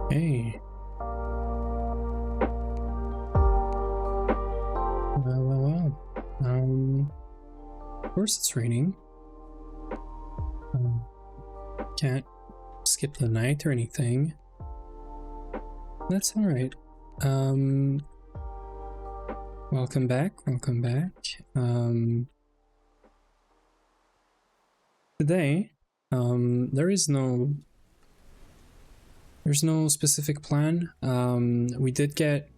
Hey. Well. Of course it's raining. Can't skip the night or anything. That's alright. Welcome back. Today, there's no specific plan. We did get,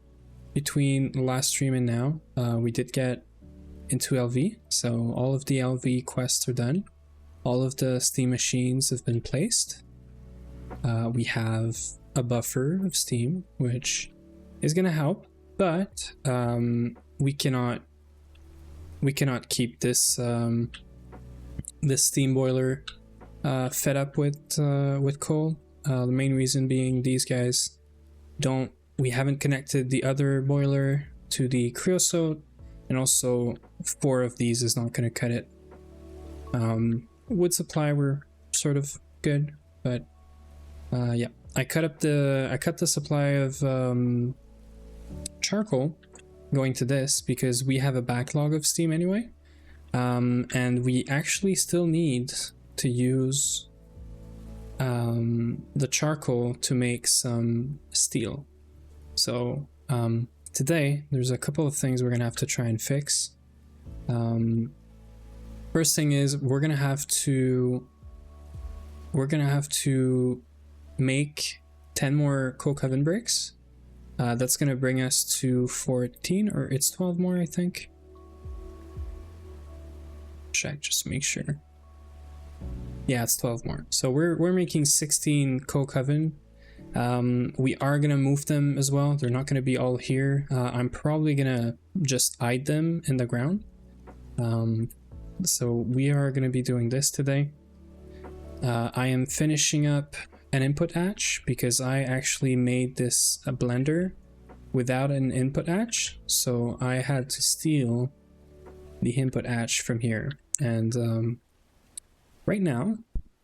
between the last stream and now, we did get into LV, so all of the LV quests are done. All of the steam machines have been placed. We have a buffer of steam, which is gonna help, but we cannot keep this this steam boiler fed up with coal. The main reason being these guys we haven't connected the other boiler to the creosote, and also 4 of these is not going to cut it. Wood supply were sort of good, but yeah, I cut the supply of charcoal going to this because we have a backlog of steam anyway, and we actually still need to use the charcoal to make some steel. So today there's a couple of things we're gonna have to try and fix. First thing is we're gonna have to make 10 more coke oven bricks. That's gonna bring us to 14, or it's 12 more, I think. Check just to make sure. Yeah, it's 12 more. So we're making 16 coke oven. We are gonna move them as well. They're not gonna be all here. I'm probably gonna just hide them in the ground. So we are gonna be doing this today. I am finishing up an input hatch because I actually made this a blender without an input hatch. So I had to steal the input hatch from here. And right now,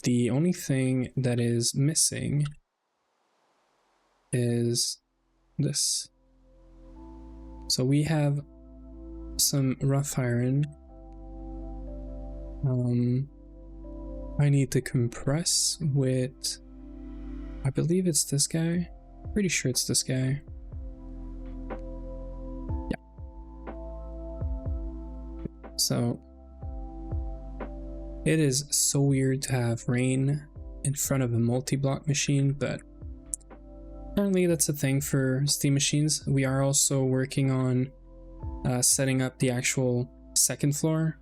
the only thing that is missing is this. So we have some rough iron. I need to compress with, I believe it's this guy. Pretty sure it's this guy. Yeah. So it is so weird to have rain in front of a multi-block machine, but apparently that's a thing for Steam machines. We are also working on setting up the actual second floor.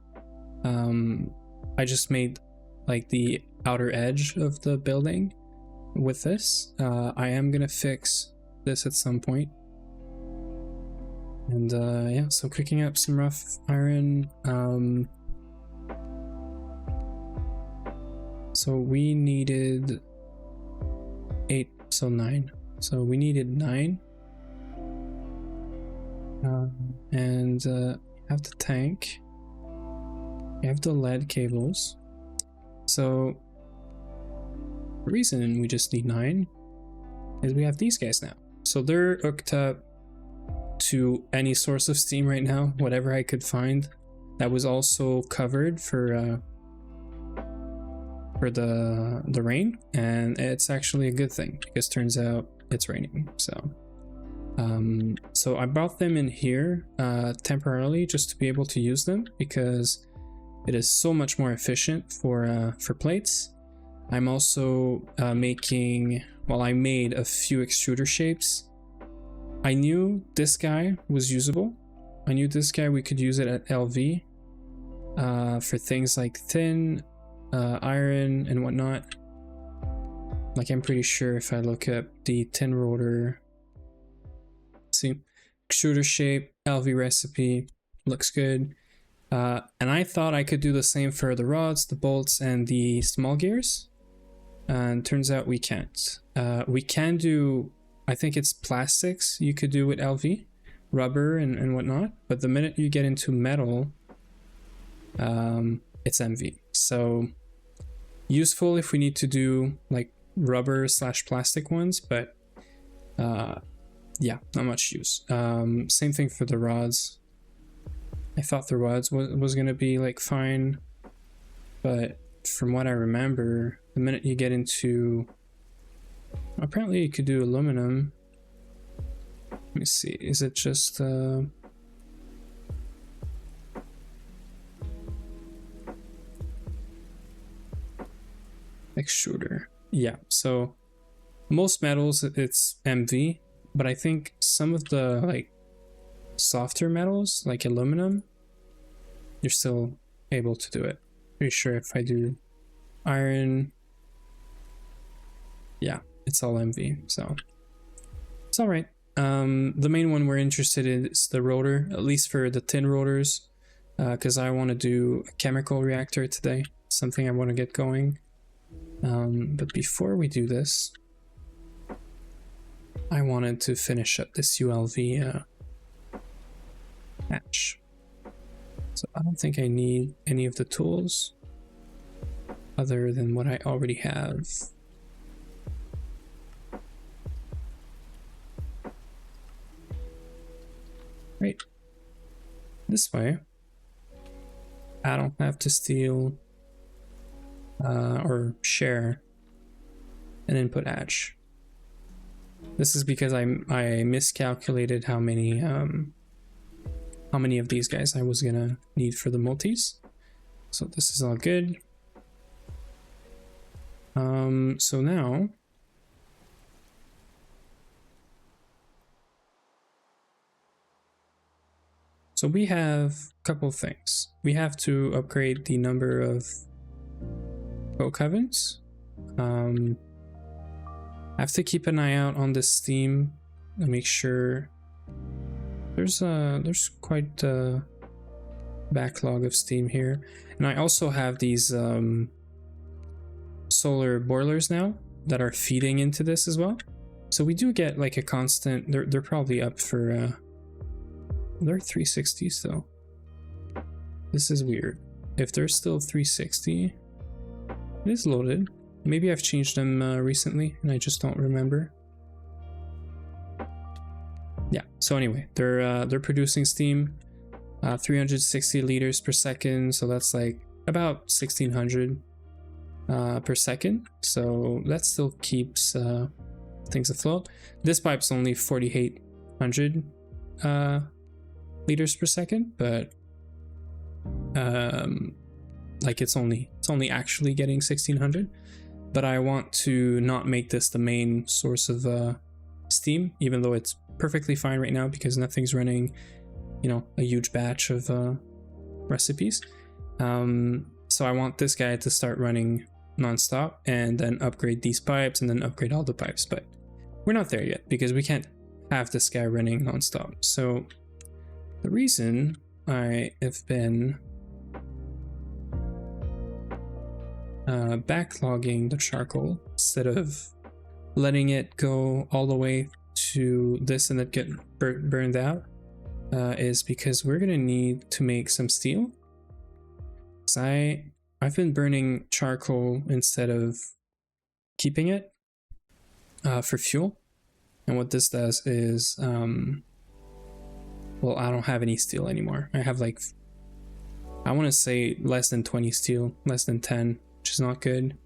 I just made like the outer edge of the building with this. I am gonna fix this at some point. And yeah, so cooking up some rough iron. So we needed 8, so 9. So we needed 9. And have the tank. You have the lead cables. So the reason we just need 9 is we have these guys now. So they're hooked up to any source of steam right now, whatever I could find. That was also covered for the rain, and it's actually a good thing because turns out it's raining. So I brought them in here temporarily just to be able to use them because it is so much more efficient for plates. I'm also making, well, I made a few extruder shapes. I knew this guy was usable. I knew this guy we could use it at LV for things like thin iron and whatnot. Like I'm pretty sure if I look up the tin rotor, see, extruder shape, LV recipe, looks good. And I thought I could do the same for the rods, the bolts, and the small gears. And turns out we can't. We can do, I think it's plastics you could do with LV, rubber and whatnot. But the minute you get into metal, it's MV. So useful if we need to do like rubber / plastic ones, but yeah, not much use. Same thing for the rods. I thought the rods was gonna be like fine, but from what I remember, the minute you get into, apparently you could do aluminum. Let me see, is it just extruder? Yeah, so most metals it's MV, but I think some of the like softer metals like aluminum, you're still able to do it. Pretty sure if I do iron, yeah, it's all MV, so it's all right. The main one we're interested in is the rotor, at least for the tin rotors, because I want to do a chemical reactor today, something I want to get going. But before we do this, I wanted to finish up this ULV hatch. So I don't think I need any of the tools other than what I already have. Right. This way, I don't have to steal or share an input hatch. This is because I miscalculated how many of these guys I was gonna need for the multis. So this is all good. So now we have a couple of things. We have to upgrade the number of coke ovens. I have to keep an eye out on the steam and make sure there's quite a backlog of steam here. And I also have these solar boilers now that are feeding into this as well. So we do get like a constant, they're probably up for they're 360s though. This is weird. if they're still 360, it is loaded. Maybe I've changed them recently and I just don't remember. Yeah, so anyway, they're producing steam, 360 liters per second, so that's like about 1600 per second. So that still keeps things afloat. This pipe's only 4800 liters per second, but like it's only actually getting 1600. But I want to not make this the main source of steam, even though it's perfectly fine right now because nothing's running, you know, a huge batch of recipes. So I want this guy to start running nonstop and then upgrade these pipes and then upgrade all the pipes, but we're not there yet because we can't have this guy running nonstop. So the reason I have been backlogging the charcoal instead of letting it go all the way to this and then get burned out is because we're gonna need to make some steel. So I've been burning charcoal instead of keeping it for fuel, and what this does is well, I don't have any steel anymore. I have like, I want to say less than 20 steel, less than 10, which is not good.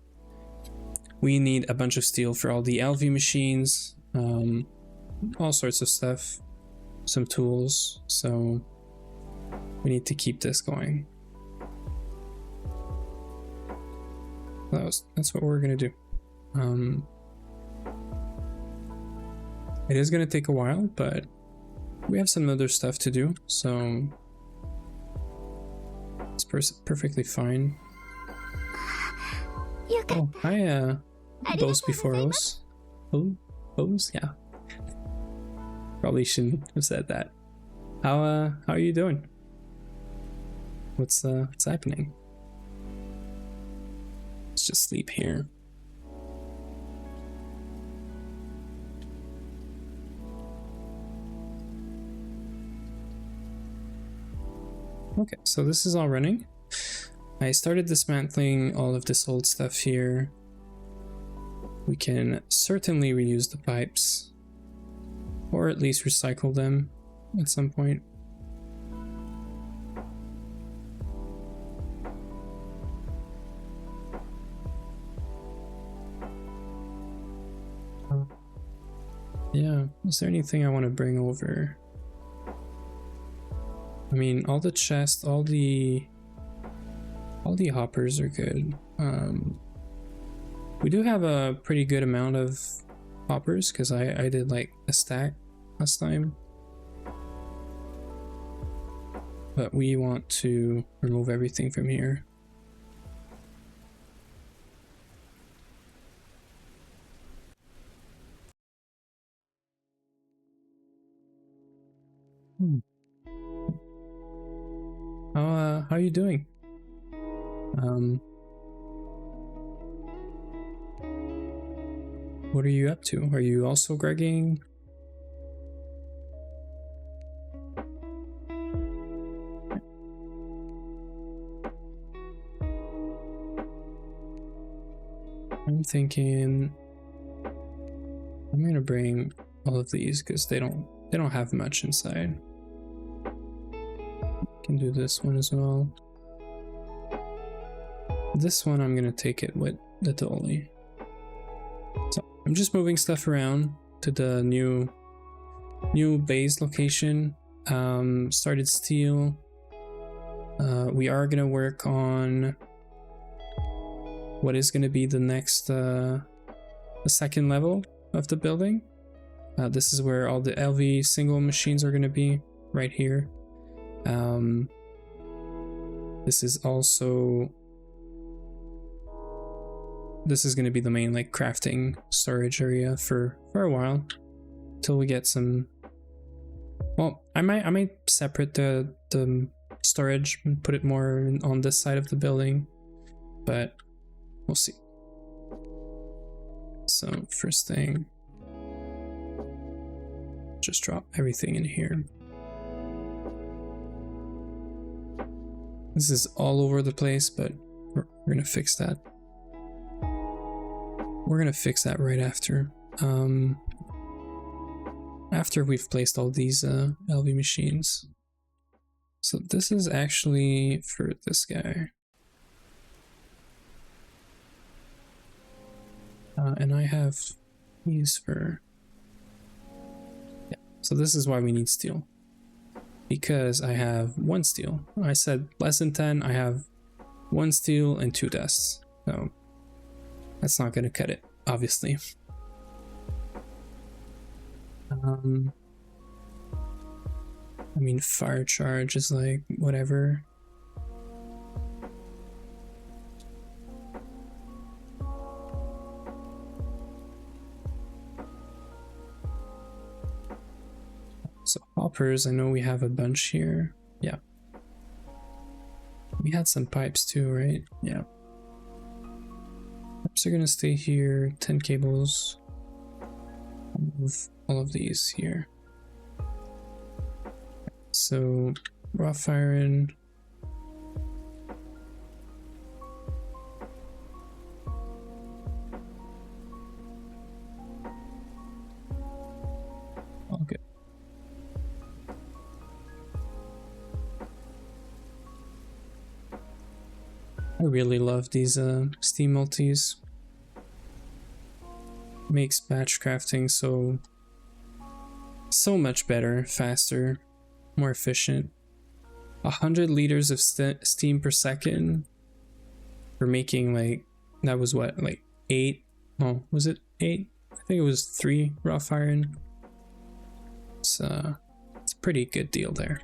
We need a bunch of steel for all the LV machines, all sorts of stuff, some tools, so we need to keep this going. That's what we're gonna do. It is gonna take a while, but we have some other stuff to do, so it's perfectly fine. Oh, hi, those before us. Those, yeah. Probably shouldn't have said that. How are you doing? What's happening? Let's just sleep here. Okay, so this is all running. I started dismantling all of this old stuff here. We can certainly reuse the pipes, or at least recycle them at some point. Yeah, is there anything I want to bring over? I mean, all the chests, all the hoppers are good. We do have a pretty good amount of hoppers because I did like a stack last time. But we want to remove everything from here. How are you doing? What are you up to? Are you also gregging? I'm thinking I'm gonna bring all of these because they don't have much inside. Can do this one as well. This one I'm gonna take it with the dolly. So I'm just moving stuff around to the new base location. Started steel. We are gonna work on what is gonna be the next the second level of the building. This is where all the LV single machines are gonna be, right here. This is also, this is going to be the main like crafting storage area for a while till we get some. Well, I might separate the storage and put it more on this side of the building, but we'll see. So first thing, just drop everything in here. This is all over the place, but we're gonna fix that. We're gonna fix that right after. After we've placed all these LV machines. So this is actually for this guy. And I have these for... Yeah, so this is why we need steel. Because I have 1 steel. I said less than 10, I have 1 steel and 2 dusts. So that's not gonna cut it, obviously. I mean, fire charge is like whatever. So hoppers, I know we have a bunch here. Yeah. We had some pipes too, right? Yeah. Pipes are gonna stay here. 10 cables. I'll move all of these here. So raw firing. All good. I really love these steam multis. Makes batch crafting so much better, faster, more efficient. 100 liters of steam per second. We're making like, that was what, like 8? Oh, was it 8? I think it was 3 raw firing. It's a pretty good deal there.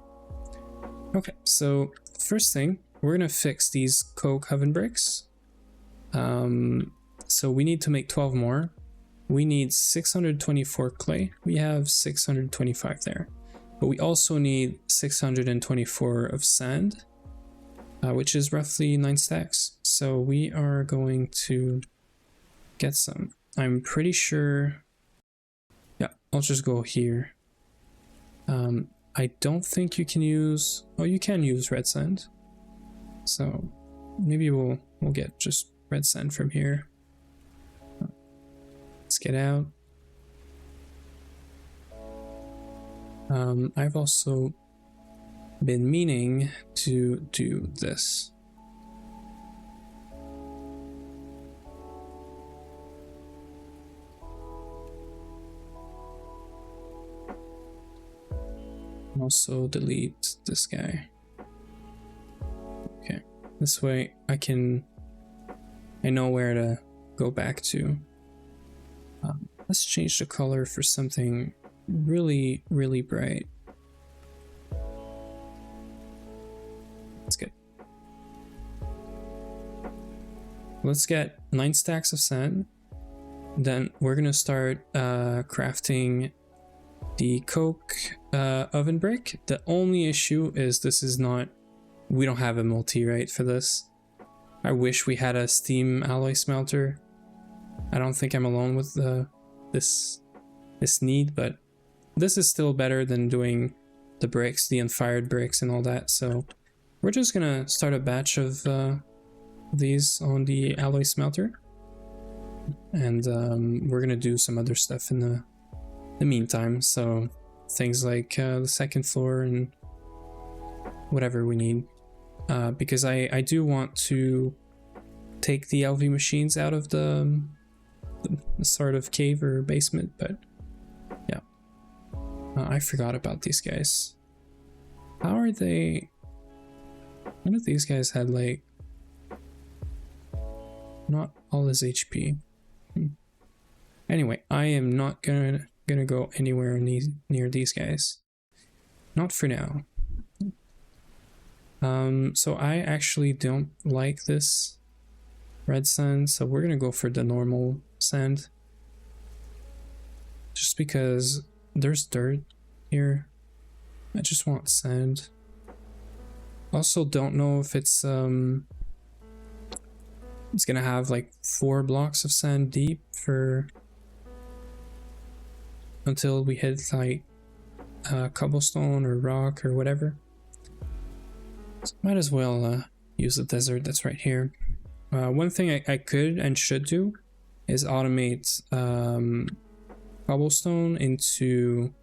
Okay, so first thing, we're gonna fix these coke oven bricks. So we need to make 12 more. We need 624 clay. We have 625 there. But we also need 624 of sand, which is roughly 9 stacks. So we are going to get some. I'm pretty sure... Yeah, I'll just go here. I don't think you can use... Oh, you can use red sand. So maybe we'll get just red sand from here. Let's get out. I've also been meaning to do this. Also delete this guy. Okay, this way I know where to go back to. Let's change the color for something really, really bright. That's good. Let's get 9 stacks of sand. Then we're gonna start crafting the coke oven brick. The only issue is we don't have a multi, right, for this. I wish we had a steam alloy smelter. I don't think I'm alone with this need, but this is still better than doing the bricks, the unfired bricks and all that. So we're just gonna start a batch of these on the alloy smelter, and we're gonna do some other stuff in the meantime. So things like the second floor and whatever we need, because I do want to take the LV machines out of the sort of cave or basement, but yeah. I forgot about these guys. How are they? One of these guys had like not all his HP. Anyway, I am not gonna go anywhere near these guys. Not for now. So I actually don't like this red sand, so we're gonna go for the normal sand. Just because there's dirt here. I just want sand. Also don't know if it's gonna have like 4 blocks of sand deep for until we hit like cobblestone or rock or whatever. So might as well use the desert that's right here. One thing I could and should do is automate cobblestone into,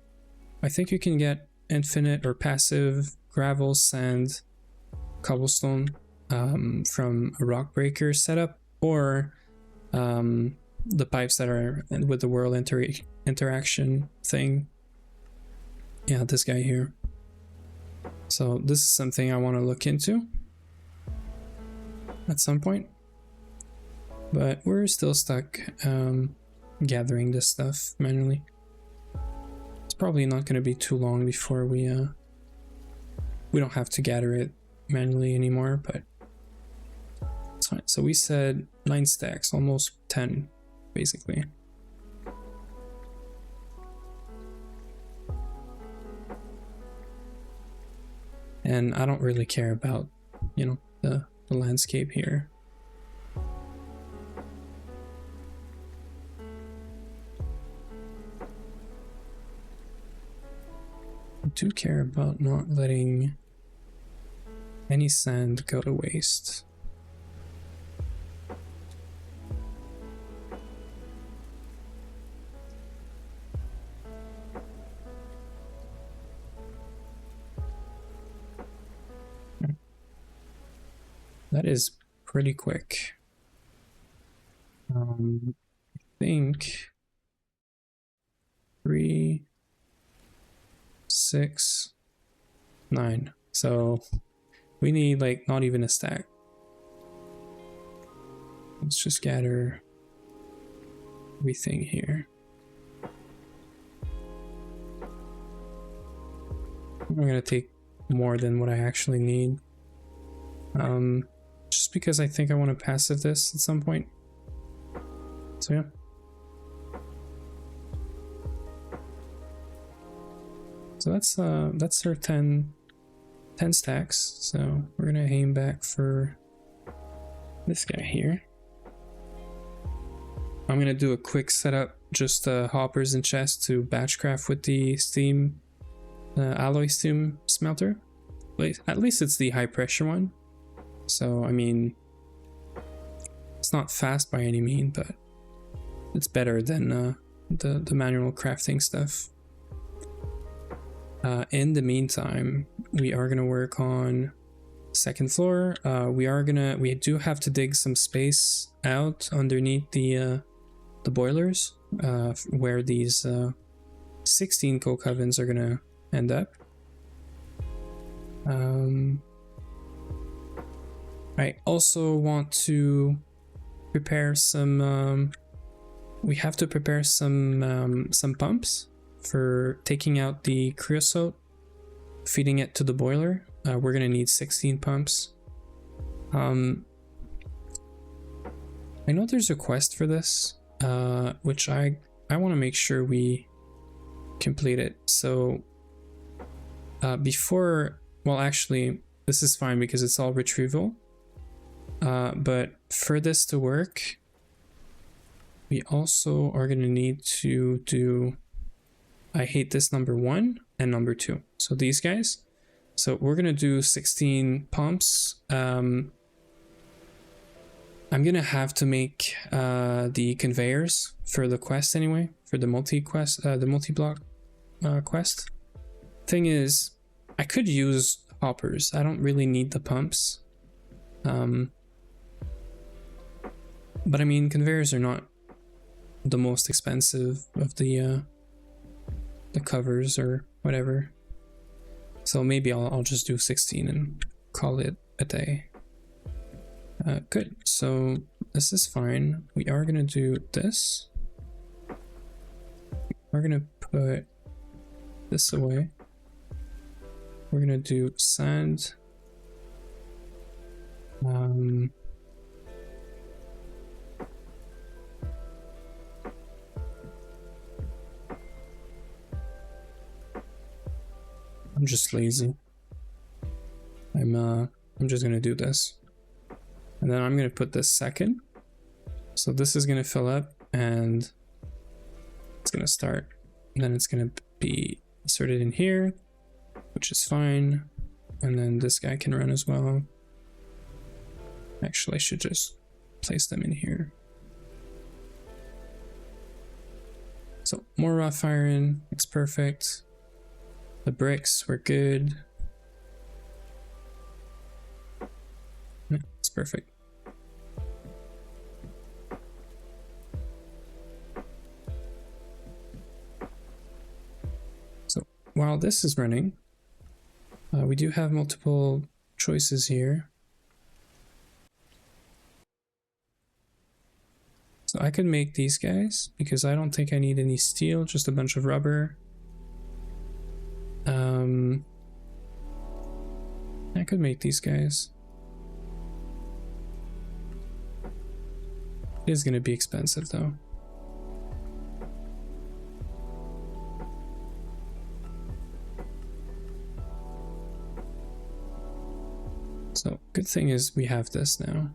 I think you can get infinite or passive gravel, sand, cobblestone from a rock breaker setup, or the pipes that are with the world interaction thing. Yeah, this guy here. So this is something I want to look into at some point, but we're still stuck gathering this stuff manually. It's probably not going to be too long before we don't have to gather it manually anymore, but it's fine. So we said 9 stacks, almost 10 basically. And I don't really care about, you know, the landscape here. I do care about not letting any sand go to waste. That is pretty quick. I think 3, 6, 9. So we need like not even a stack. Let's just gather everything here. I'm gonna take more than what I actually need. Just because I think I want to passive this at some point. So yeah. So that's our 10 stacks. So we're gonna aim back for this guy here. I'm gonna do a quick setup, just hoppers and chests to batch craft with the steam alloy steam smelter. At least it's the high pressure one. So I mean, it's not fast by any means, but it's better than the manual crafting stuff. In the meantime, we are gonna work on second floor. We do have to dig some space out underneath the boilers, where these 16 coke ovens are gonna end up. I also want to prepare some. We have to prepare some pumps for taking out the creosote, feeding it to the boiler. We're gonna need 16 pumps. I know there's a quest for this, which I want to make sure we complete it. So well, actually, this is fine because it's all retrieval. But for this to work, we also are gonna need to do, I hate this, number 1 and number 2. So these guys. So we're gonna do 16 pumps. I'm gonna have to make the conveyors for the quest anyway, for the multi-quest, the multi-block quest. Thing is, I could use hoppers. I don't really need the pumps. But I mean, conveyors are not the most expensive of the covers or whatever. So maybe I'll just do 16 and call it a day. Good. So this is fine. We are gonna do this. We're gonna put this away. We're gonna do sand. I'm just lazy. I'm just gonna do this, and then I'm gonna put this second. So this is gonna fill up, and it's gonna start. And then it's gonna be inserted in here, which is fine. and then this guy can run as well. Actually, I should just place them in here. So more rough iron, it's perfect. The bricks were good. Yeah, it's perfect. So while this is running, we do have multiple choices here. So I could make these guys because I don't think I need any steel, just a bunch of rubber. I could make these guys. It is going to be expensive though. So good thing is we have this now.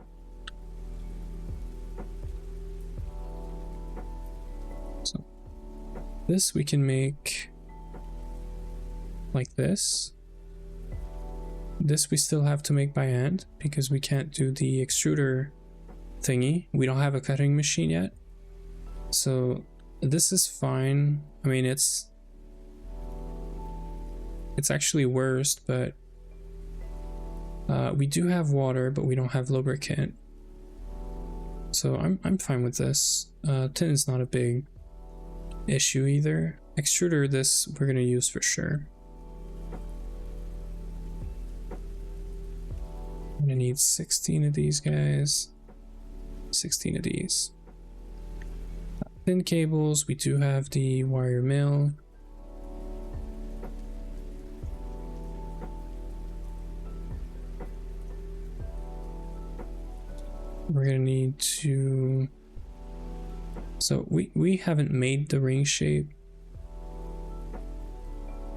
So this we can make like this. This we still have to make by hand because we can't do the extruder thingy. We don't have a cutting machine yet. So this is fine. I mean, it's actually worse, but we do have water, but we don't have lubricant. So I'm fine with this. Tin is not a big issue either. Extruder, this we're gonna use for sure. I'm gonna need 16 of these guys. 16 of these. Thin cables, we do have the wire mill. We're gonna need to... So we haven't made the ring shape.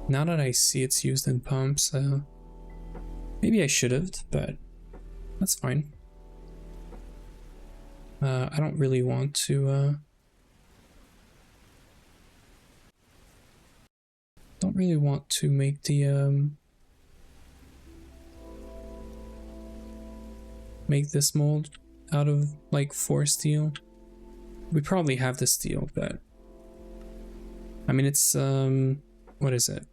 Now that I see it's used in pumps, maybe I should have, but that's fine. I don't really want to make the make this mold out of like 4 steel. We probably have the steel, but I mean it's what is it?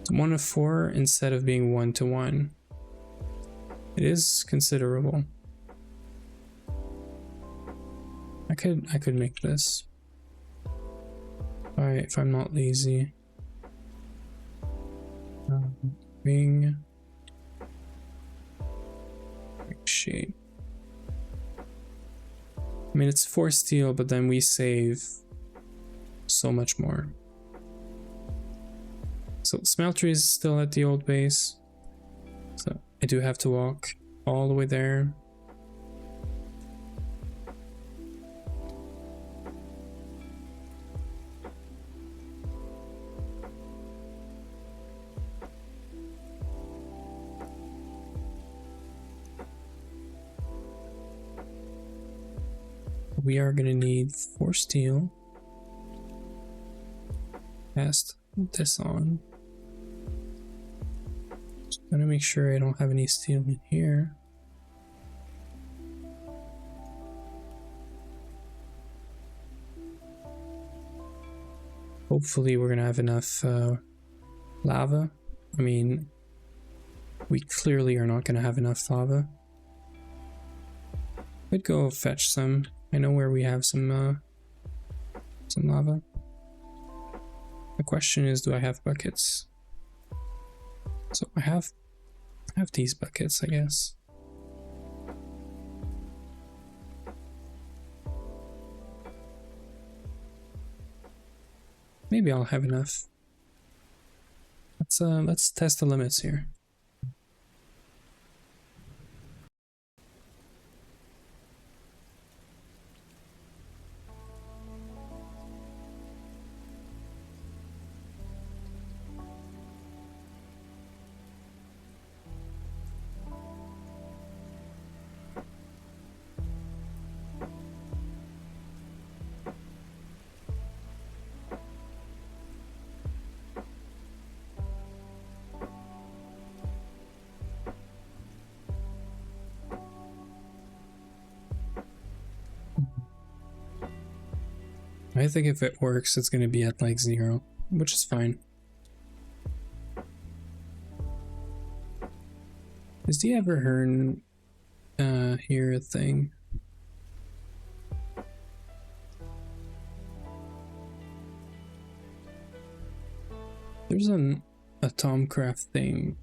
It's 1 of 4 instead of being 1 to 1. It is considerable. I could make this. Alright, if I'm not lazy. Ring shape. I mean, it's 4 steel, but then we save so much more. So smeltery is still at the old base. So I do have to walk all the way there. We are going to need 4 steel. Cast this on. Just going to make sure I don't have any steel in here. Hopefully we're going to have enough lava. I mean, we clearly are not going to have enough lava. Could go fetch some. I know where we have some lava. The question is, do I have buckets? So I have these buckets, I guess. Maybe I'll have enough. Let's test the limits here. I think if it works, it's gonna be at like 0, which is fine. Is the ever heard here a thing? There's a Tomcraft thing.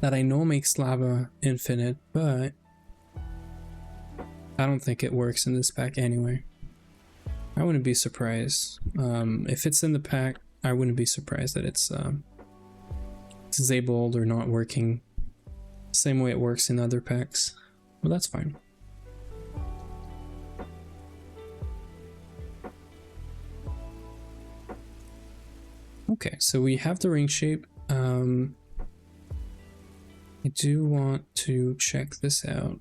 That I know makes lava infinite, but I don't think it works in this pack anyway. I wouldn't be surprised. If it's in the pack, I wouldn't be surprised that it's disabled or not working. Same way it works in other packs. Well, that's fine. Okay, so we have the ring shape. I do want to check this out.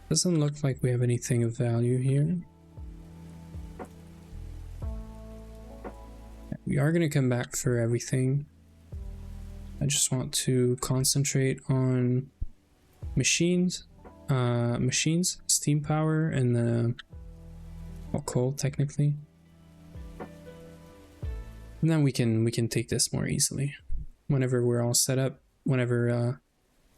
Doesn't look like we have anything of value here. We are going to come back for everything. I just want to concentrate on machines, steam power, and the coal technically. And then we can take this more easily. Whenever we're all set up, whenever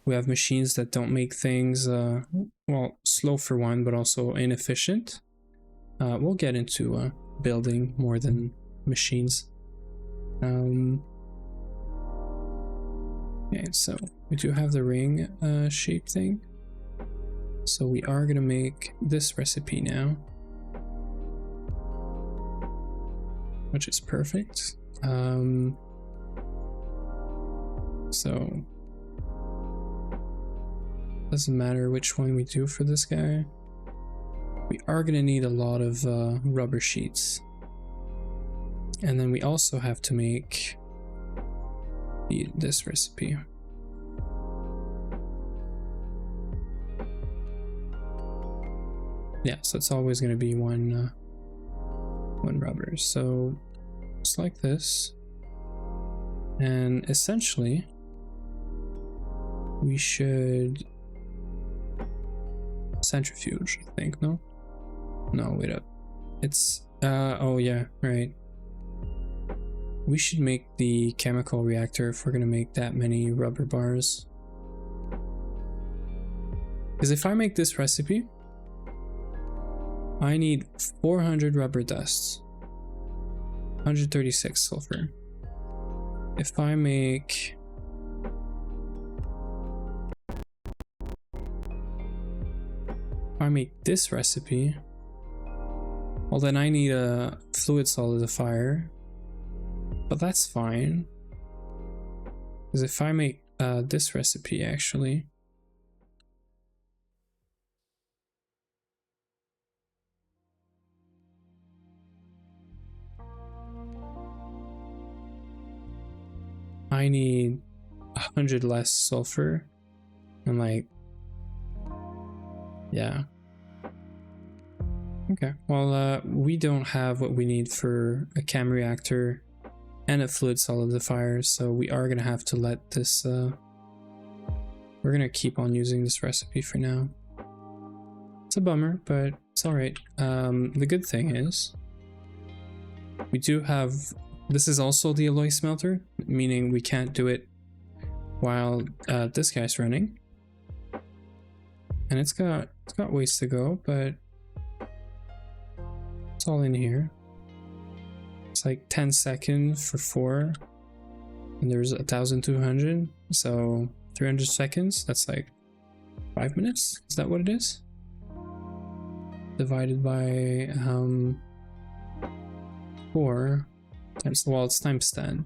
we have machines that don't make things, well, slow for one, but also inefficient, we'll get into building more than machines. Okay, so we do have the ring shape thing. So we are gonna make this recipe now, which is perfect. So doesn't matter which one we do for this guy. We are gonna need a lot of rubber sheets, and then we also have to make this recipe. Yeah, so it's always gonna be one rubber. So just like this, and essentially we should centrifuge, I think. No, wait up, it's oh yeah, right, we should make the chemical reactor if we're gonna make that many rubber bars, because if I make this recipe, I need 400 rubber dusts, 136 sulfur. If I make this recipe, well then I need a fluid solidifier, but that's fine, because if I make this recipe, actually I need 100 less sulfur, and like, yeah. Okay, well, we don't have what we need for a chem reactor and a fluid solidifier, so we are gonna have to let this, we're gonna keep on using this recipe for now. It's a bummer, but it's alright. The good thing is, we do have, this is also the alloy smelter, meaning we can't do it while this guy's running. And it's got ways to go, but it's all in here. It's like 10 seconds for 4, and there's 1,200, so 300 seconds, that's like 5 minutes? Is that what it is? Divided by 4 times, well, it's times 10,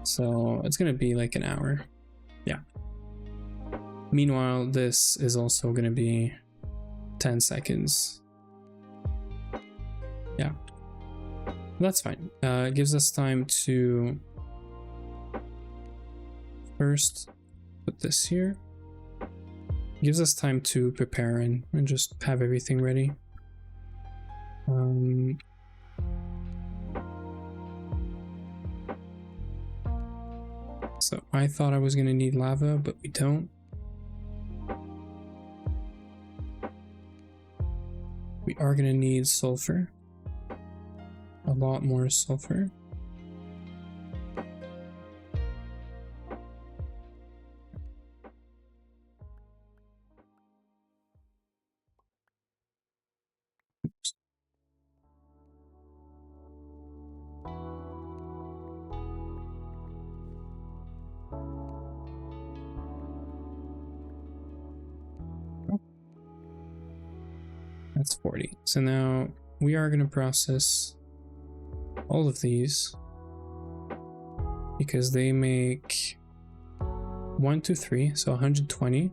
so it's gonna be like an hour. Yeah. Meanwhile, this is also gonna be 10 seconds. Yeah, that's fine. It gives us time to first put this here. It gives us time to prepare and just have everything ready. So I thought I was gonna need lava, but we don't. we are gonna need sulfur. A lot more sulfur. That's 40. So now we are going to process all of these because they make 1, 2, 3, so 120.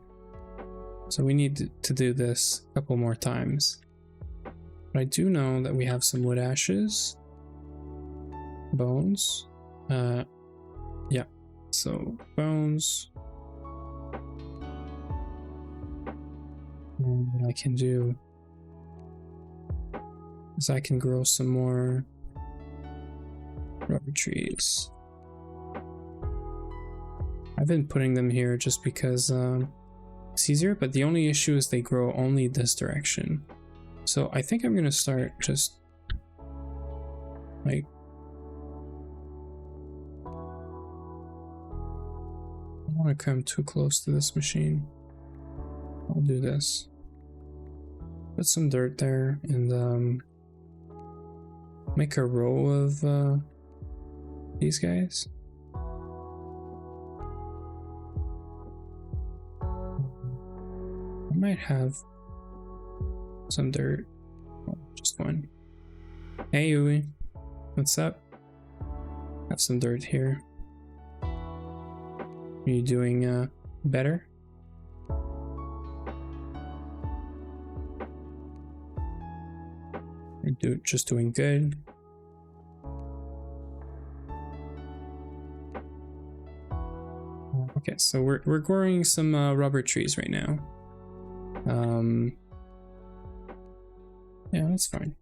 So we need to do this a couple more times. But I do know that we have some wood ashes, bones. Yeah, so bones. And what I can do is I can grow some more rubber trees. I've been putting them here just because it's easier, but the only issue is they grow only this direction. So I think I'm gonna start just like, I don't want to come too close to this machine. I'll do this. Put some dirt there and make a row of these guys. I might have some dirt. Oh, just one. Hey Uwe, what's up? Have some dirt here. Are you doing better? Just doing good. Okay, so we're growing some rubber trees right now. Yeah, that's fine.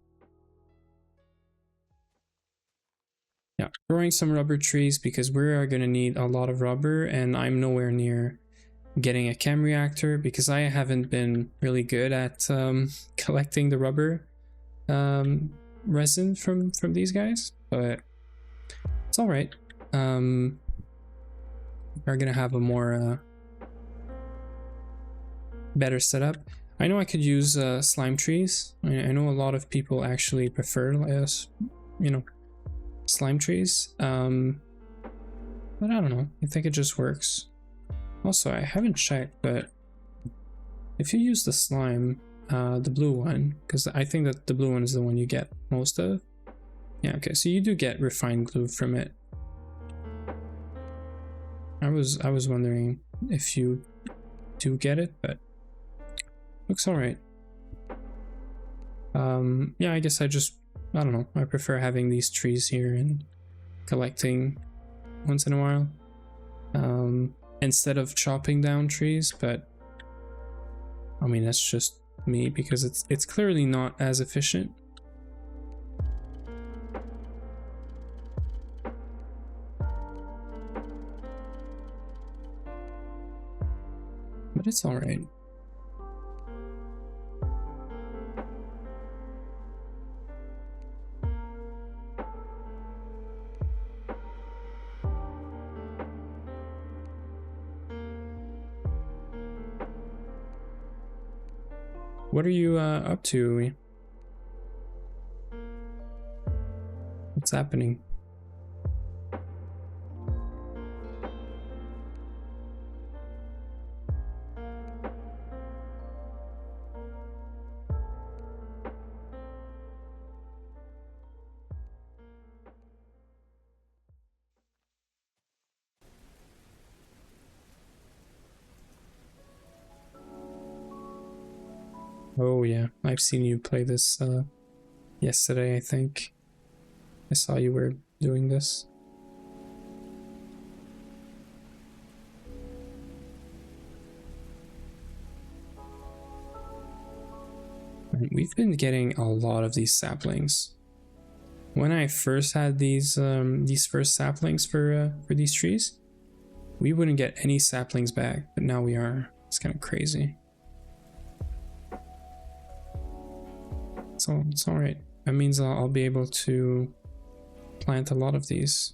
Yeah, growing some rubber trees because we are gonna need a lot of rubber, and I'm nowhere near getting a chem reactor because I haven't been really good at collecting the rubber resin from these guys, but it's all right. We're gonna have a more better setup. I know I could use slime trees. I know a lot of people actually prefer slime trees, but I don't know, I think it just works. Also, I haven't checked, but if you use the slime, the blue one, because I think that the blue one is the one you get most of. Yeah, okay, so you do get refined glue from it. I was wondering if you do get it, but looks all right. Yeah, I guess I don't know, I prefer having these trees here and collecting once in a while, instead of chopping down trees. But I mean, that's just me because it's clearly not as efficient. But it's all right. What are you up to? What's happening? Oh yeah, I've seen you play this yesterday, I think. I saw you were doing this. We've been getting a lot of these saplings. When I first had these first saplings for these trees, we wouldn't get any saplings back, but now we are. It's kind of crazy. So it's all right. That means I'll be able to plant a lot of these.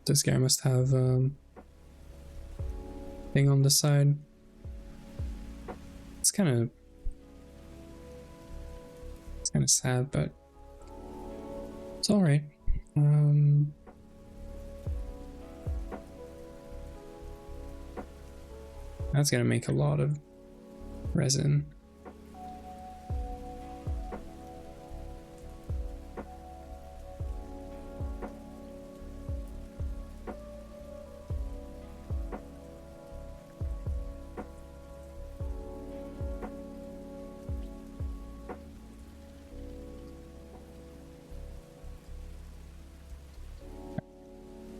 This guy must have thing on the side. It's kind of sad, but it's all right. That's gonna make a lot of resin.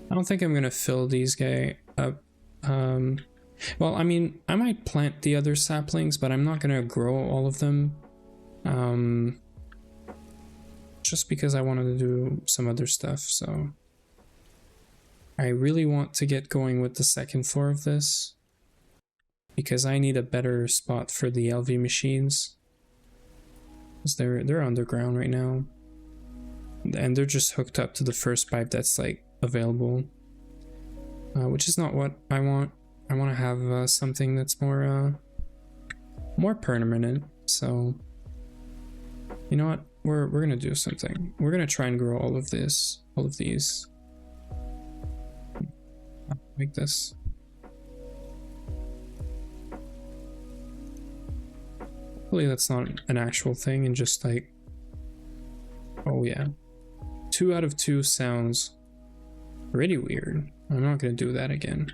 I don't think I'm gonna fill these guys up. Well, I mean, I might plant the other saplings, but I'm not gonna grow all of them. Just because I wanted to do some other stuff, so I really want to get going with the second floor of this because I need a better spot for the LV machines. Because they're underground right now. And they're just hooked up to the first pipe that's like available, which is not what I want. I want to have something that's more permanent. So you know what, we're gonna do something. We're gonna try and grow all of these like this. Hopefully that's not an actual thing and just like, oh yeah, 2 out of 2 sounds pretty weird. I'm not gonna do that again.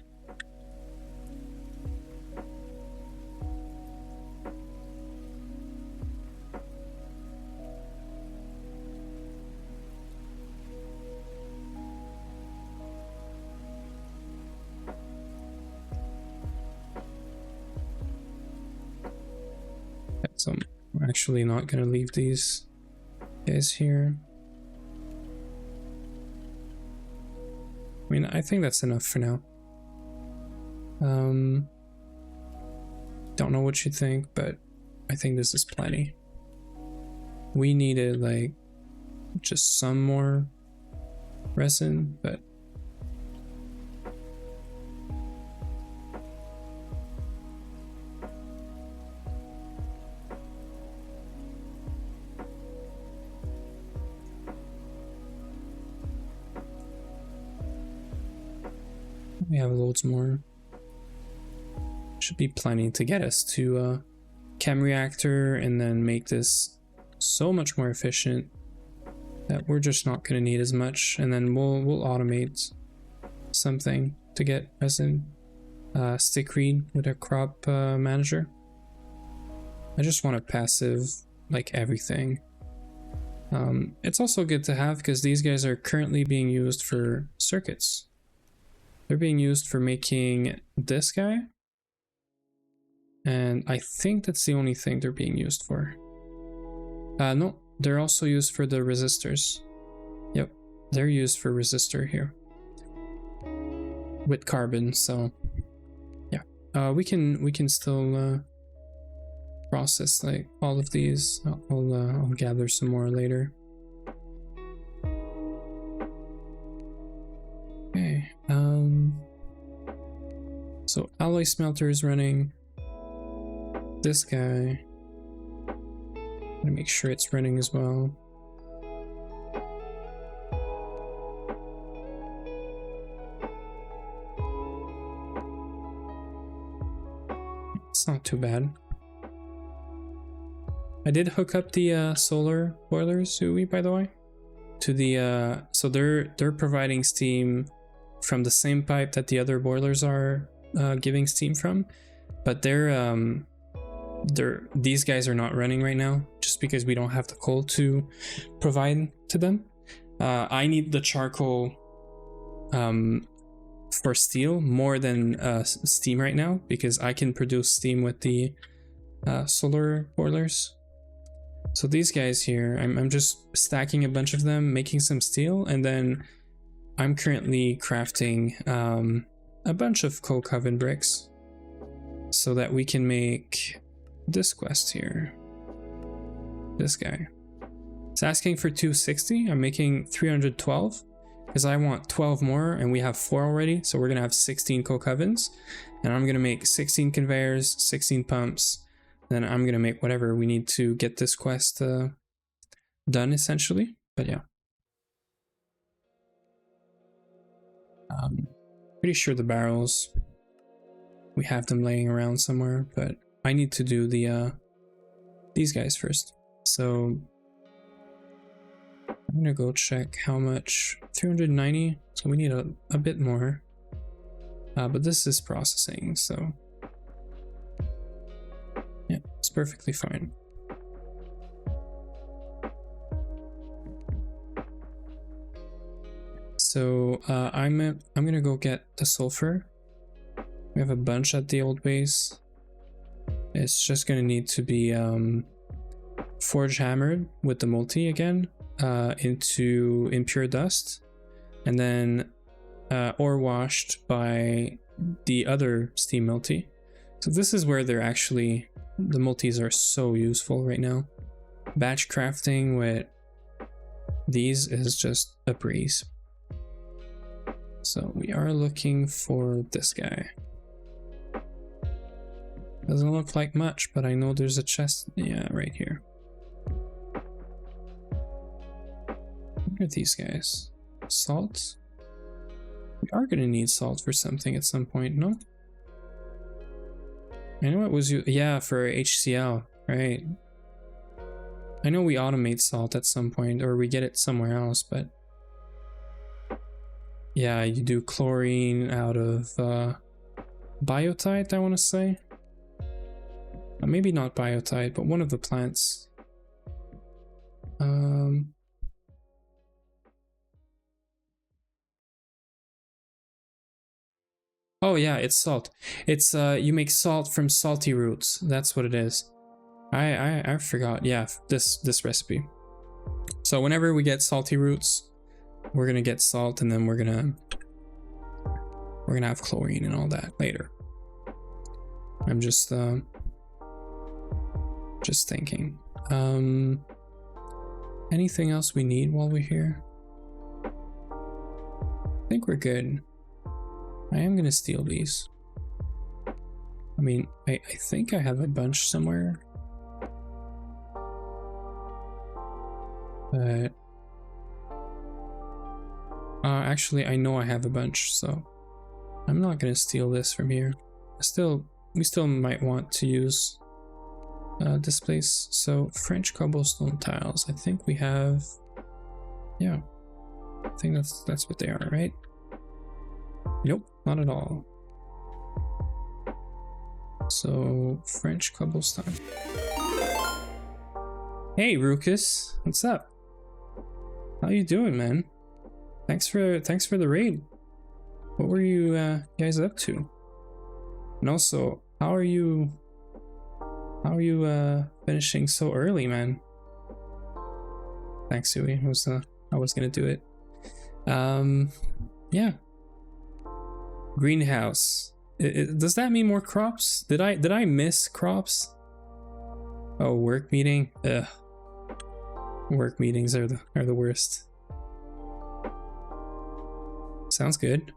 So I'm actually not gonna leave these guys here. I mean, I think that's enough for now. Don't know what you think, but I think this is plenty. We needed like just some more resin, but we have loads more. Should be plenty to get us to chem reactor and then make this so much more efficient that we're just not going to need as much, and then we'll automate something to get resin. Stick read with a crop manager. I just want a passive like everything. It's also good to have because these guys are currently being used for circuits. They're being used for making this guy, and I think that's the only thing they're being used for. No, they're also used for the resistors. Yep, they're used for resistor here with carbon. So yeah, we can still process like all of these. I'll gather some more later. Okay. So alloy smelter is running. This guy, I'm gonna make sure it's running as well. It's not too bad. I did hook up the solar boilers, Zooey, by the way, to the so they're providing steam from the same pipe that the other boilers are giving steam from, but these guys are not running right now just because we don't have the coal to provide to them. I need the charcoal for steel more than steam right now because I can produce steam with the solar boilers. So these guys here, I'm just stacking a bunch of them, making some steel, and then I'm currently crafting a bunch of coal coven bricks so that we can make this quest here. This guy. It's asking for 260. I'm making 312 because I want 12 more and we have 4 already. So we're going to have 16 coal covens, and I'm going to make 16 conveyors, 16 pumps. Then I'm going to make whatever we need to get this quest done essentially. But yeah. Pretty sure the barrels, we have them laying around somewhere, but I need to do the these guys first. So I'm gonna go check how much. 390, so we need a bit more, but this is processing, so yeah, it's perfectly fine. So I'm gonna go get the sulfur. We have a bunch at the old base. It's just gonna need to be forge hammered with the multi again into impure dust, and then ore washed by the other steam multi. So this is where they're actually, the multis are so useful right now. Batch crafting with these is just a breeze. So we are looking for this guy. Doesn't look like much, but I know there's a chest. Yeah, right here. What are these guys? Salt? We are gonna need salt for something at some point, no? I know it was you. Yeah, for HCl, right? I know we automate salt at some point, or we get it somewhere else, but yeah, you do chlorine out of biotite, I want to say. Maybe not biotite, but one of the plants. Oh yeah, it's salt. It's you make salt from salty roots. That's what it is. I forgot. Yeah, this recipe. So whenever we get salty roots, we're gonna get salt, and then we're gonna have chlorine and all that later. I'm just thinking. Anything else we need while we're here? I think we're good. I am gonna steal these. I mean, I think I have a bunch somewhere. But actually I know I have a bunch, so I'm not gonna steal this from here. We still might want to use this place. So French cobblestone tiles. I think we have, yeah. I think that's what they are, right? Nope, not at all. So French cobblestone. Hey Rucus, what's up? How you doing, man? Thanks for the raid. What were you guys up to? And also, how are you finishing so early, man? Thanks, Sui. I was gonna do it. Yeah. Greenhouse. Does that mean more crops? Did I miss crops? Oh, work meeting. Ugh. Work meetings are the worst. Sounds good.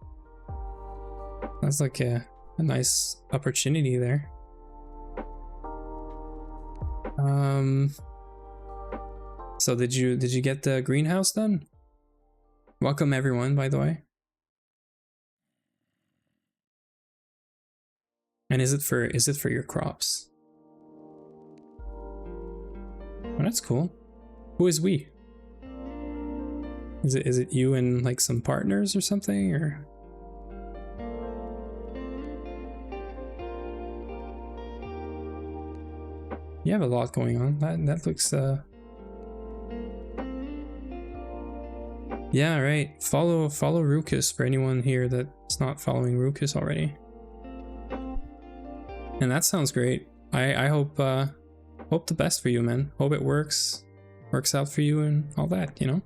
Sounds like a nice opportunity there. So did you get the greenhouse done? Welcome everyone, by the way. And is it for your crops? Oh, that's cool. Who is we? Is it you and like some partners or something, or? You have a lot going on. That looks yeah, right. Follow Rucus for anyone here that's not following Rucus already. And that sounds great. I hope hope the best for you, man. Hope it works out for you and all that, you know.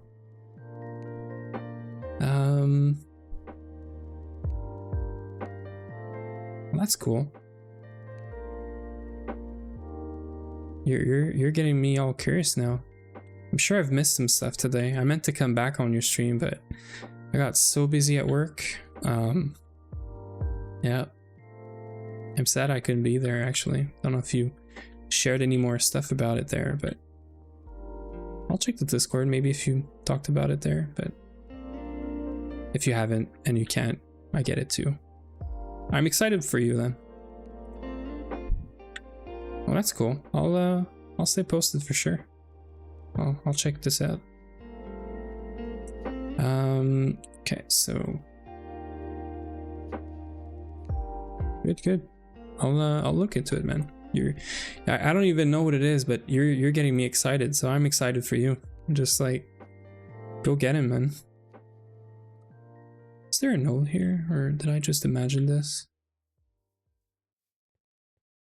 Well, that's cool. You're getting me all curious now. I'm sure I've missed some stuff today. I meant to come back on your stream, but I got so busy at work. Yeah. I'm sad I couldn't be there, actually. Don't know if you shared any more stuff about it there, but I'll check the Discord, maybe if you talked about it there, but if you haven't and you can't, I get it too. I'm excited for you then. Well, that's cool. I'll stay posted for sure. I'll check this out. Okay, so good. I'll look into it, man. I don't even know what it is, but you're getting me excited, so I'm excited for you. Just like, go get him, man. Is there a note here, or did I just imagine this?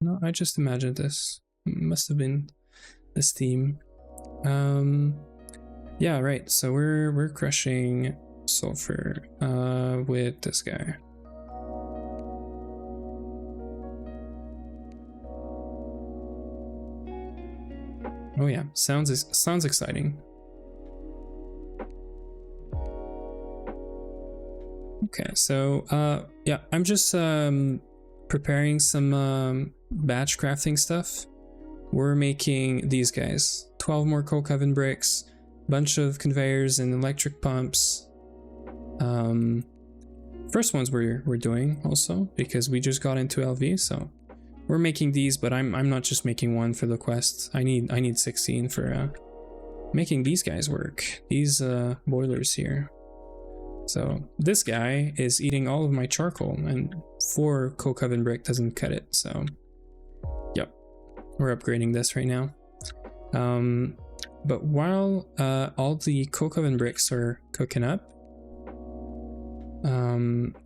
No, I just imagined this. It must have been this theme. Yeah, right. So we're crushing sulfur with this guy. Oh yeah, sounds exciting. Okay, so yeah, I'm just preparing some batch crafting stuff. We're making these guys, 12 more coke oven bricks, bunch of conveyors and electric pumps. First ones we're doing also because we just got into LV, so we're making these, but I'm not just making one for the quest. I need 16 for making these guys work. These boilers here. So this guy is eating all of my charcoal, and 4 coke oven brick doesn't cut it. So yep, we're upgrading this right now. But while all the coke oven bricks are cooking up,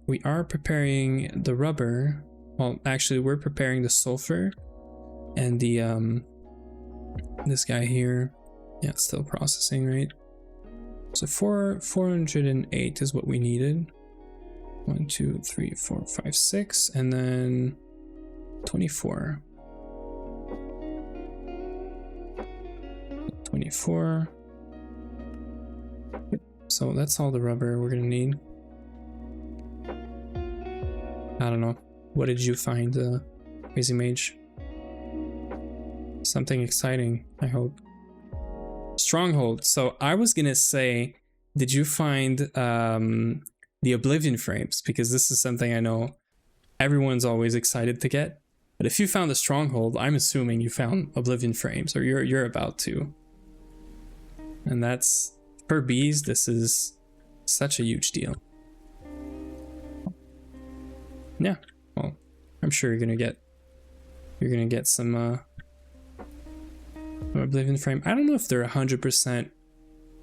we are preparing the rubber. Well, actually, we're preparing the sulfur and the this guy here. Yeah, it's still processing, right? So 408 is what we needed. 1, 2, 3, 4, 5, 6, and then 24. 24. So that's all the rubber we're gonna need. I don't know. What did you find, Crazy Mage? Something exciting, I hope. Stronghold. So I was gonna say, did you find the Oblivion frames? Because this is something I know everyone's always excited to get. But if you found the Stronghold, I'm assuming you found Oblivion frames, or you're about to. And that's, for bees, this is such a huge deal. Yeah, well, I'm sure you're gonna get some Oblivion frame. I don't know if they're 100%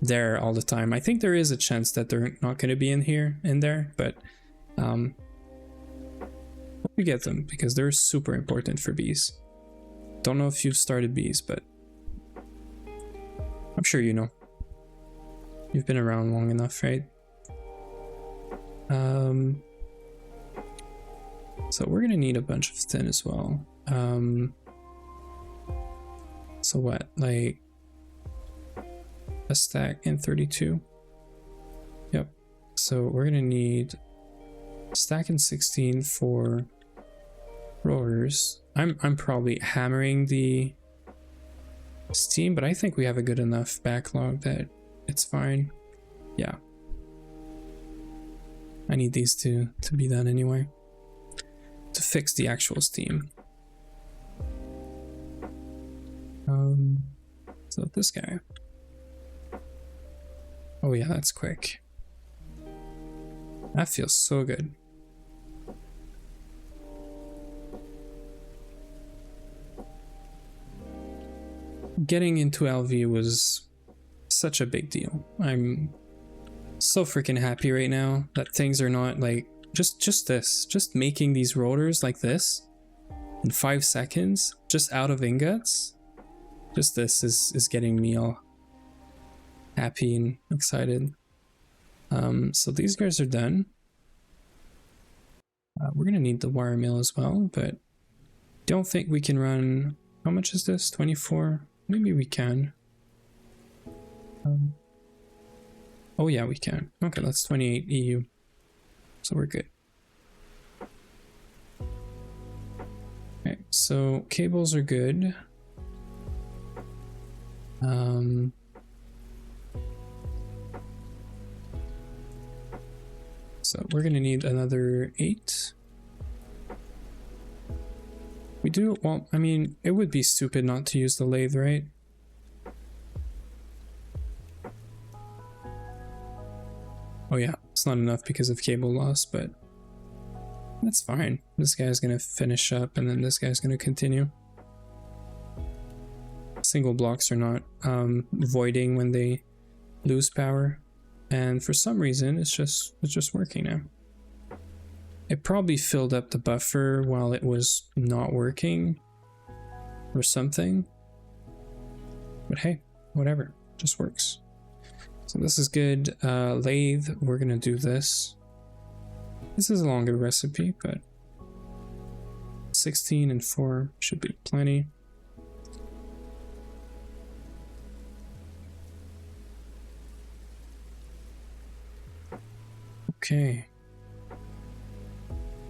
there all the time. I think there is a chance that they're not going to be in there, but hope you get them because they're super important for bees. Don't know if you've started bees, but I'm sure you know. You've been around long enough, right? So we're gonna need a bunch of tin as well. So what, like a stack and 32? Yep. So we're gonna need a stack and 16 for rollers. I'm probably hammering the steam, but I think we have a good enough backlog that it's fine. Yeah. I need these to be done anyway. To fix the actual steam. So this guy. Oh yeah, that's quick. That feels so good. Getting into LV was such a big deal. I'm so freaking happy right now that things are not like just making these rollers like this in 5 seconds, just out of ingots. Just this is getting me all happy and excited. So these guys are done. We're gonna need the wire mill as well, but don't think we can run. How much is this? 24? Maybe we can. Oh yeah, we can. Okay, that's 28 EU. So we're good. Okay, so cables are good. So we're gonna need another 8. We do, well, I mean, it would be stupid not to use the lathe, right? Oh yeah, it's not enough because of cable loss, but that's fine. This guy's gonna finish up and then this guy's gonna continue. Single blocks are not voiding when they lose power. And for some reason, it's just working now. It probably filled up the buffer while it was not working or something. But hey, whatever, just works. So this is good. Lathe, we're gonna do this. This is a longer recipe, but 16 and 4 should be plenty. Okay.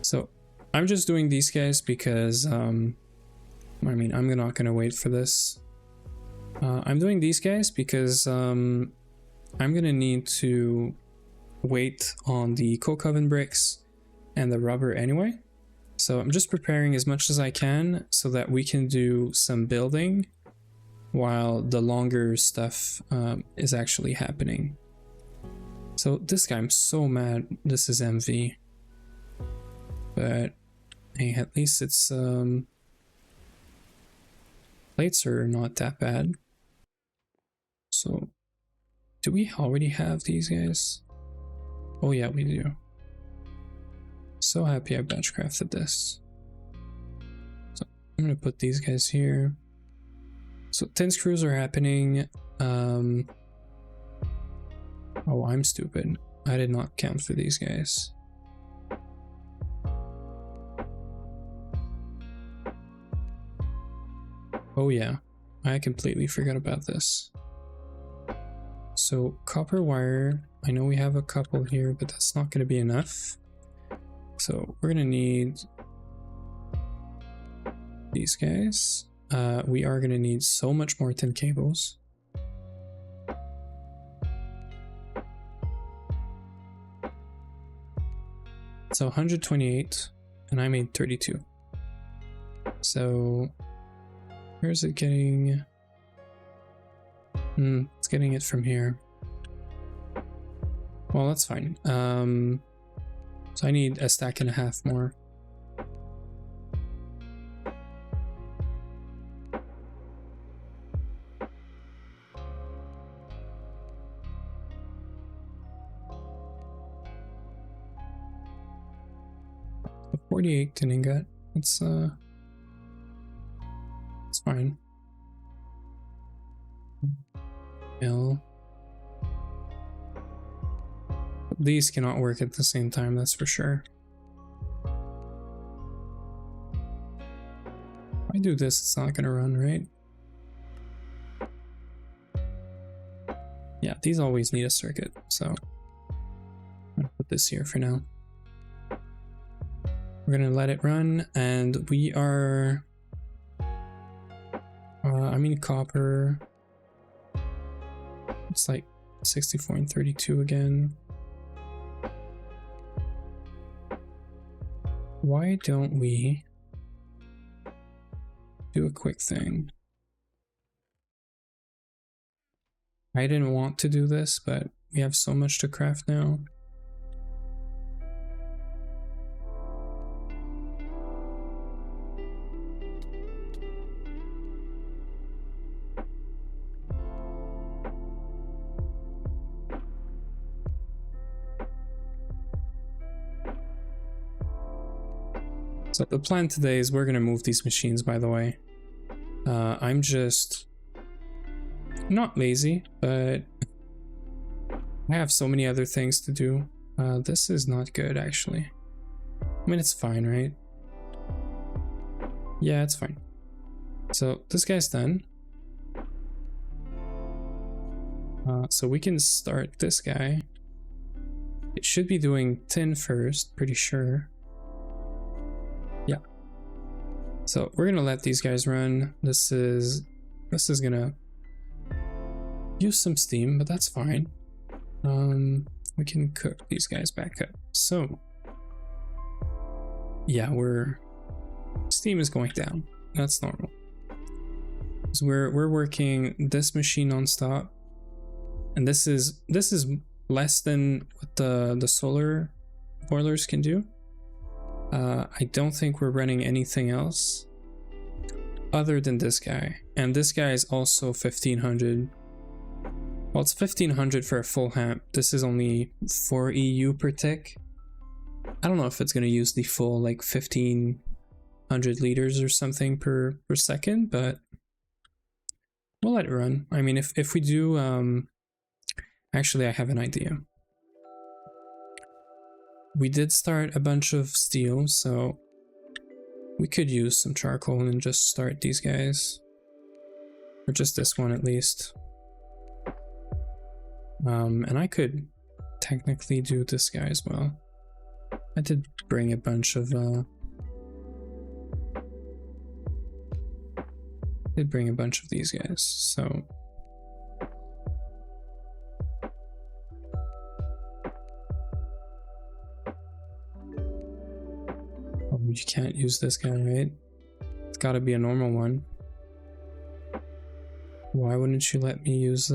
So I'm just doing these guys because, I mean, I'm not gonna wait for this. I'm doing these guys because, I'm gonna need to wait on the coke oven bricks and the rubber anyway. So I'm just preparing as much as I can so that we can do some building while the longer stuff is actually happening. So this guy, I'm so mad this is MV. But hey, at least it's plates are not that bad. So do we already have these guys? Oh yeah, we do. So happy I batch crafted this. So I'm gonna put these guys here. So 10 screws are happening. Oh, I'm stupid. I did not count for these guys. Oh yeah, I completely forgot about this. So copper wire, I know we have a couple here, but that's not going to be enough. So we're going to need these guys. We are going to need so much more tin cables. So 128, and I made 32. So where's it getting? It's getting it from here. Well, that's fine. So I need a stack and a half more. So 48 tin ingot. It's fine. Mill. These cannot work at the same time, that's for sure. If I do this, it's not gonna run, right? Yeah, these always need a circuit, so I'm gonna put this here for now. We're gonna let it run, and we are I mean copper. It's like 64 and 32 again. Why don't we do a quick thing? I didn't want to do this, but we have so much to craft now. So the plan today is we're going to move these machines, by the way. I'm just not lazy, but I have so many other things to do. This is not good, actually. I mean, it's fine, right? Yeah, it's fine. So this guy's done. So we can start this guy. It should be doing tin first, pretty sure. Yeah. So we're gonna let these guys run. This is gonna use some steam, but that's fine. We can cook these guys back up. So yeah, steam is going down. That's normal. So we're working this machine non-stop, and this is less than what the solar boilers can do. I don't think we're running anything else other than this guy, and this guy is also 1500. Well, it's 1500 for a full amp. This is only 4 EU per tick. I don't know if it's going to use the full like 1500 liters or something per second, but we'll let it run. I mean, if we do, actually I have an idea. We did start a bunch of steel, so we could use some charcoal and just start these guys, or just this one at least. And I could technically do this guy as well. I did bring a bunch of these guys, so you can't use this guy, right? It's got to be a normal one. Why wouldn't you let me use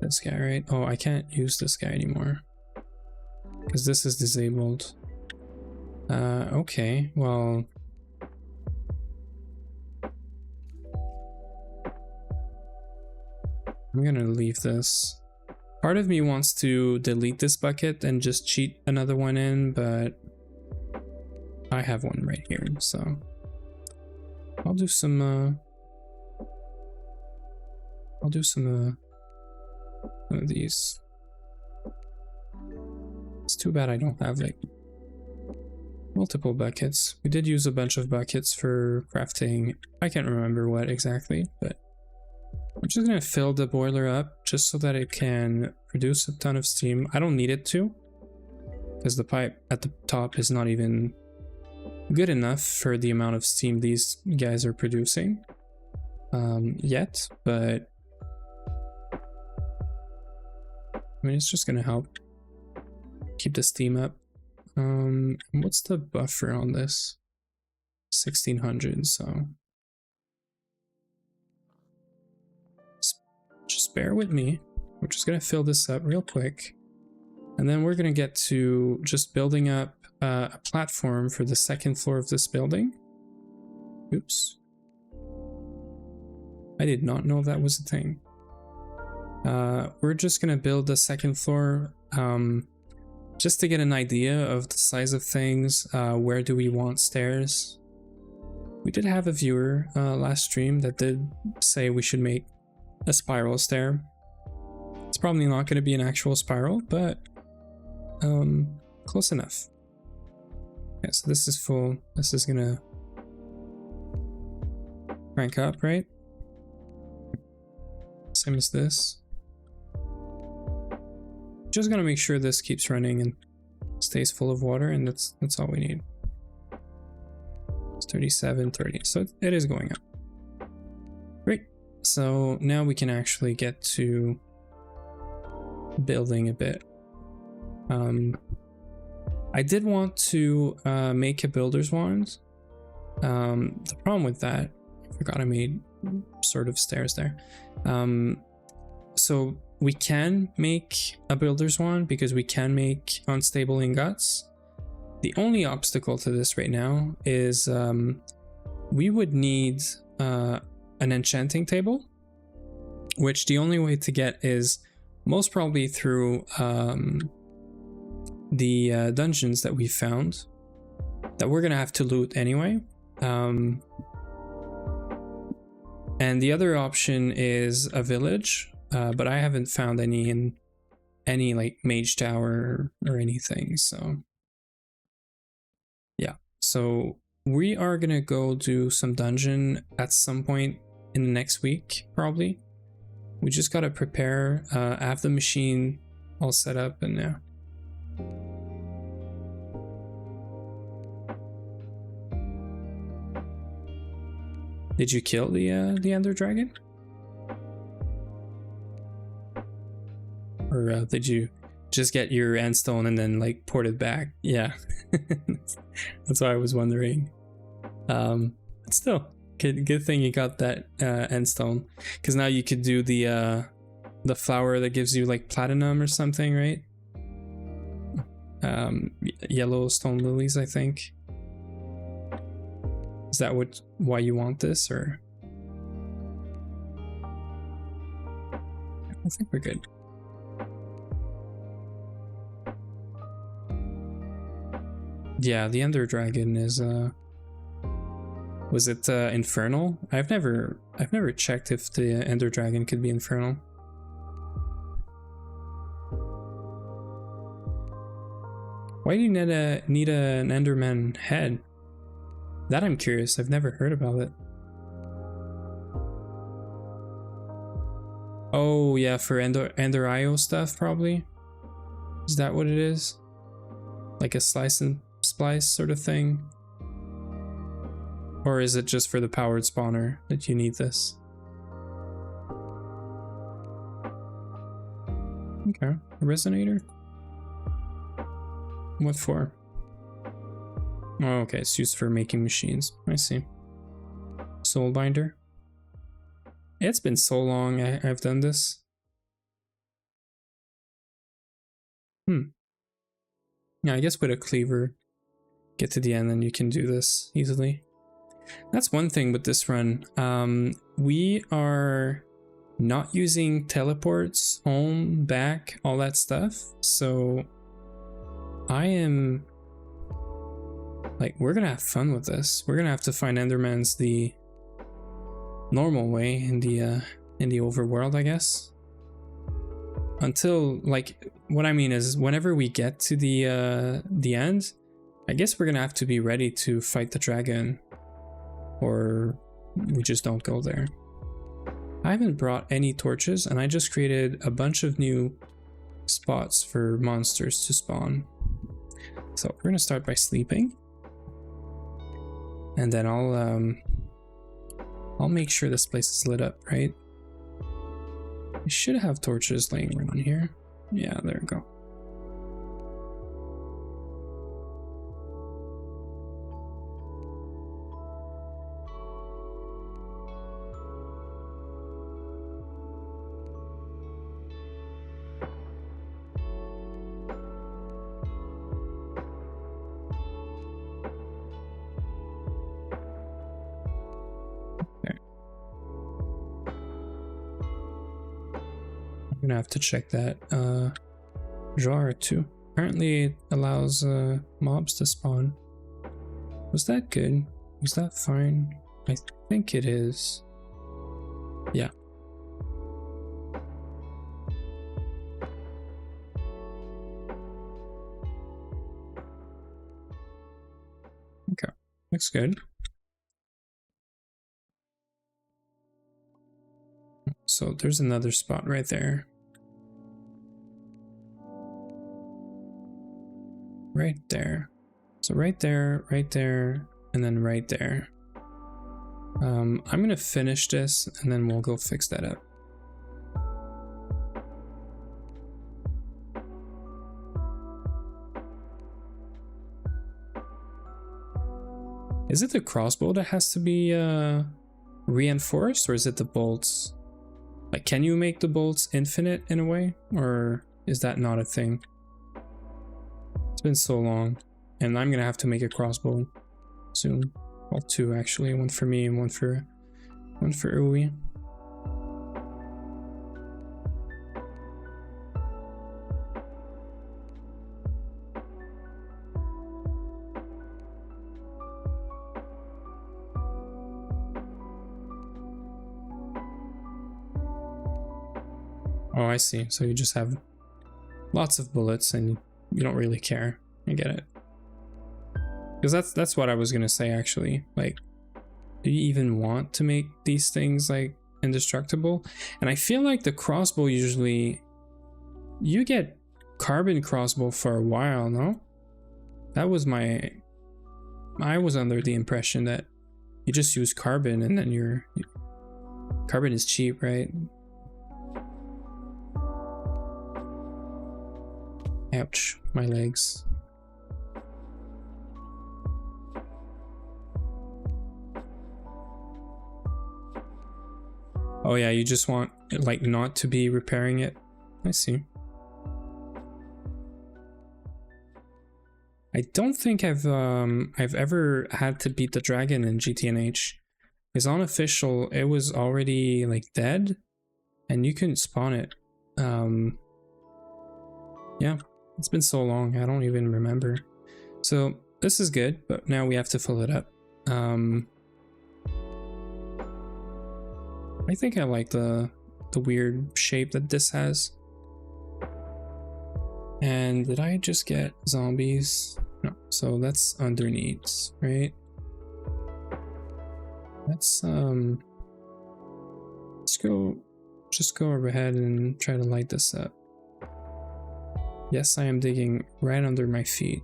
this guy, right? Oh, I can't use this guy anymore because this is disabled. Okay, well, I'm gonna leave this. Part of me wants to delete this bucket and just cheat another one in, but I have one right here, so I'll do some one of these. It's too bad I don't have like multiple buckets. We did use a bunch of buckets for crafting. I can't remember what exactly, but I'm just gonna fill the boiler up just so that it can produce a ton of steam. I don't need it to, because the pipe at the top is not even good enough for the amount of steam these guys are producing yet, but I mean, it's just gonna help keep the steam up. What's the buffer on this? 1600, so just bear with me. We're just gonna fill this up real quick, and then we're gonna get to just building up a platform for the second floor of this building. Oops. I did not know that was a thing. We're just gonna build the second floor just to get an idea of the size of things. Where do we want stairs? We did have a viewer last stream that did say we should make a spiral stair. It's probably not going to be an actual spiral, but close enough. Okay, so this is full. This is gonna crank up, right? Same as this. Just gonna make sure this keeps running and stays full of water, and that's all we need. It's 37, 30, so it is going up. Great. So now we can actually get to building a bit. I did want to make a builder's wand. The problem with that, I forgot I made sort of stairs there. So we can make a builder's wand because we can make unstable ingots. The only obstacle to this right now is we would need an enchanting table, which the only way to get is most probably through the dungeons that we found that we're gonna have to loot anyway. And the other option is a village, but I haven't found any in any like mage tower or anything. So yeah, so we are gonna go do some dungeon at some point in the next week, probably. We just gotta prepare, have the machine all set up, and yeah. Did you kill the Ender Dragon? Or did you just get your end stone and then like port it back? Yeah, that's why I was wondering. But still, good thing you got that end stone, because now you could do the flower that gives you like platinum or something, right? Yellow stone lilies, I think. Is that why you want this, or? I think we're good. Yeah, the Ender Dragon is was it infernal? I've never checked if the Ender Dragon could be infernal. Why do you need an Enderman head? That I'm curious. I've never heard about it. Oh yeah, for Ender IO stuff probably. Is that what it is? Like a slice and splice sort of thing? Or is it just for the powered spawner that you need this? Okay, a resonator? What for? Oh, okay, it's used for making machines. I see. Soul binder. It's been so long I've done this. Yeah, I guess with a cleaver, get to the end and you can do this easily. That's one thing with this run. We are not using teleports, home, back, all that stuff. So I am like, we're gonna have fun with this. We're gonna have to find Endermans the normal way in the overworld, I guess. Until, like, what I mean is whenever we get to the end, I guess we're gonna have to be ready to fight the dragon, or we just don't go there. I haven't brought any torches, and I just created a bunch of new spots for monsters to spawn. So we're gonna start by sleeping, and then I'll make sure this place is lit up, right? I should have torches laying around here. Yeah, there we go. I'm gonna have to check that jar too. Apparently it allows mobs to spawn. Was that good? Was that fine? I think it is. Yeah. Okay, looks good. So there's another spot right there. Right there. So right there, and then right there. I'm gonna finish this and then we'll go fix that up. Is it the crossbow that has to be reinforced, or is it the bolts? Like, can you make the bolts infinite in a way, or is that not a thing? It's been so long, and I'm gonna have to make a crossbow soon. Well, two actually, one for me and one for Uwe. Oh, I see. So you just have lots of bullets and you don't really care. I get it. Because that's what I was gonna say actually. Like, do you even want to make these things like indestructible? And I feel like the crossbow usually you get carbon crossbow for a while, no? That was I was under the impression that you just use carbon and then carbon is cheap, right? Ouch, my legs. Oh yeah, you just want like not to be repairing it. I see. I don't think I've ever had to beat the dragon in GTNH. Because on official, it was already like dead, and you couldn't spawn it. Yeah, it's been so long, I don't even remember. So this is good, but now we have to fill it up. I think I like the weird shape that this has. And did I just get zombies? No, so that's underneath, right? Let's just go overhead and try to light this up. Yes, I am digging right under my feet.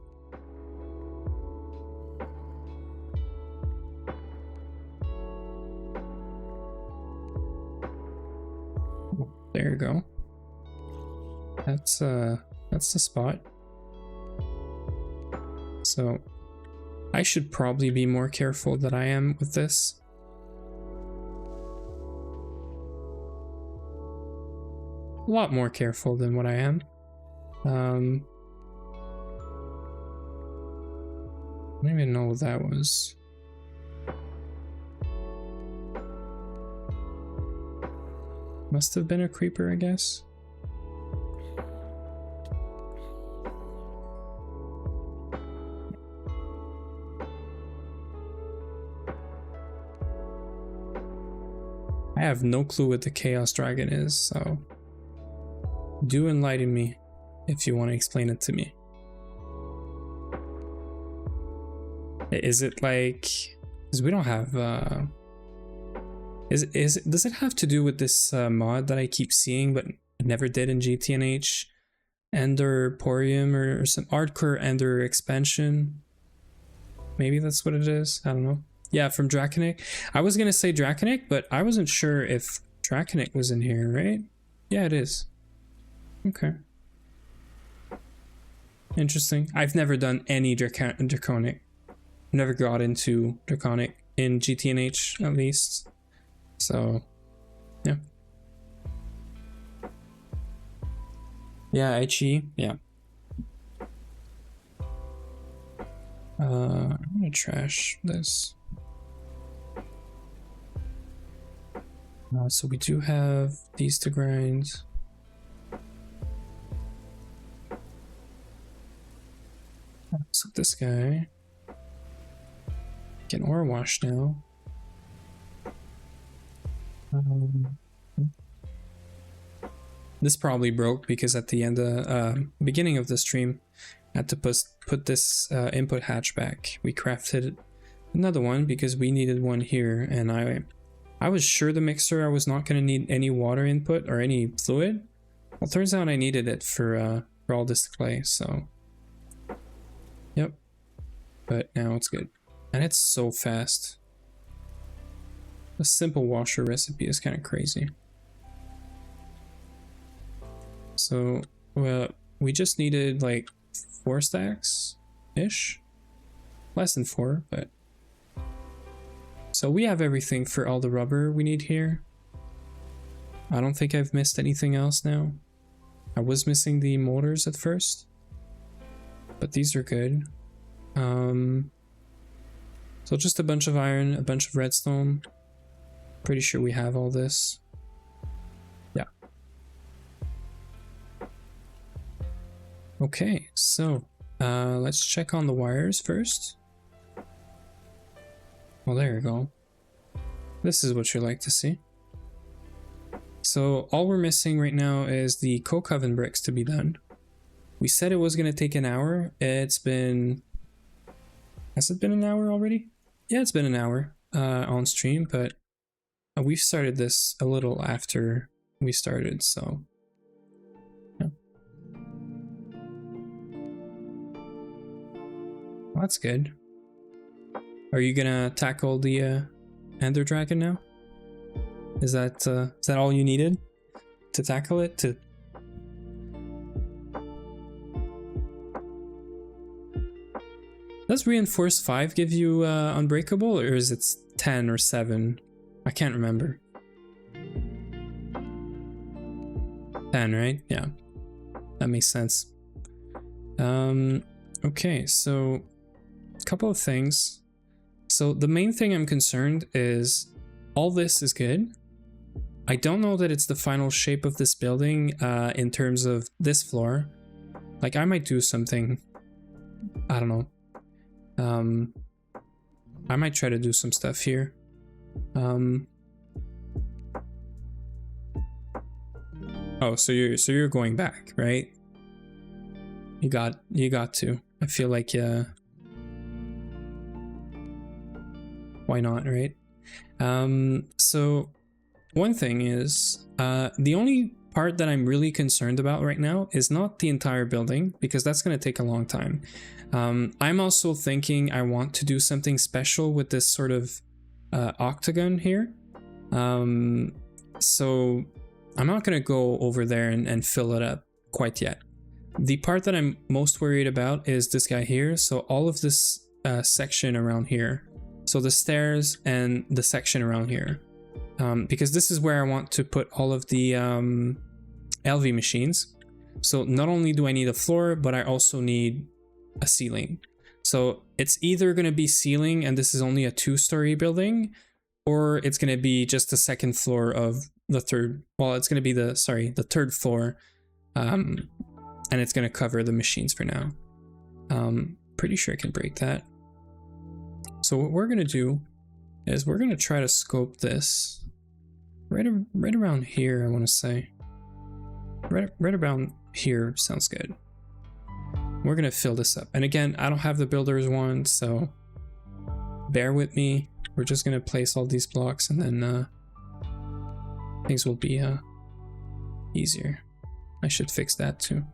There you go. That's the spot. So I should probably be more careful than I am with this. A lot more careful than what I am. I don't even know what that was. Must have been a creeper, I guess. I have no clue what the Chaos Dragon is, so do enlighten me if you want to explain it to me. Is it like, because we don't have does it have to do with this mod that I keep seeing but never did in GTNH? Ender Porium or some hardcore Ender expansion? Maybe that's what it is. I don't know. Yeah, from Draconic. I was gonna say Draconic, but I wasn't sure if Draconic was in here, right? Yeah, it is. Okay. Interesting. I've never done any Draconic. Never got into Draconic in GTNH, at least. So, yeah. Yeah, HE, yeah. I'm gonna trash this. So we do have these to grind. So this guy can ore wash now. This probably broke because at the end of beginning of the stream I had to put this input hatch back. We crafted another one because we needed one here, and I was sure the mixer I was not going to need any water input or any fluid. Well, turns out I needed it for all this clay, so yep. But now it's good, and it's so fast. A simple washer recipe is kind of crazy. So, well, we just needed like 4 stacks-ish. Less than 4, but... So we have everything for all the rubber we need here. I don't think I've missed anything else now. I was missing the motors at first, but these are good. So just a bunch of iron, a bunch of redstone. Pretty sure we have all this. Yeah. Okay, so let's check on the wires first. Well, there you go. This is what you like to see. So all we're missing right now is the coke oven bricks to be done. We said it was going to take an hour. It's been... Has it been an hour already? Yeah, it's been an hour on stream, but we've started this a little after we started, so... Yeah. Well, that's good. Are you gonna tackle the Ender Dragon now? Is that all you needed to tackle it? Does Reinforce 5 give you Unbreakable, or is it 10 or 7? I can't remember. 10, right? Yeah. That makes sense. Okay, so a couple of things. So the main thing I'm concerned is all this is good. I don't know that it's the final shape of this building in terms of this floor. Like, I might do something, I don't know. I might try to do some stuff here. Oh, so you're going back, right? You got to. I feel like why not, right? So one thing is the only part that I'm really concerned about right now is not the entire building, because that's going to take a long time. I'm also thinking I want to do something special with this sort of octagon here. So I'm not going to go over there and fill it up quite yet. The part that I'm most worried about is this guy here. So all of this section around here. So the stairs and the section around here. Because this is where I want to put all of the LV machines. So not only do I need a floor, but I also need a ceiling. So it's either going to be ceiling and this is only a 2-story building, or it's going to be just the second floor of the third. Well, it's going to be the third floor. And it's going to cover the machines for now. Pretty sure I can break that. So what we're going to do is we're going to try to scope this right around here, I want to say. Right around here sounds good. We're going to fill this up. And again, I don't have the builder's one, so bear with me. We're just going to place all these blocks and then things will be easier. I should fix that too.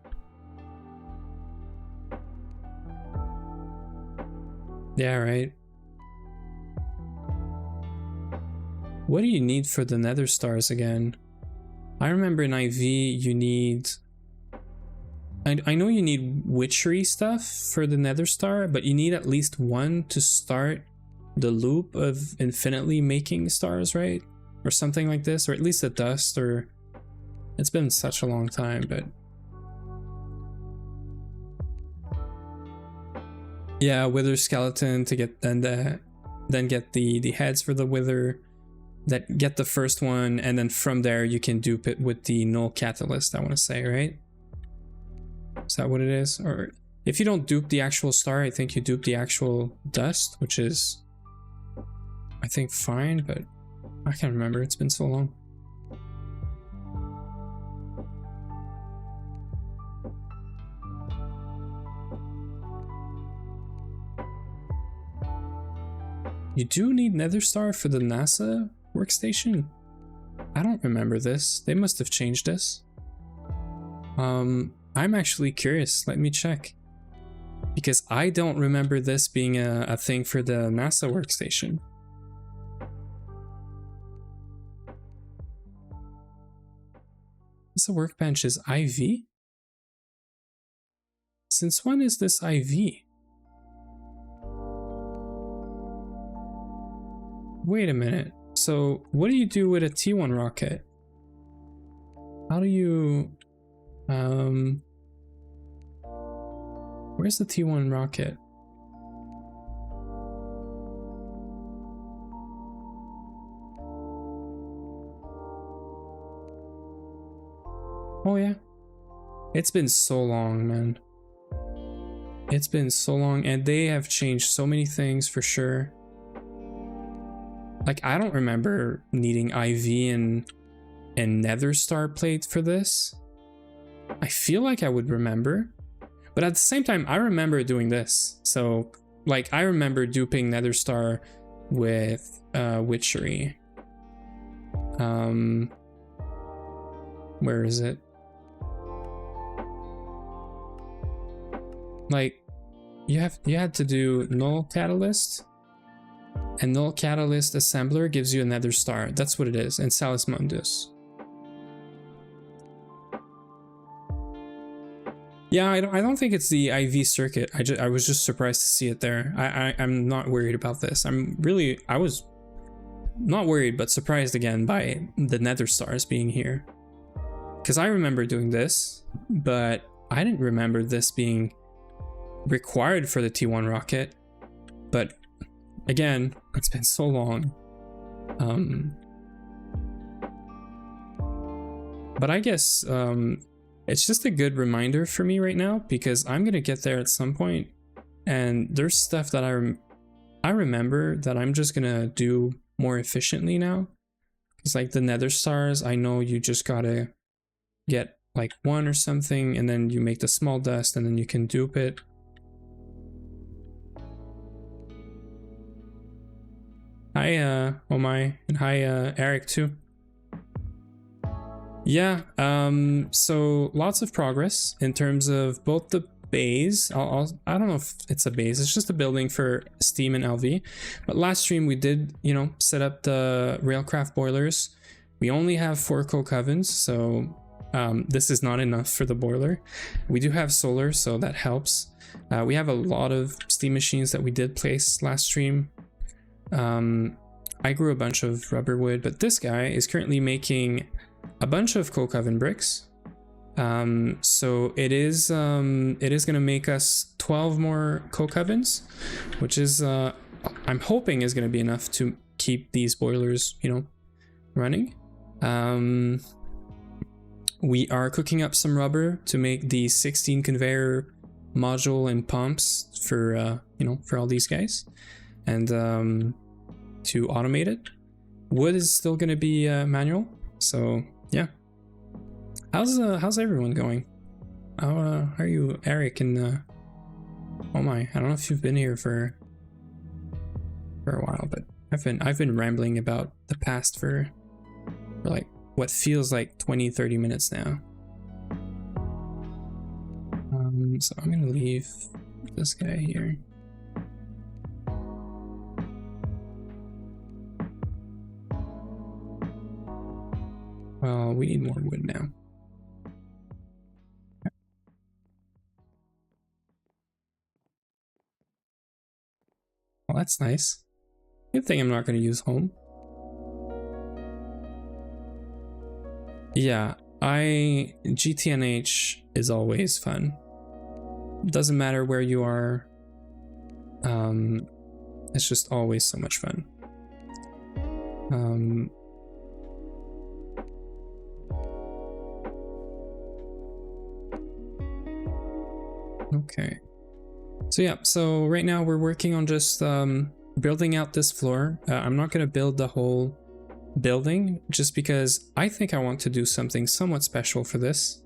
Yeah, right. What do you need for the nether stars again? I remember in IV you need... I know you need witchery stuff for the nether star, but you need at least one to start the loop of infinitely making stars, right? Or something like this, or at least a dust, or... It's been such a long time, but... Yeah, wither skeleton to get... then get the heads for the wither. That get the first one, and then from there you can dupe it with the null catalyst, I want to say, right? Is that what it is? Or if you don't dupe the actual star, I think you dupe the actual dust, which is, I think, fine, but I can't remember. It's been so long. You do need nether star for the NASA workstation? I don't remember this. They must have changed this. I'm actually curious. Let me check. Because I don't remember this being a thing for the NASA workstation. This workbench is IV? Since when is this IV? Wait a minute. So what do you do with a T1 rocket? How do you... Where's the T1 rocket? Oh yeah. It's been so long, man. It's been so long, and they have changed so many things for sure. Like, I don't remember needing IV a nether star plate for this. I feel like I would remember, but at the same time, I remember doing this. So like, I remember duping nether star with witchery. Where is it? Like, you had to do null catalyst, and null catalyst assembler gives you a nether star. That's what it is, and Salus Mundus. Yeah, I don't think it's the IV circuit. I was just surprised to see it there. I'm not worried about this. I was not worried, but surprised again by the nether stars being here. Because I remember doing this, but I didn't remember this being required for the T1 rocket. But again, it's been so long. But I guess it's just a good reminder for me right now, because I'm gonna get there at some point, and there's stuff that I remember that I'm just gonna do more efficiently now. It's like the nether stars, I know you just gotta get like one or something, and then you make the small dust, and then you can dupe it. Hi Omai, and hi Eric too. Yeah, so lots of progress in terms of both the bays. I don't know if it's a base, it's just a building for Steam and LV. But last stream we did, you know, set up the railcraft boilers. We only have 4 coke ovens, so this is not enough for the boiler. We do have solar, so that helps. We have a lot of steam machines that we did place last stream. I grew a bunch of rubber wood, but this guy is currently making a bunch of coke oven bricks. So it is gonna make us 12 more coke ovens, which is I'm hoping is gonna be enough to keep these boilers, you know, running. We are cooking up some rubber to make the 16 conveyor module and pumps for you know, for all these guys, and to automate it. Wood is still gonna be manual. So yeah, how's everyone going? How are you, Eric? And oh my, I don't know if you've been here for a while, but I've been rambling about the past for like what feels like 20-30 minutes now. So I'm gonna leave this guy here. Well, we need more wood now. Well, that's nice. Good thing I'm not going to use home. Yeah, GTNH is always fun. Doesn't matter where you are. It's just always so much fun. Okay, so yeah, so right now we're working on just building out this floor. I'm not going to build the whole building just because I think I want to do something somewhat special for this.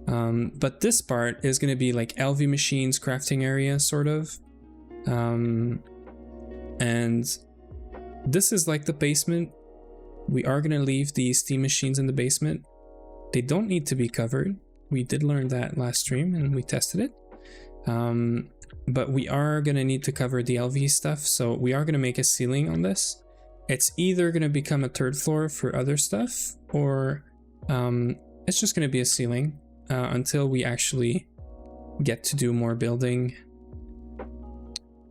But this part is going to be like LV machines crafting area sort of. And this is like the basement. We are going to leave the steam machines in the basement. They don't need to be covered. We did learn that last stream and we tested it. But we are going to need to cover the LV stuff, so we are going to make a ceiling on this. It's either going to become a 3rd floor for other stuff, or it's just going to be a ceiling until we actually get to do more building.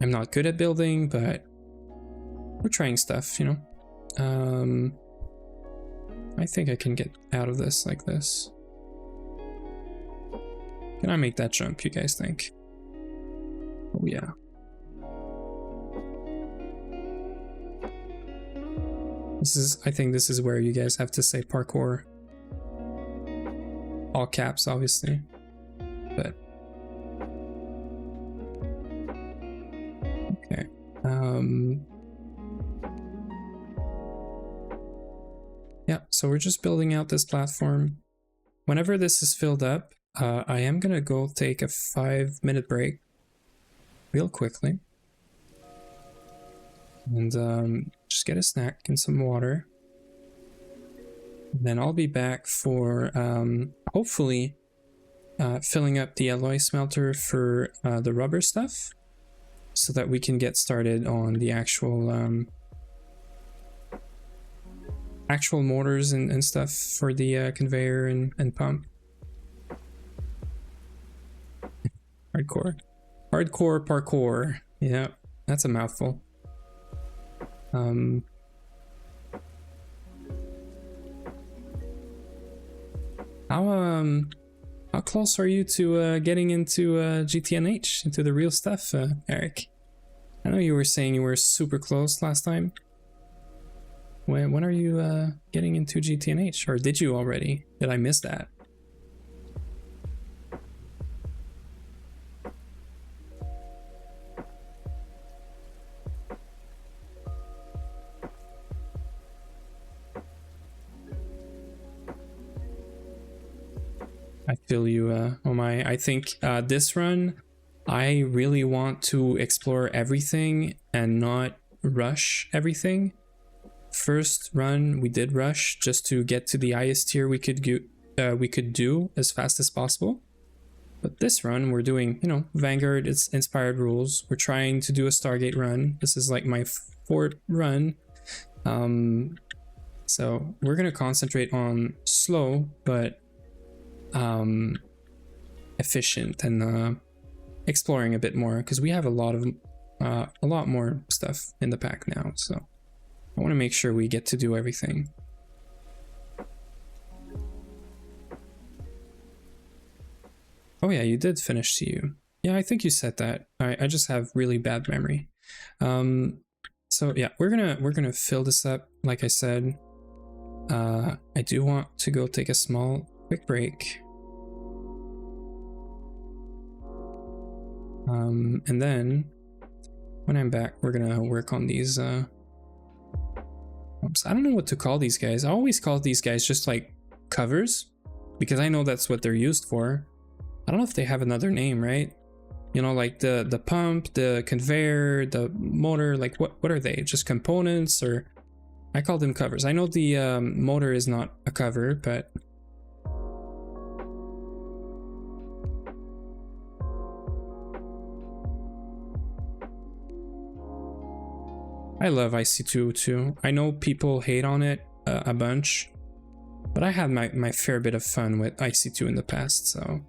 I'm not good at building, but we're trying stuff, you know. I think I can get out of this like this. Can I make that jump, you guys think? Oh yeah. I think this is where you guys have to say parkour. All caps, obviously. But okay. yeah, so we're just building out this platform. Whenever this is filled up, I am gonna go take a 5-minute break real quickly. And just get a snack and some water. Then I'll be back for hopefully filling up the alloy smelter for the rubber stuff, so that we can get started on the actual motors and stuff for the conveyor and pump. Hardcore parkour. Yeah, that's a mouthful. How close are you to getting into GTNH, into the real stuff, Eric? I know you were saying you were super close last time. When are you getting into GTNH, or did you already? Did I miss that? I feel you, oh my. I think this run, I really want to explore everything and not rush everything. First run, we did rush just to get to the highest tier we could do as fast as possible. But this run, we're doing, you know, Vanguard, it's inspired rules. We're trying to do a Stargate run. This is like my 4th run. So we're gonna concentrate on slow, but efficient and exploring a bit more, because we have a lot more stuff in the pack now, so I want to make sure we get to do everything. Oh yeah, you did finish CU. Yeah, I think you said that. I just have really bad memory. So yeah, we're gonna fill this up. Like I said, I do want to go take a quick break. And then when I'm back, we're gonna work on these oops, I don't know what to call these guys. I always call these guys just like covers, because I know that's what they're used for. I don't know if they have another name, right? You know, like the pump, the conveyor, the motor, like what are they? Just components? Or I call them covers. I know the motor is not a cover, but I love IC2 too. I know people hate on it a bunch, but I had my fair bit of fun with IC2 in the past, so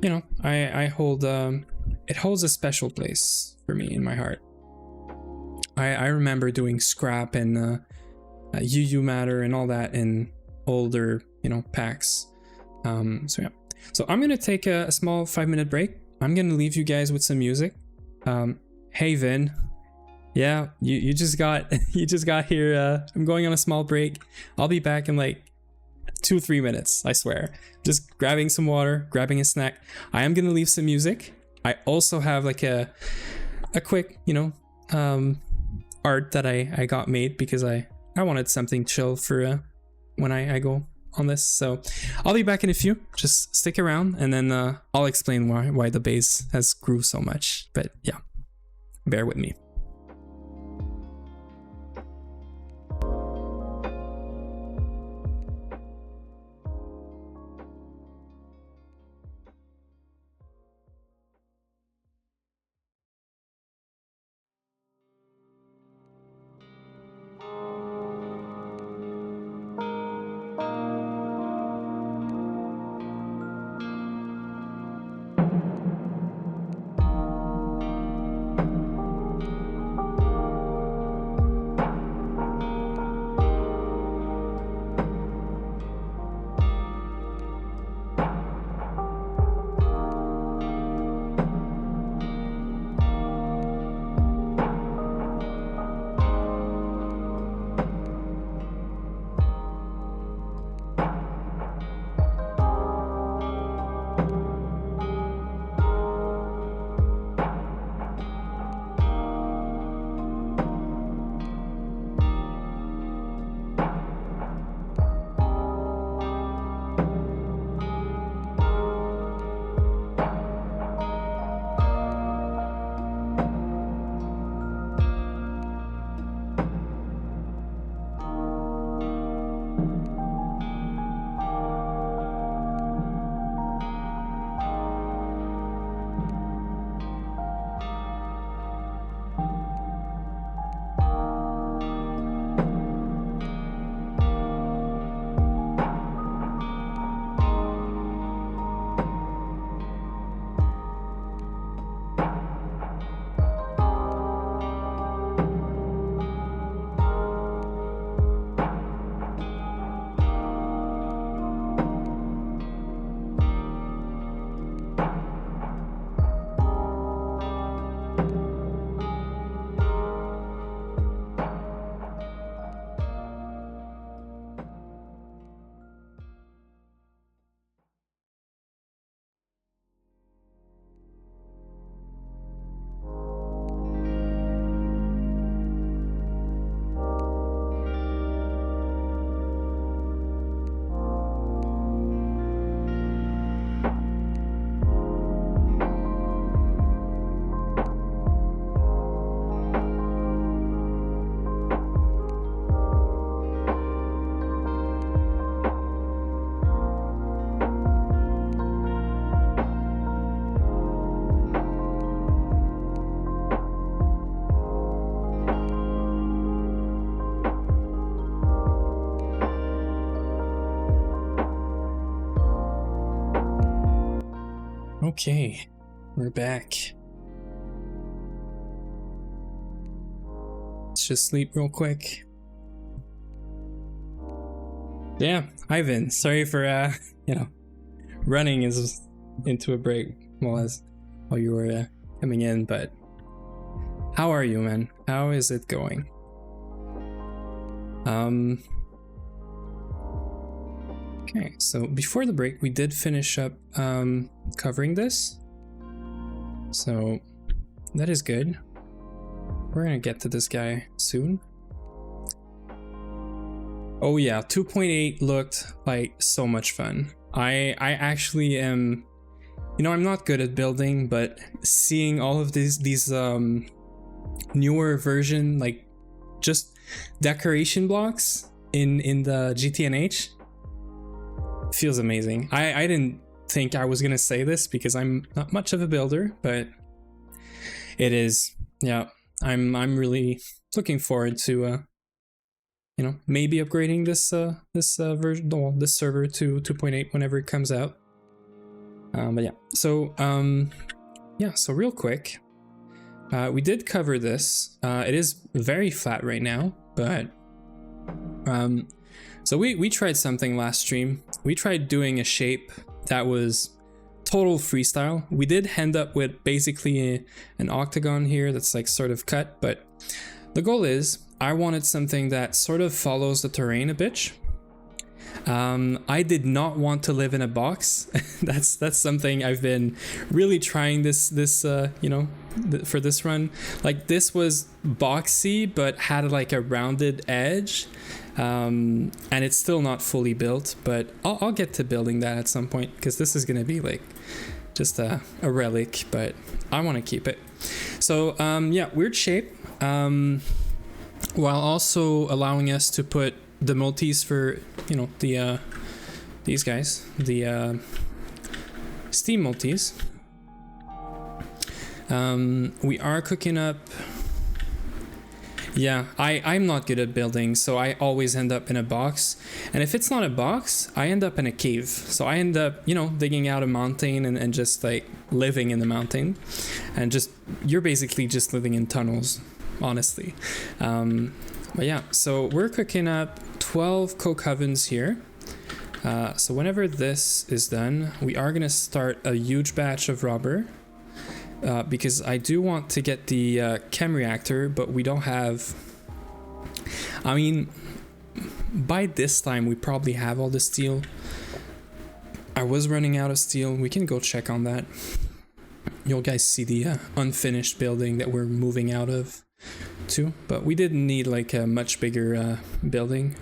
you know, I hold it holds a special place for me in my heart. I remember doing scrap and UU matter and all that in older, you know, packs. So yeah, so I'm gonna take a small 5-minute break. I'm gonna leave you guys with some music. Hey Vin, yeah, you just got you just got here. I'm going on a small break. I'll be back in like 2-3 minutes, I swear. Just grabbing some water, grabbing a snack. I am gonna leave some music. I also have like a quick, you know, art that I got made because I wanted something chill for when I go on this. So I'll be back in a few. Just stick around, and then I'll explain why the base has grew so much. But yeah, bear with me. Okay, we're back. Let's just sleep real quick. Yeah, Ivan, sorry for running into a break while you were coming in, but how are you, man? How is it going? Okay, so before the break, we did finish up covering this, so that is good. We're gonna get to this guy soon. Oh yeah, 2.8 looked like so much fun. I actually am, I'm not good at building, but seeing all of these newer version, like just decoration blocks in the GTNH feels amazing. I didn't think I was gonna say this because I'm not much of a builder, but it is. Yeah, I'm really looking forward to maybe upgrading this version, well, this server to 2.8 whenever it comes out. But yeah, so so real quick, we did cover this. It is very flat right now, but so we tried something last stream. We tried doing a shape that was total freestyle. We did end up with basically an octagon here that's like sort of cut, but the goal is I wanted something that sort of follows the terrain a bit. I did not want to live in a box. that's something I've been really trying this for this run. Like, this was boxy but had like a rounded edge, and it's still not fully built, but I'll get to building that at some point, because this is gonna be like just a relic, but I want to keep it. So yeah, weird shape, while also allowing us to put the multis for these guys, the steam multis. We are cooking up. Yeah, I'm not good at building, so I always end up in a box, and if it's not a box, I end up in a cave. So I end up digging out a mountain and just like living in the mountain, and you're basically just living in tunnels, honestly. But yeah, so we're cooking up 12 coke ovens here. So whenever this is done, we are gonna start a huge batch of rubber, because I do want to get the chem reactor, but we don't have. I mean, by this time we probably have all the steel. I was running out of steel. We can go check on that. You'll guys see the unfinished building that we're moving out of too, but we didn't need like a much bigger building.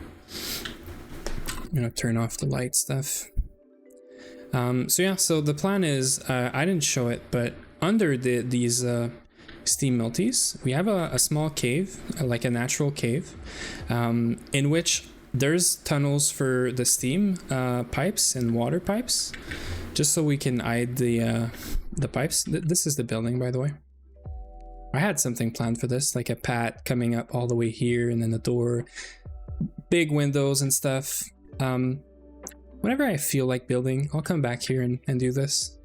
I'm gonna turn off the light stuff. So yeah, so the plan is, I didn't show it, but under these steam multis, we have a small cave, like a natural cave, in which there's tunnels for the steam pipes and water pipes, just so we can hide the pipes. This is the building, by the way. I had something planned for this, like a pad coming up all the way here, and then the door, big windows and stuff. Whenever I feel like building, I'll come back here and do this.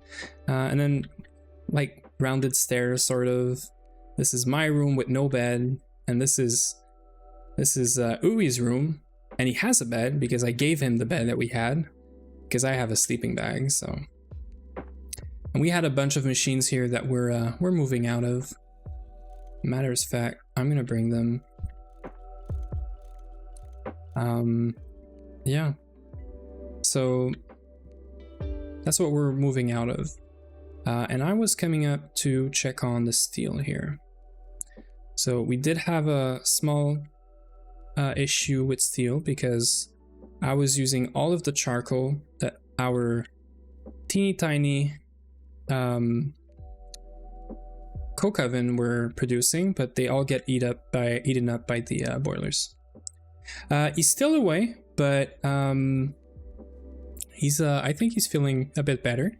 And then like rounded stairs, sort of. This is my room with no bed, and this is Ui's room, and he has a bed because I gave him the bed that we had, because I have a sleeping bag. So, and we had a bunch of machines here that we're moving out of. Matter of fact, I'm gonna bring them. Yeah. So that's what we're moving out of. And I was coming up to check on the steel here. So we did have a small issue with steel, because I was using all of the charcoal that our teeny tiny coke oven were producing, but they all get eaten up by the boilers. He's still away, but he's I think he's feeling a bit better.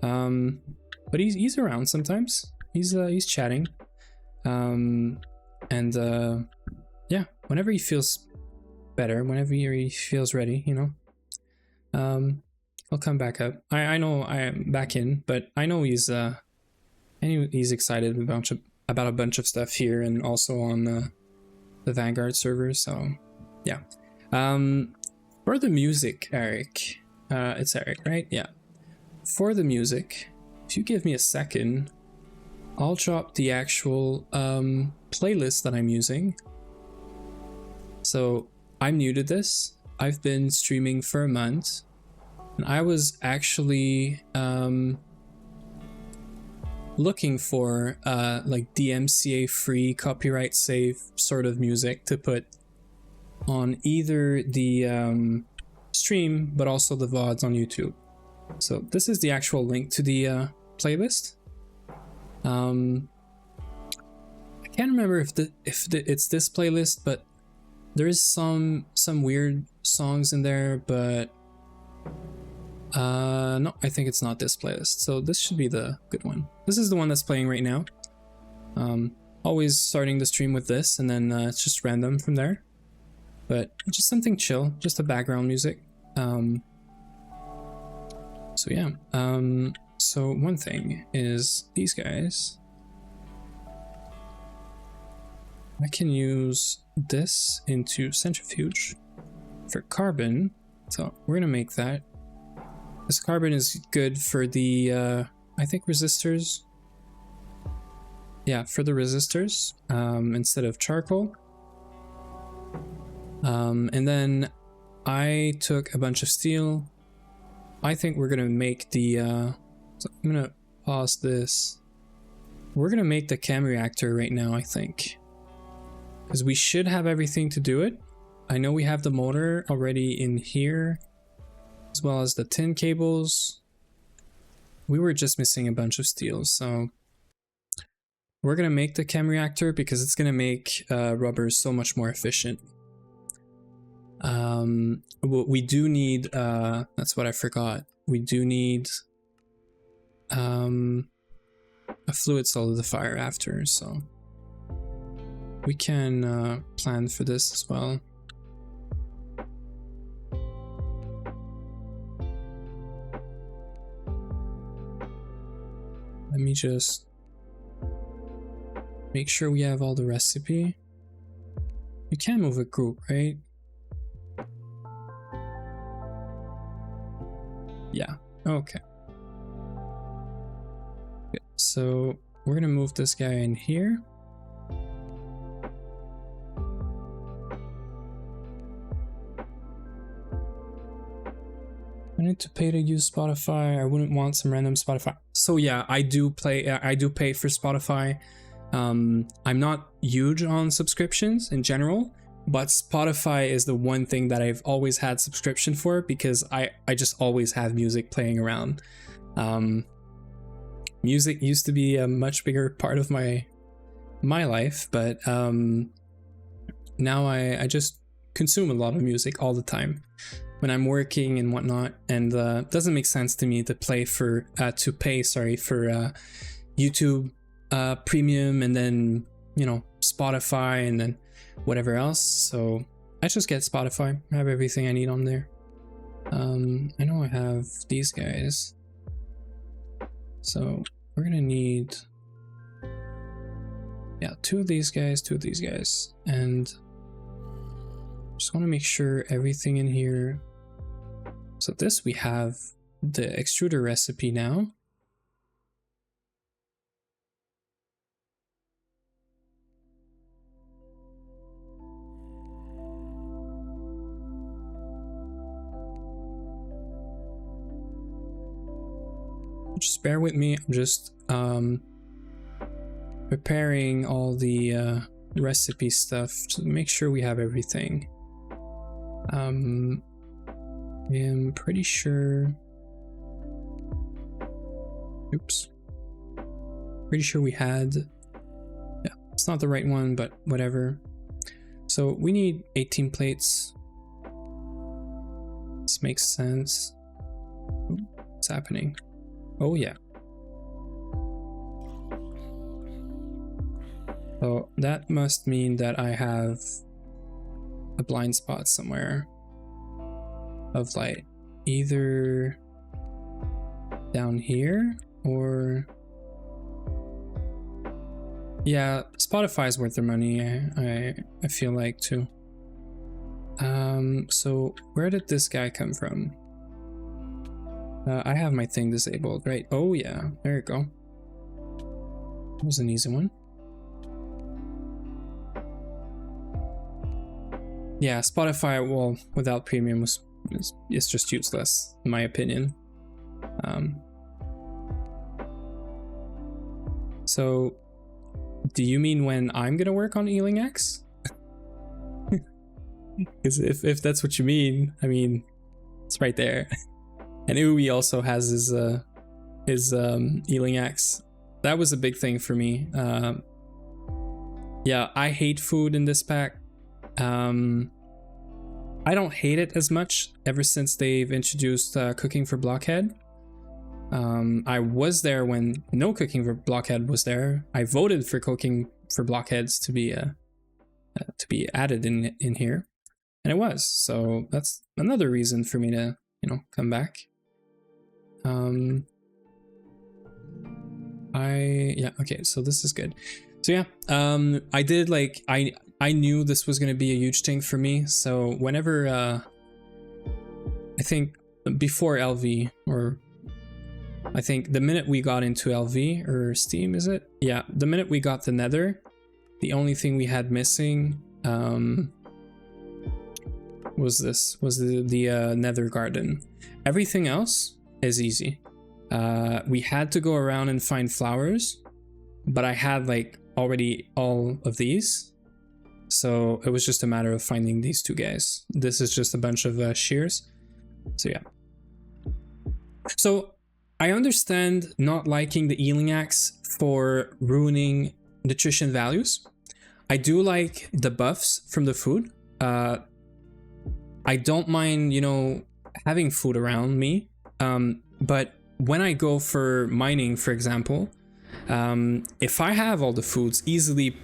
But he's around sometimes. He's chatting. Yeah, whenever he feels better, whenever he feels ready, He'll come back up. I know I am back in, but I know he's excited about a bunch of stuff here and also on the Vanguard server. So yeah. For the music, Eric, it's Eric, right? Yeah. For the music, if you give me a second, I'll drop the actual playlist that I'm using. So I'm new to this. I've been streaming for a month, and I was actually looking for like DMCA free, copyright safe sort of music to put on either the stream but also the VODs on YouTube. So this is the actual link to the playlist. I can't remember if it's this playlist, but there is some weird songs in there, but no, I think it's not this playlist. So this should be the good one. This is the one that's playing right now. Always starting the stream with this, and then it's just random from there. But just something chill, just a background music. So yeah. So one thing is these guys. I can use this into centrifuge for carbon. So we're gonna make that. This carbon is good for the I think resistors. Yeah, for the resistors instead of charcoal. And then I took a bunch of steel. I think we're gonna make the so I'm gonna pause this. We're gonna make the chem reactor right now, I think, because we should have everything to do it. I know we have the motor already in here, as well as the tin cables. We were just missing a bunch of steel, so we're gonna make the chem reactor because it's gonna make rubber so much more efficient. We do need that's what I forgot. We do need a fluid solidifier after, so we can plan for this as well. Let me just make sure we have all the recipe. You can move a group, right? Yeah, okay. Good. So we're gonna move this guy in here. I need to pay to use Spotify. I wouldn't want some random Spotify. So yeah, I do pay for Spotify. I'm not huge on subscriptions in general, but Spotify is the one thing that I've always had subscription for because I just always have music playing around. Music used to be a much bigger part of my life, but now I just consume a lot of music all the time when I'm working and whatnot, and it doesn't make sense to me to pay for YouTube premium and then, you know, Spotify and then whatever else. So I just get Spotify. I have everything I need on there. I know I have these guys, so we're gonna need, yeah, two of these guys, and just want to make sure everything in here. So this, we have the extruder recipe now. Just bear with me, I'm just preparing all the recipe stuff to make sure we have everything. I'm pretty sure, oops, pretty sure we had, yeah, it's not the right one, but whatever. So we need 18 plates. This makes sense. What's happening? Oh yeah. So that must mean that I have a blind spot somewhere of light. Either down here, or yeah, Spotify is worth their money. I feel like too. So where did this guy come from? I have my thing disabled, right? Oh yeah, there you go. That was an easy one. Yeah, Spotify, well, without premium it's just useless, in my opinion. So, do you mean when I'm gonna work on Ealing X? Because if that's what you mean, I mean, it's right there. And Uwe also has his Ealing X. That was a big thing for me. Yeah, I hate food in this pack. I don't hate it as much ever since they've introduced cooking for Blockhead. I was there when no cooking for Blockhead was there. I voted for cooking for Blockheads to be added in here, and it was. So that's another reason for me to, you know, come back. Yeah, okay, so this is good. So yeah, I did, like, I knew this was going to be a huge thing for me. So whenever, I think before LV, or I think the minute we got into LV or Steam, is it? Yeah, the minute we got the Nether, the only thing we had missing was the Nether Garden. Everything else is easy. We had to go around and find flowers, but I had like already all of these. So it was just a matter of finding these two guys. This is just a bunch of shears. So yeah. So I understand not liking the Ealing Axe for ruining nutrition values. I do like the buffs from the food. I don't mind, you know, having food around me. But when I go for mining, for example, if I have all the foods easily,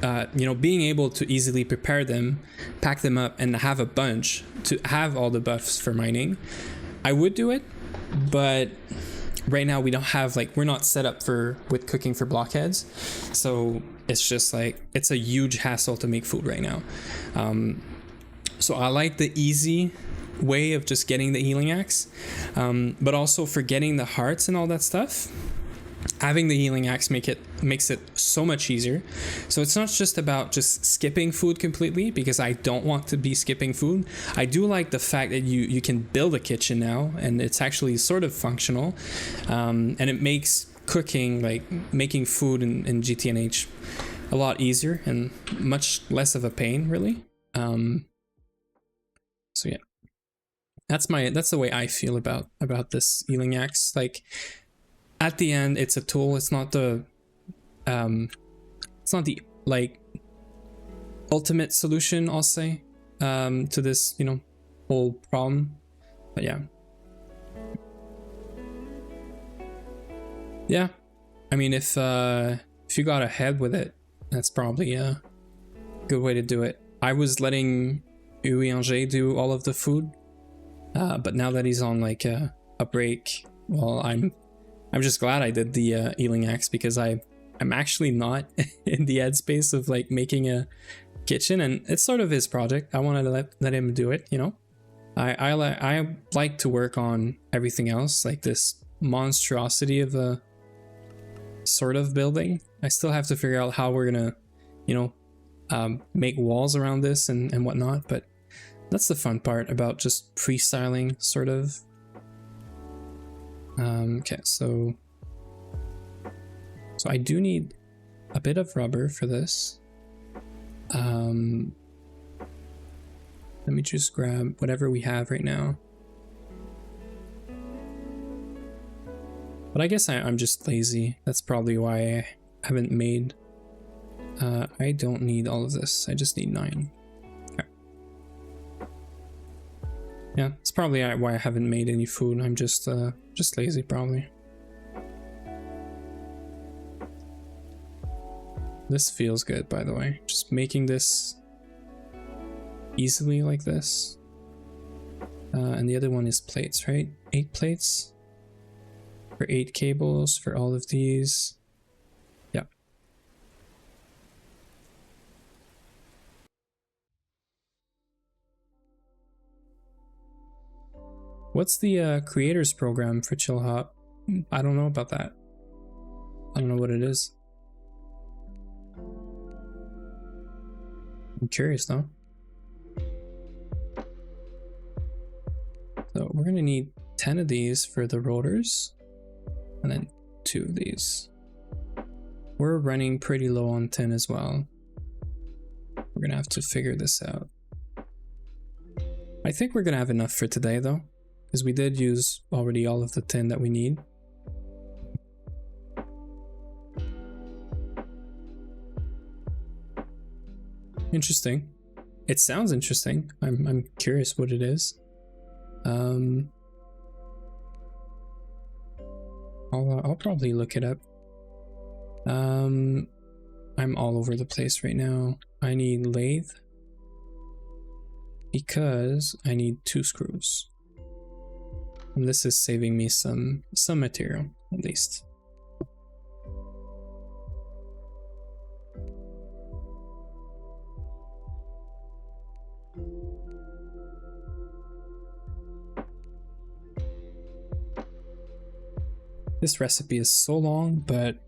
you know, being able to easily prepare them, pack them up, and have a bunch to have all the buffs for mining, I would do it. But right now we don't have, like, we're not set up with cooking for Blockheads, so it's just like, it's a huge hassle to make food right now. So I like the easy way of just getting the Healing Axe, but also for getting the hearts and all that stuff, having the Healing Axe makes it so much easier. So it's not just about just skipping food completely, because I don't want to be skipping food. I do like the fact that you can build a kitchen now, and it's actually sort of functional, and it makes cooking, like making food in GTNH, a lot easier and much less of a pain, really. So yeah, that's the way I feel about this Healing Axe. Like, at the end, it's a tool. It's not the like ultimate solution, I'll say, to this, you know, whole problem. But yeah, I mean, if you got ahead with it, that's probably a good way to do it. I was letting Uwe do all of the food, but now that he's on like a break, well, I'm just glad I did the Healing Axe, because I'm actually not in the headspace of like making a kitchen, and it's sort of his project. I wanted to let him do it, you know. I like to work on everything else, like this monstrosity of a sort of building. I still have to figure out how we're gonna, you know, make walls around this and whatnot, but that's the fun part about just freestyling, sort of. Okay, so I do need a bit of rubber for this. Let me just grab whatever we have right now. But I guess I'm just lazy. That's probably why I haven't made... I don't need all of this. I just need 9. Okay. Yeah, it's probably why I haven't made any food. I'm just lazy, probably. This feels good, by the way. Just making this easily like this. And the other one is plates, right? 8 plates. for 8 cables for all of these. Yeah. What's the creators program for Chill Hop? I don't know about that. I don't know what it is. I'm curious though. So we're gonna need 10 of these for the rotors, and then 2 of these. We're running pretty low on tin as well. We're gonna have to figure this out. I think we're gonna have enough for today though, because we did use already all of the tin that we need. Interesting. It sounds interesting. I'm curious what it is. I'll probably look it up. I'm all over the place right now. I need lathe because I need 2 screws. And this is saving me some material, at least. This recipe is so long, but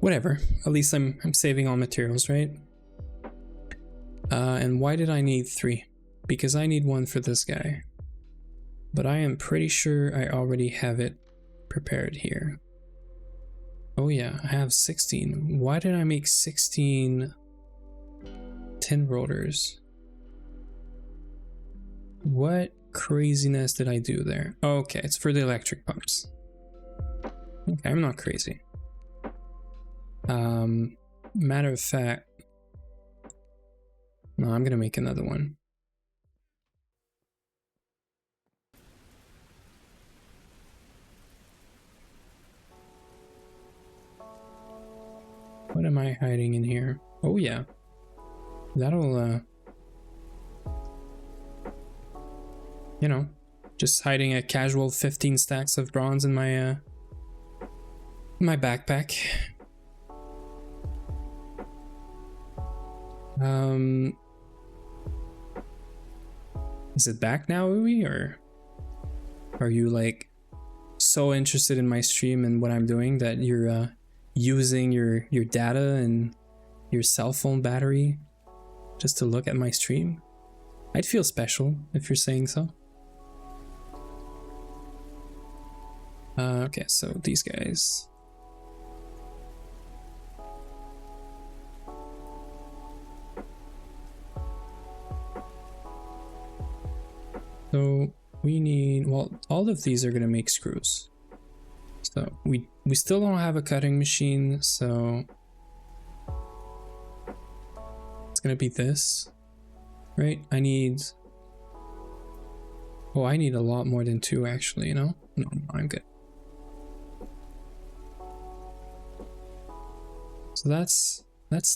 whatever. At least I'm saving all materials, right? And why did I need 3? Because I need 1 for this guy. But I am pretty sure I already have it prepared here. Oh yeah, I have 16. Why did I make 16 tin rotors? What craziness did I do there? Okay, it's for the electric pumps. Okay, I'm not crazy. Matter of fact, no, I'm gonna make another one. What am I hiding in here? Oh yeah, that'll you know, just hiding a casual 15 stacks of bronze in my my backpack. Is it back now, Uwe, or are you like so interested in my stream and what I'm doing that you're using your data and your cell phone battery just to look at my stream? I'd feel special if you're saying so. Okay, so these guys. So we need, well, all of these are gonna make screws. So we still don't have a cutting machine, so it's gonna be this, right? I need a lot more than 2 actually, you know? No, I'm good. So that's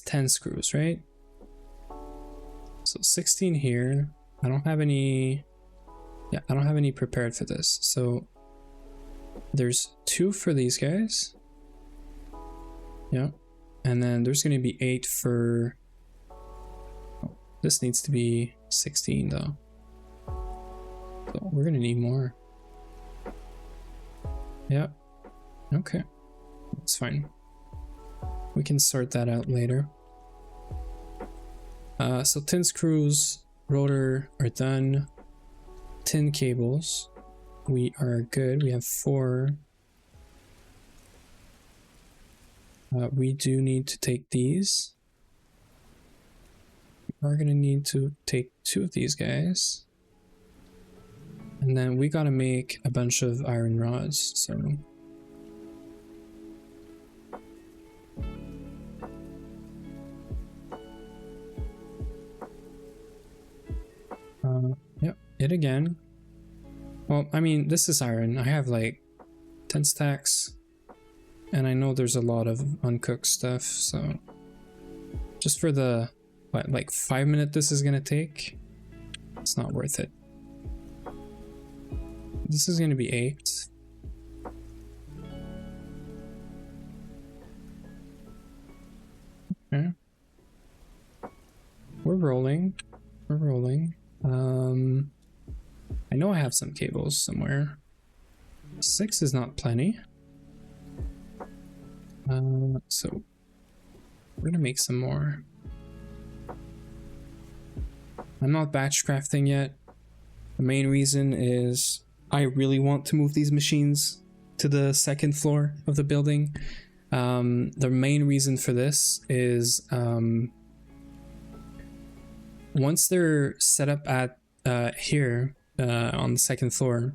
10 screws, right? So 16 here. I don't have any prepared for this. So there's 2 for these guys. Yeah. And then there's going to be 8 for, oh, this needs to be 16 though. So we're going to need more. Yeah. Okay. That's fine. We can sort that out later. So tin screws, rotor are done. Tin cables, we are good. We have 4. We do need to take these. We are gonna need to take 2 of these guys. And then we gotta make a bunch of iron rods, so. Yep, it again. Well, I mean, this is iron. I have like 10 stacks. And I know there's a lot of uncooked stuff, so. Just for the, what, like 5 minutes this is gonna take? It's not worth it. This is gonna be 8. rolling. We're rolling. I know I have some cables somewhere. 6 is not plenty. So we're gonna make some more. I'm not batch crafting yet. The main reason is I really want to move these machines to the second floor of the building. The main reason for this is once they're set up at here on the second floor,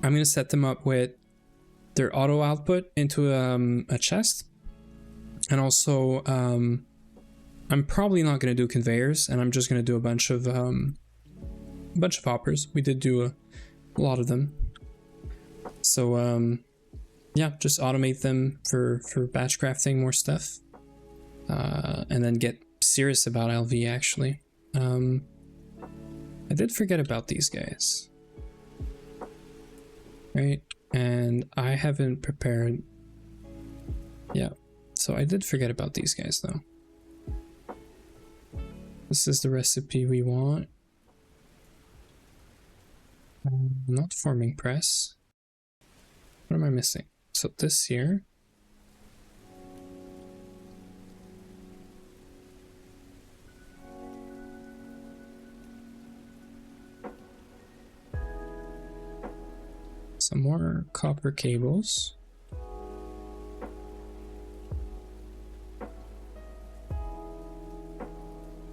I'm going to set them up with their auto output into a chest. And also, I'm probably not going to do conveyors, and I'm just going to do a bunch of hoppers. We did do a lot of them. So, yeah, just automate them for batch crafting more stuff. And then get serious about LV, actually. I did forget about these guys. Right? And I haven't prepared. Yeah. So I did forget about these guys, though. This is the recipe we want. Not forming press. What am I missing? So this here. Some more copper cables.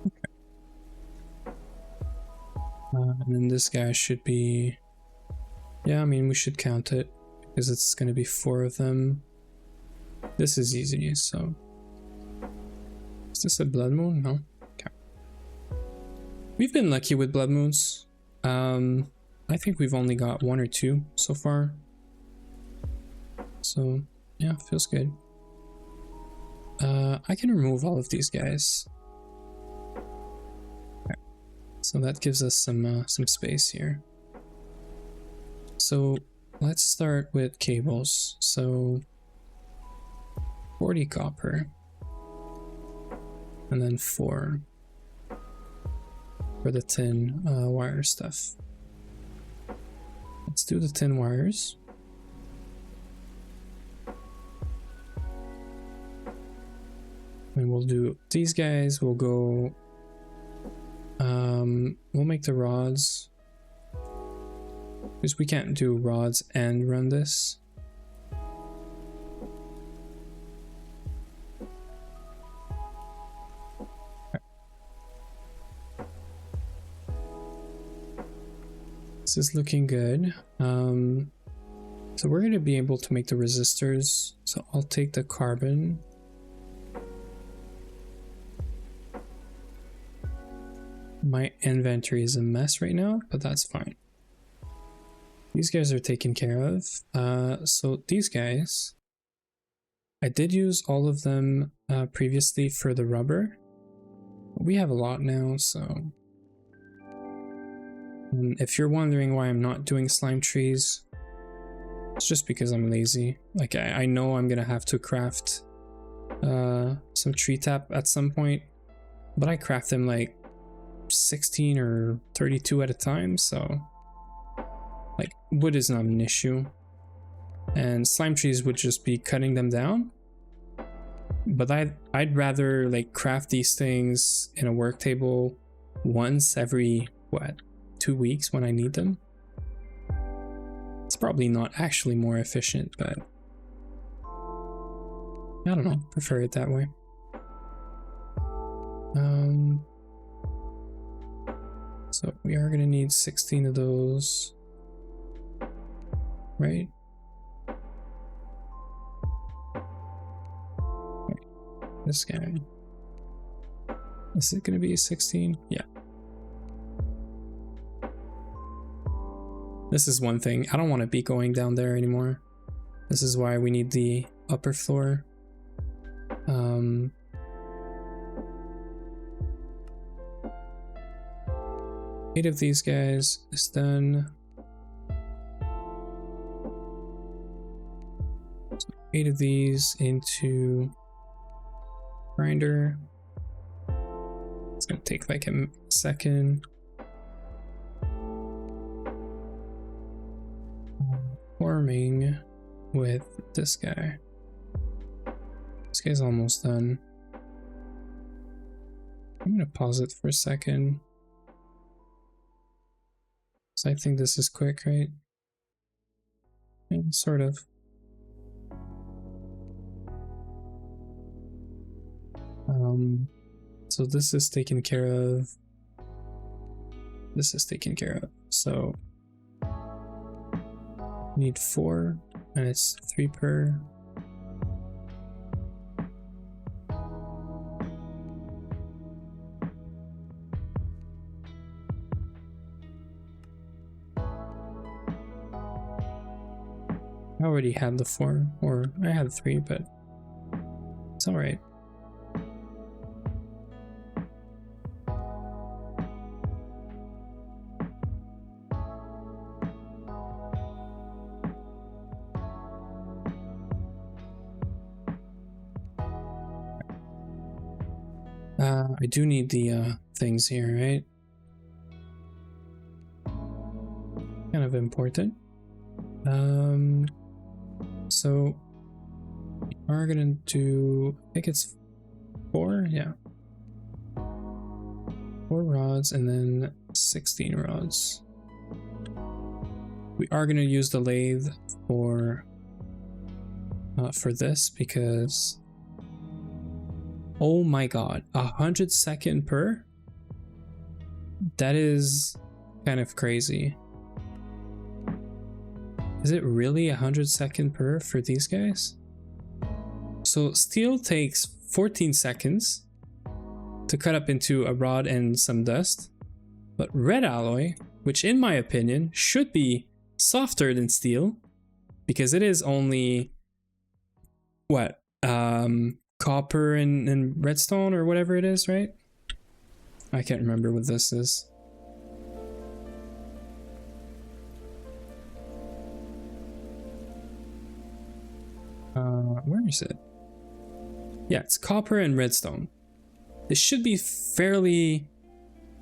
Okay. And then this guy should be... Yeah, I mean, we should count it because it's going to be 4 of them. This is easy, so... Is this a blood moon? No? Okay. We've been lucky with blood moons. I think we've only got 1 or 2 so far. So, yeah, feels good. I can remove all of these guys. Okay. So that gives us some space here. So let's start with cables. So 40 copper. And then 4 for the tin wire stuff. Let's do the tin wires. And we'll do these guys. We'll go... we'll make the rods. Because we can't do rods and run this. This is looking good. So we're going to be able to make the resistors. So I'll take the carbon. My inventory is a mess right now, but that's fine. These guys are taken care of. So these guys, I did use all of them previously for the rubber. We have a lot now, so... And if you're wondering why I'm not doing slime trees, it's just because I'm lazy. Like, I know I'm gonna have to craft some tree tap at some point, but I craft them like 16 or 32 at a time, so like wood is not an issue. And slime trees would just be cutting them down. But I'd rather like craft these things in a work table once every, what, 2 weeks when I need them. It's probably not actually more efficient, but I don't know, prefer it that way. So we are gonna need 16 of those, right? Wait, this guy. Is it gonna be a 16? Yeah. This is one thing. I don't want to be going down there anymore. This is why we need the upper floor. 8 of these guys is done. So 8 of these into grinder. It's gonna take like a second. Forming with this guy. This guy's almost done. I'm gonna pause it for a second. So I think this is quick, right? Yeah, sort of. So this is taken care of. This is taken care of. So need 4, and it's 3 per. I already had the 4, or I had 3, but it's all right. I do need the things here, right? Kind of important. So we are gonna do, I think it's 4, yeah. 4 rods and then 16 rods. We are gonna use the lathe for this because, oh my god, 100 second per? That is kind of crazy. Is it really 100 second per for these guys? So steel takes 14 seconds to cut up into a rod and some dust, but red alloy, which in my opinion should be softer than steel because it is only what, copper and redstone or whatever it is, right? I can't remember what this is. Where is it? Yeah, it's copper and redstone. This should be fairly,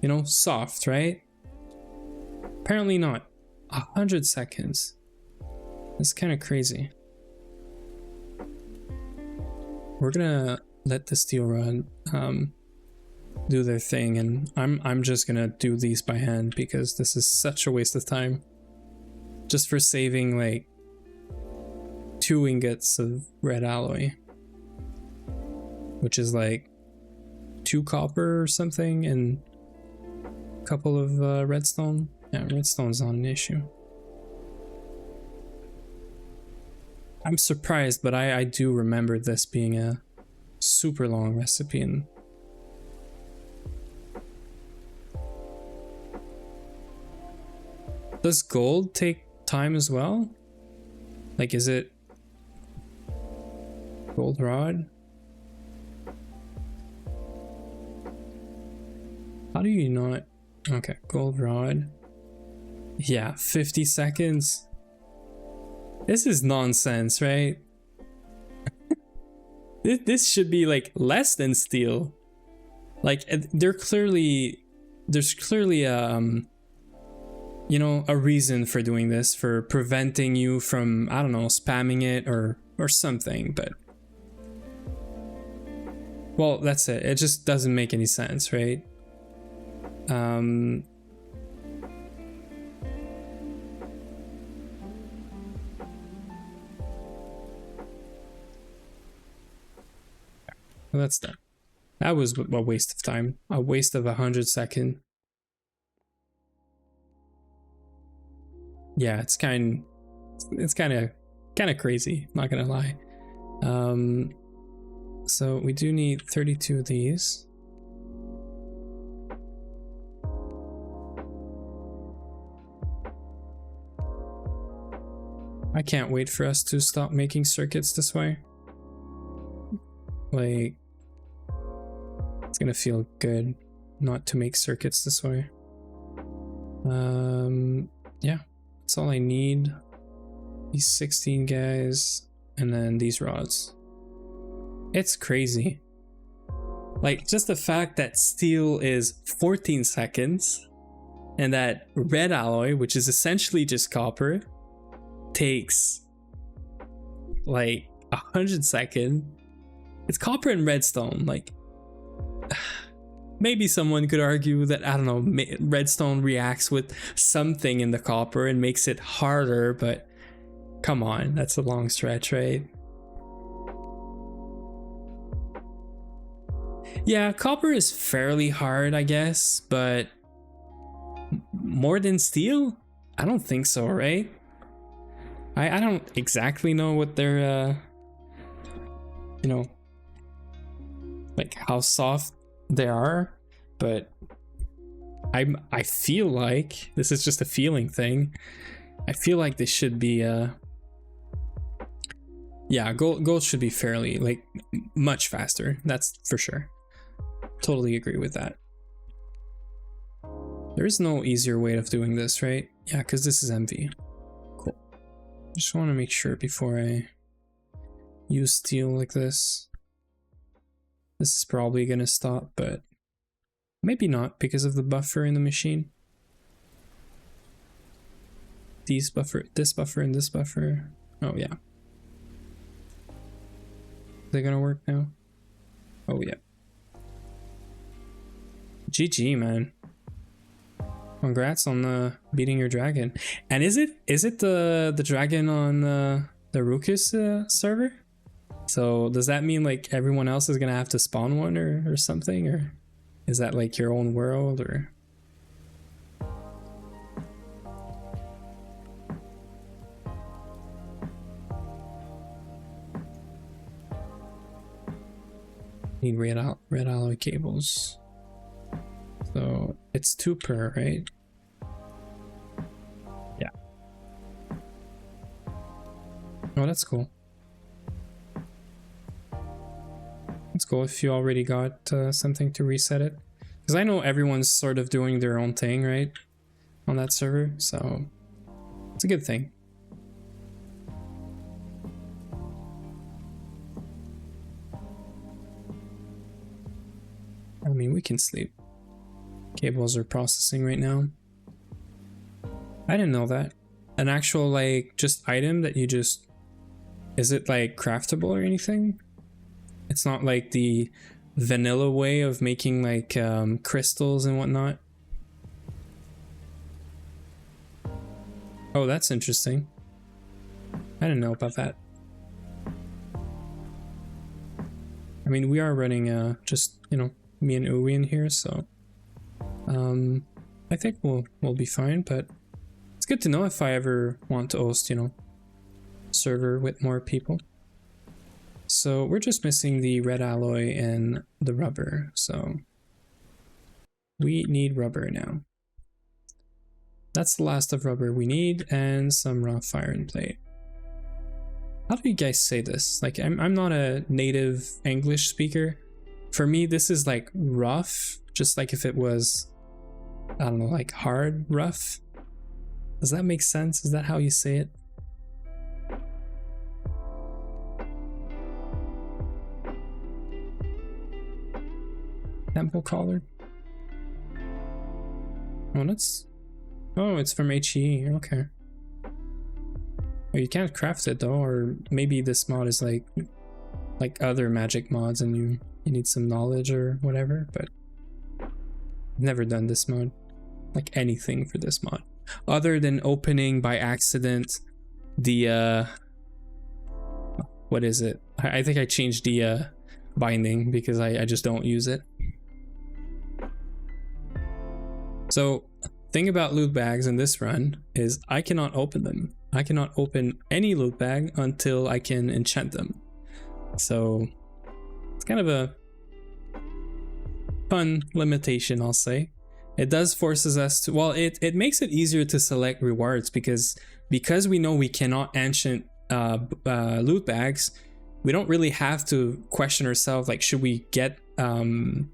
you know, soft, right? Apparently not. 100 seconds. That's kind of crazy. We're gonna let the steel rod do their thing, and I'm just gonna do these by hand because this is such a waste of time. Just for saving like 2 ingots of red alloy, which is like 2 copper or something and a couple of redstone. Yeah, redstone's not an issue. I'm surprised, but I do remember this being a super long recipe. And does gold take time as well? Like, is it gold rod? How do you not? Okay, gold rod. Yeah, 50 seconds. This is nonsense, right? This should be like less than steel. Like there's clearly you know, a reason for doing this, for preventing you from, I don't know, spamming it or something, but well, that's it. It just doesn't make any sense, right? Well, that's done. That was a waste of time. A waste of 100 seconds. Yeah, it's kind of crazy, not gonna lie. So we do need 32 of these. I can't wait for us to stop making circuits this way. Like, it's gonna feel good not to make circuits this way. Yeah, that's all I need. These 16 guys, and then these rods. It's crazy. Like, just the fact that steel is 14 seconds and that red alloy, which is essentially just copper, takes like 100 seconds. It's copper and redstone. Like, maybe someone could argue that, I don't know, redstone reacts with something in the copper and makes it harder, but come on, that's a long stretch, right? Yeah, copper is fairly hard, I guess, but more than steel? I don't think so, right? I don't exactly know what their, you know, like how soft they are, but I feel like, this is just a feeling thing, I feel like they should be, yeah, gold should be fairly, like, much faster, that's for sure. Totally agree with that. There is no easier way of doing this, right? Yeah, because this is MV. Cool. Just want to make sure before I use steel like this. This is probably going to stop, but maybe not because of the buffer in the machine. This buffer, and this buffer. Oh, yeah. They're going to work now? Oh, yeah. GG, man. Congrats on beating your dragon. And is it the dragon on the Rukus server? So does that mean like everyone else is gonna have to spawn one or something, or is that like your own world, or? Need red alloy cables. So it's 2 per, right? Yeah. Oh, that's cool. That's cool if you already got something to reset it. Because I know everyone's sort of doing their own thing, right? On that server, so it's a good thing. I mean, we can sleep. Cables are processing right now. I didn't know that. An actual, like, just item that you just... Is it, like, craftable or anything? It's not like the vanilla way of making, like, crystals and whatnot? Oh, that's interesting. I didn't know about that. I mean, we are running, just, you know, me and Uwe in here, so... I think we'll be fine, but it's good to know if I ever want to host, you know, server with more people. So we're just missing the red alloy and the rubber, so we need rubber now. That's the last of rubber we need, and some raw iron plate. How do you guys say this? Like, I'm not a native English speaker. For me, this is like rough, just like if it was, I don't know, like hard, rough. Does that make sense? Is that how you say it? Temple collar. Oh, that's... Oh, it's from HE. Okay. Well, you can't craft it though, or maybe this mod is like other magic mods and you need some knowledge or whatever, but I've never done this mod. Like anything for this mod. Other than opening by accident the what is it? I think I changed the binding because I just don't use it. So thing about loot bags in this run is I cannot open them. I cannot open any loot bag until I can enchant them. So it's kind of a fun limitation, I'll say. It does forces us to, well, it makes it easier to select rewards because we know we cannot enchant loot bags. We don't really have to question ourselves, like, should we get the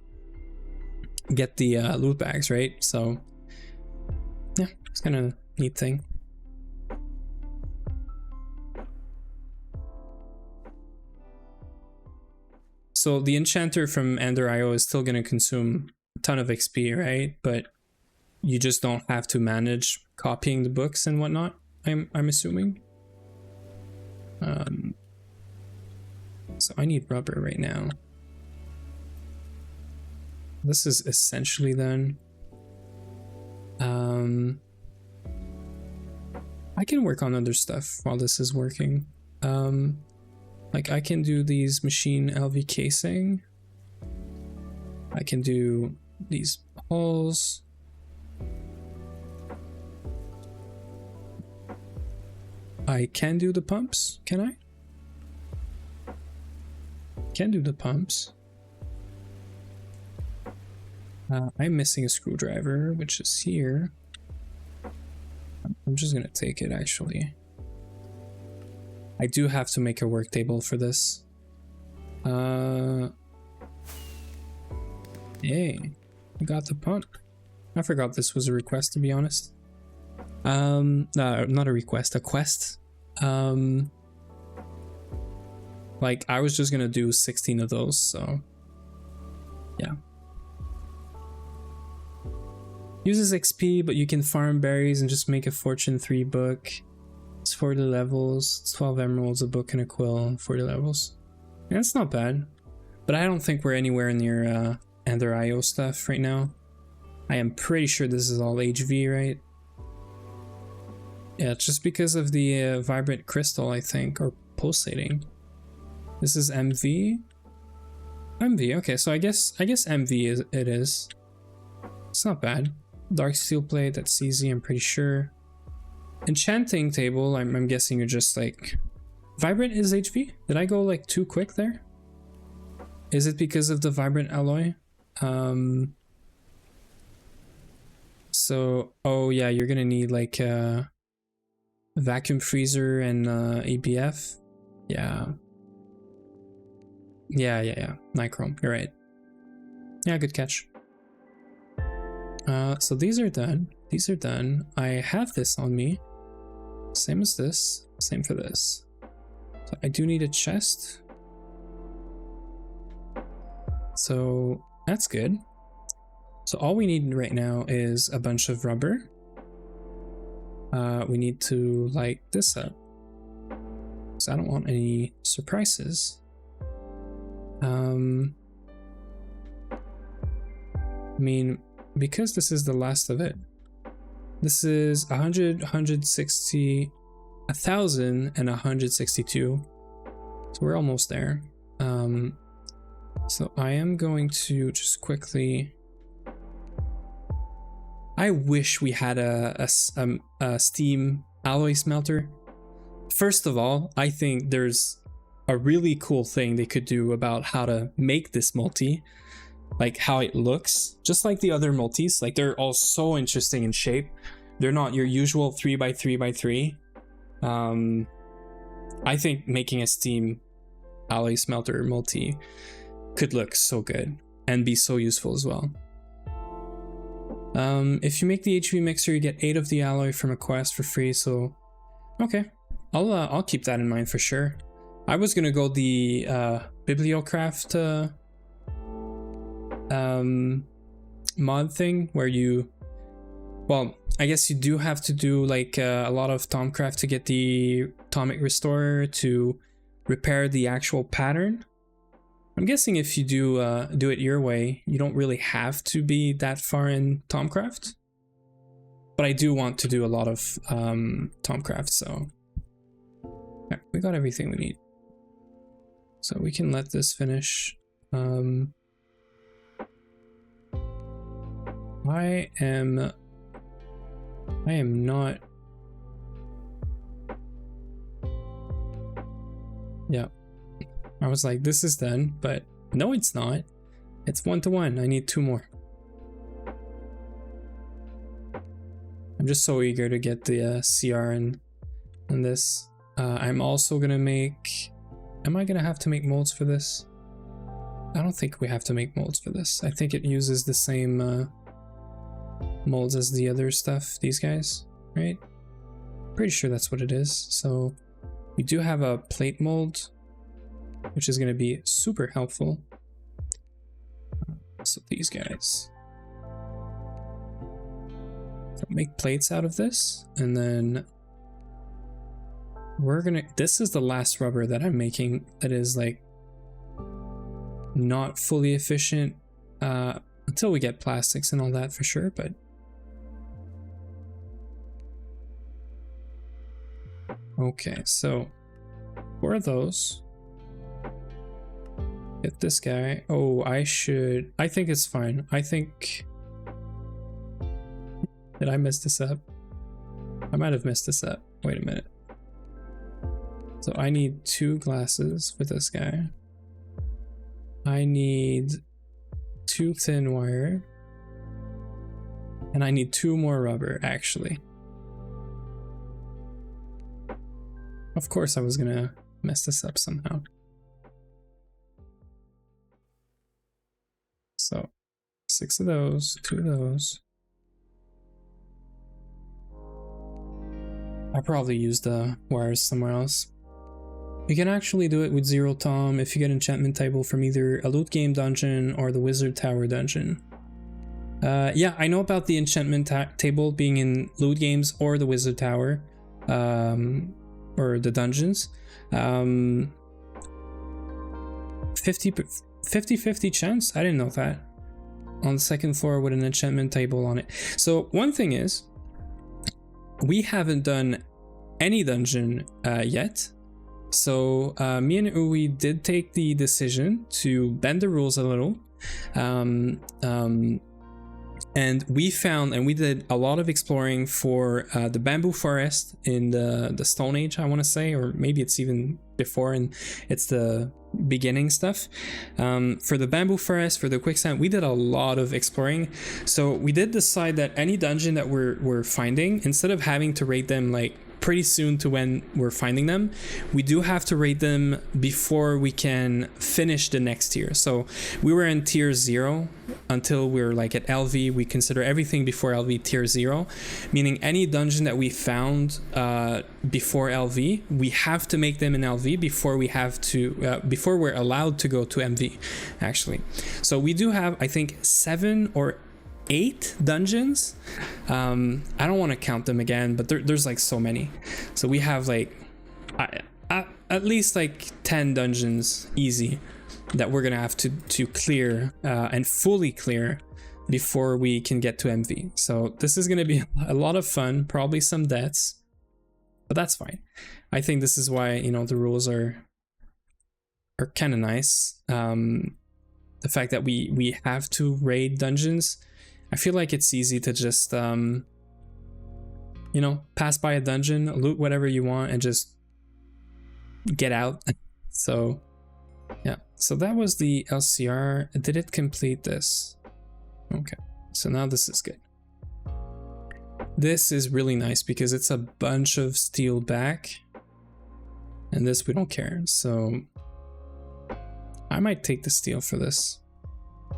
loot bags, right? So yeah, it's kind of a neat thing. So the enchanter from Ender.io is still going to consume a ton of XP, right? But you just don't have to manage copying the books and whatnot, I'm assuming. So I need rubber right now. This is essentially done. I can work on other stuff while this is working. Like I can do these machine LV casing. I can do these hulls. I can do the pumps, can I? Can do the pumps. I'm missing a screwdriver, which is here. I'm just gonna take it actually. I do have to make a work table for this. Yay, I got the pump. I forgot this was a request, to be honest. No, not a request, a quest. Like I was just gonna do 16 of those, so yeah. Uses XP, but you can farm berries and just make a fortune 3 book. It's 40 levels, it's 12 emeralds, a book and a quill, 40 levels. Yeah, that's not bad. But I don't think we're anywhere near Ender.io stuff right now. I am pretty sure this is all HV, right? Yeah, just because of the vibrant crystal, I think, or pulsating. This is MV. MV, okay, so I guess MV it is. It's not bad. Dark steel plate, that's easy, I'm pretty sure. Enchanting table, I'm guessing you're just like... Vibrant is HV? Did I go like too quick there? Is it because of the vibrant alloy? So, oh yeah, you're gonna need like a vacuum freezer and ABF. Yeah. Yeah. Nichrome, you're right. Yeah, good catch. So these are done. These are done. I have this on me. Same as this. Same for this. So I do need a chest. So that's good. So all we need right now is a bunch of rubber. We need to light this up. So I don't want any surprises. I mean, because this is the last of it. This is 100, 160, 1,000, and 162. So we're almost there. So I am going to just quickly... I wish we had a steam alloy smelter. First of all, I think there's a really cool thing they could do about how to make this multi. Like how it looks, just like the other multis. Like they're all so interesting in shape. They're not your usual 3x3x3. I think making a steam alloy smelter multi could look so good and be so useful as well. If you make the HV mixer, you get 8 of the alloy from a quest for free. So, okay, I'll keep that in mind for sure. I was gonna go the Bibliocraft mod thing where you, well, I guess you do have to do like a lot of Tomcraft to get the atomic restorer to repair the actual pattern. I'm guessing if you do it your way, you don't really have to be that far in Tomcraft. But I do want to do a lot of Tomcraft, so yeah, we got everything we need. So we can let this finish. I am not. Yeah. I was like, this is done, but no, it's not. It's 1-to-1. I need 2 more. I'm just so eager to get the CR in this. I'm also gonna make... Am I gonna have to make molds for this? I don't think we have to make molds for this. I think it uses the same molds as the other stuff, these guys, right? Pretty sure that's what it is. So we do have a plate mold, which is going to be super helpful. So these guys. So make plates out of this, and then we're gonna, this is the last rubber that I'm making that is like not fully efficient until we get plastics and all that for sure, but okay, so for those, get this guy. Oh, I think it's fine. I think, did I mess this up? I might have messed this up. Wait a minute. So I need 2 glasses for this guy. I need 2 thin wire. And I need 2 more rubber, actually. Of course I was gonna mess this up somehow. So 6 of those, 2 of those. I probably used the wires somewhere else. You can actually do it with 0 Tom if you get enchantment table from either a loot game dungeon or the wizard tower dungeon. Yeah, I know about the enchantment table being in loot games or the wizard tower, or the dungeons. 50-50 chance? I didn't know that. On the 2nd floor with an enchantment table on it. So one thing is, we haven't done any dungeon yet. So me and Uwe did take the decision to bend the rules a little. And we found, and we did a lot of exploring for the bamboo forest in the Stone Age, I want to say, or maybe it's even before, and it's the beginning stuff. For the bamboo forest, for the quicksand, we did a lot of exploring. So we did decide that any dungeon that we're finding, instead of having to rate them like pretty soon to when we're finding them, we do have to rate them before we can finish the next tier. So we were in tier 0 until we're like at LV. We consider everything before LV tier 0, meaning any dungeon that we found before LV, we have to make them in LV before we have to before we're allowed to go to MV, actually. So we do have, I think, 7 or 8 dungeons. I don't want to count them again, but there's like so many. So we have like at least like 10 dungeons easy that we're gonna have to clear and fully clear before we can get to MV. So this is gonna be a lot of fun, probably some deaths, but that's fine. I think this is why, you know, the rules are kind of nice. The fact that we have to raid dungeons, I feel like it's easy to just, you know, pass by a dungeon, loot whatever you want, and just get out. So, yeah. So that was the LCR. Did it complete this? Okay. So now this is good. This is really nice because it's a bunch of steel back. And this we don't care. So I might take the steel for this.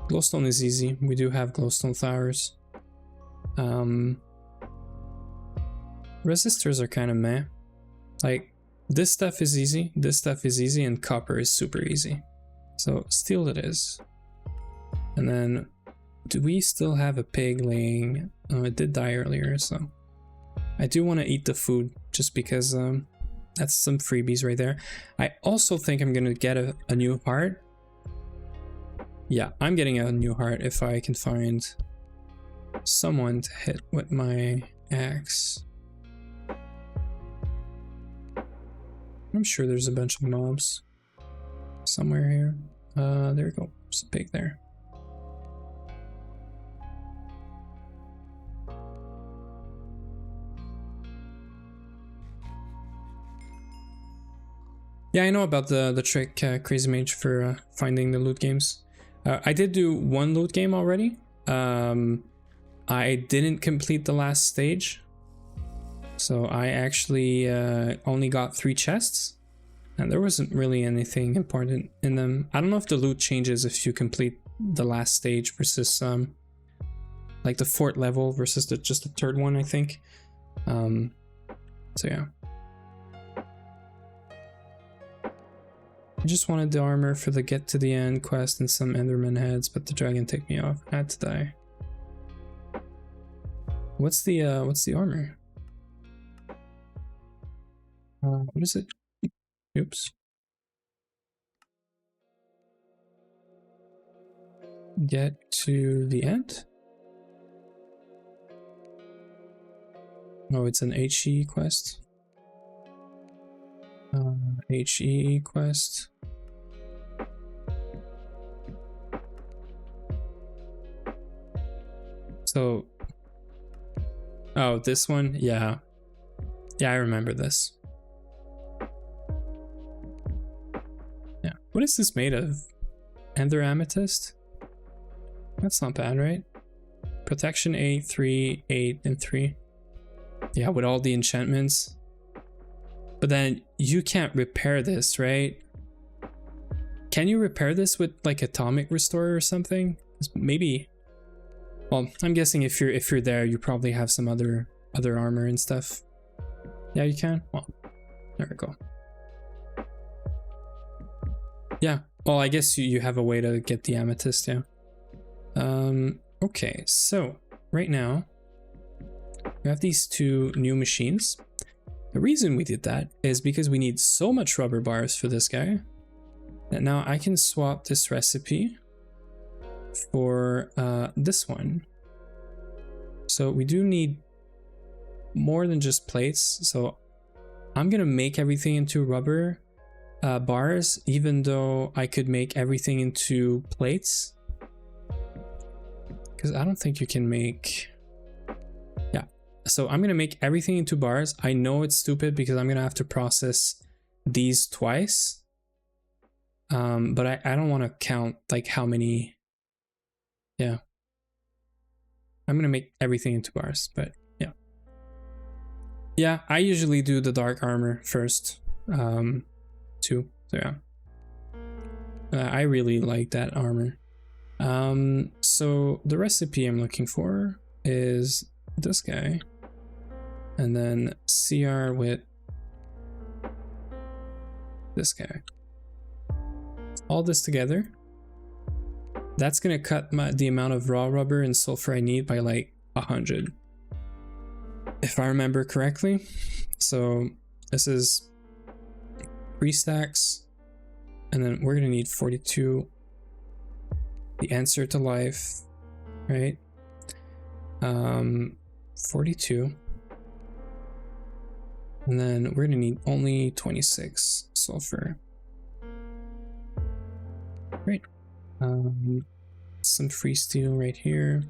Glowstone is easy. We do have glowstone flowers. Resistors are kind of meh. Like, this stuff is easy, this stuff is easy, and copper is super easy. So steel it is. And then, do we still have a pig laying? Oh, it did die earlier, so I do want to eat the food just because that's some freebies right there. I also think I'm gonna get a new heart. Yeah, I'm getting a new heart if I can find someone to hit with my axe. I'm sure there's a bunch of mobs somewhere here. There we go. There's a pig there. Yeah, I know about the trick, Crazy Mage, for finding the loot games. I did do one loot game already. I didn't complete the last stage. So I actually only got 3 chests. And there wasn't really anything important in them. I don't know if the loot changes if you complete the last stage versus like the 4th level versus just the 3rd one, I think. So yeah. I just wanted the armor for the get to the end quest and some Enderman heads, but the dragon took me off. I had to die. What's the armor? What is it? Oops. Get to the end? Oh, it's an HE quest. HE quest. So, oh, this one? Yeah. Yeah, I remember this. Yeah. What is this made of? Ender amethyst? That's not bad, right? Protection 8, 3, 8, and 3. Yeah, with all the enchantments. But then you can't repair this, right? Can you repair this with like atomic restore or something? Maybe. Well, I'm guessing if you're there, you probably have some other armor and stuff. Yeah, you can. Well, there we go. Yeah. Well, I guess you have a way to get the amethyst. Yeah. Okay. So right now we have these two new machines. The reason we did that is because we need so much rubber bars for this guy that now I can swap this recipe for this one. So we do need more than just plates. So I'm gonna make everything into rubber bars, even though I could make everything into plates, because I don't think you can make. Yeah, so I'm gonna make everything into bars. I know it's stupid because I'm gonna have to process these twice, but I don't want to count like how many. Yeah, I'm gonna make everything into bars, but yeah. Yeah, I usually do the dark armor first, too. So yeah, I really like that armor. So the recipe I'm looking for is this guy, and then CR with this guy. All this together. That's gonna cut the amount of raw rubber and sulfur I need by like 100, if I remember correctly. So this is 3 stacks, and then we're gonna need 42. The answer to life, right? 42, and then we're gonna need only 26 sulfur. Great. Some free steel right here.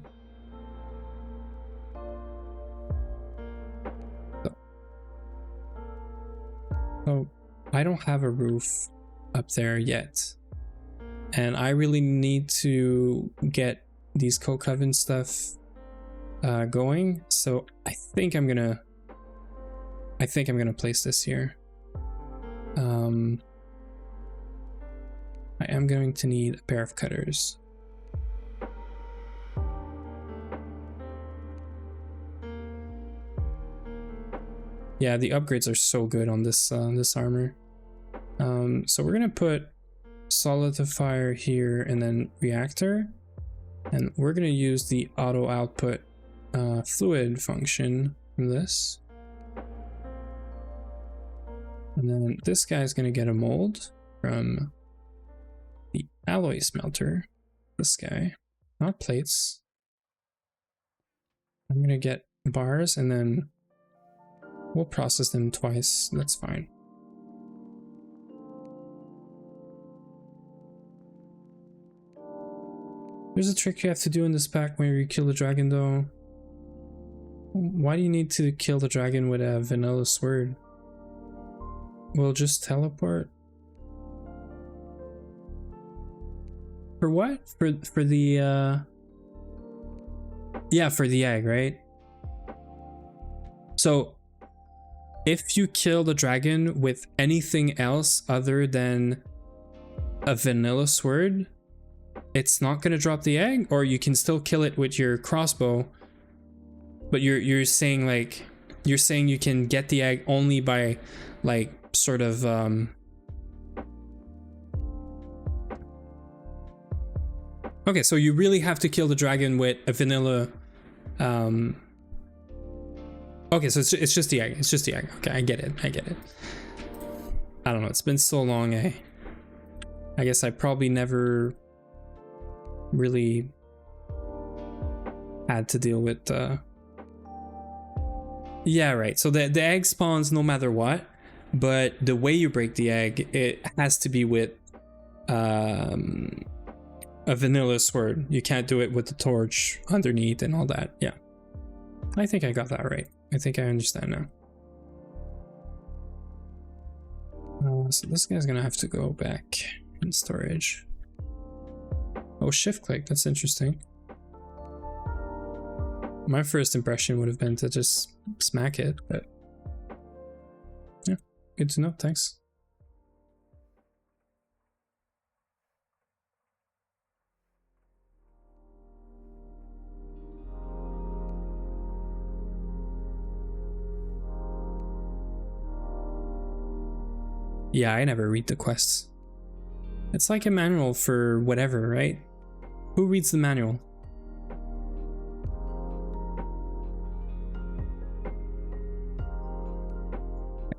So I don't have a roof up there yet, and I really need to get these coke oven stuff going. So I think I'm gonna place this here. I am going to need a pair of cutters. Yeah, the upgrades are so good on this this armor. So we're gonna put solidifier here and then reactor, and we're gonna use the auto output fluid function from this. And then this guy's gonna get a mold from the alloy smelter. This guy, not plates. I'm gonna get bars, and then we'll process them twice. That's fine. There's a trick you have to do in this pack when you kill the dragon, though. Why do you need to kill the dragon with a vanilla sword? We'll just teleport. For what? For the yeah, for the egg, right? So if you kill the dragon with anything else other than a vanilla sword, it's not gonna drop the egg, or you can still kill it with your crossbow. But you're saying like you can get the egg only by like sort of Okay, so you really have to kill the dragon with a vanilla. Okay, so it's just the egg. It's just the egg. Okay, I get it. I get it. I don't know. It's been so long. I guess I probably never really had to deal with. Yeah, right. So the egg spawns no matter what, but the way you break the egg, it has to be with a vanilla sword. You can't do it with the torch underneath and all that. Yeah, I think I got that right. I think I understand now. So this guy's gonna have to go back in storage. Oh, shift click. That's interesting. My first impression would have been to just smack it, but yeah, good to know. Thanks. Yeah, I never read the quests. It's like a manual for whatever, right? Who reads the manual?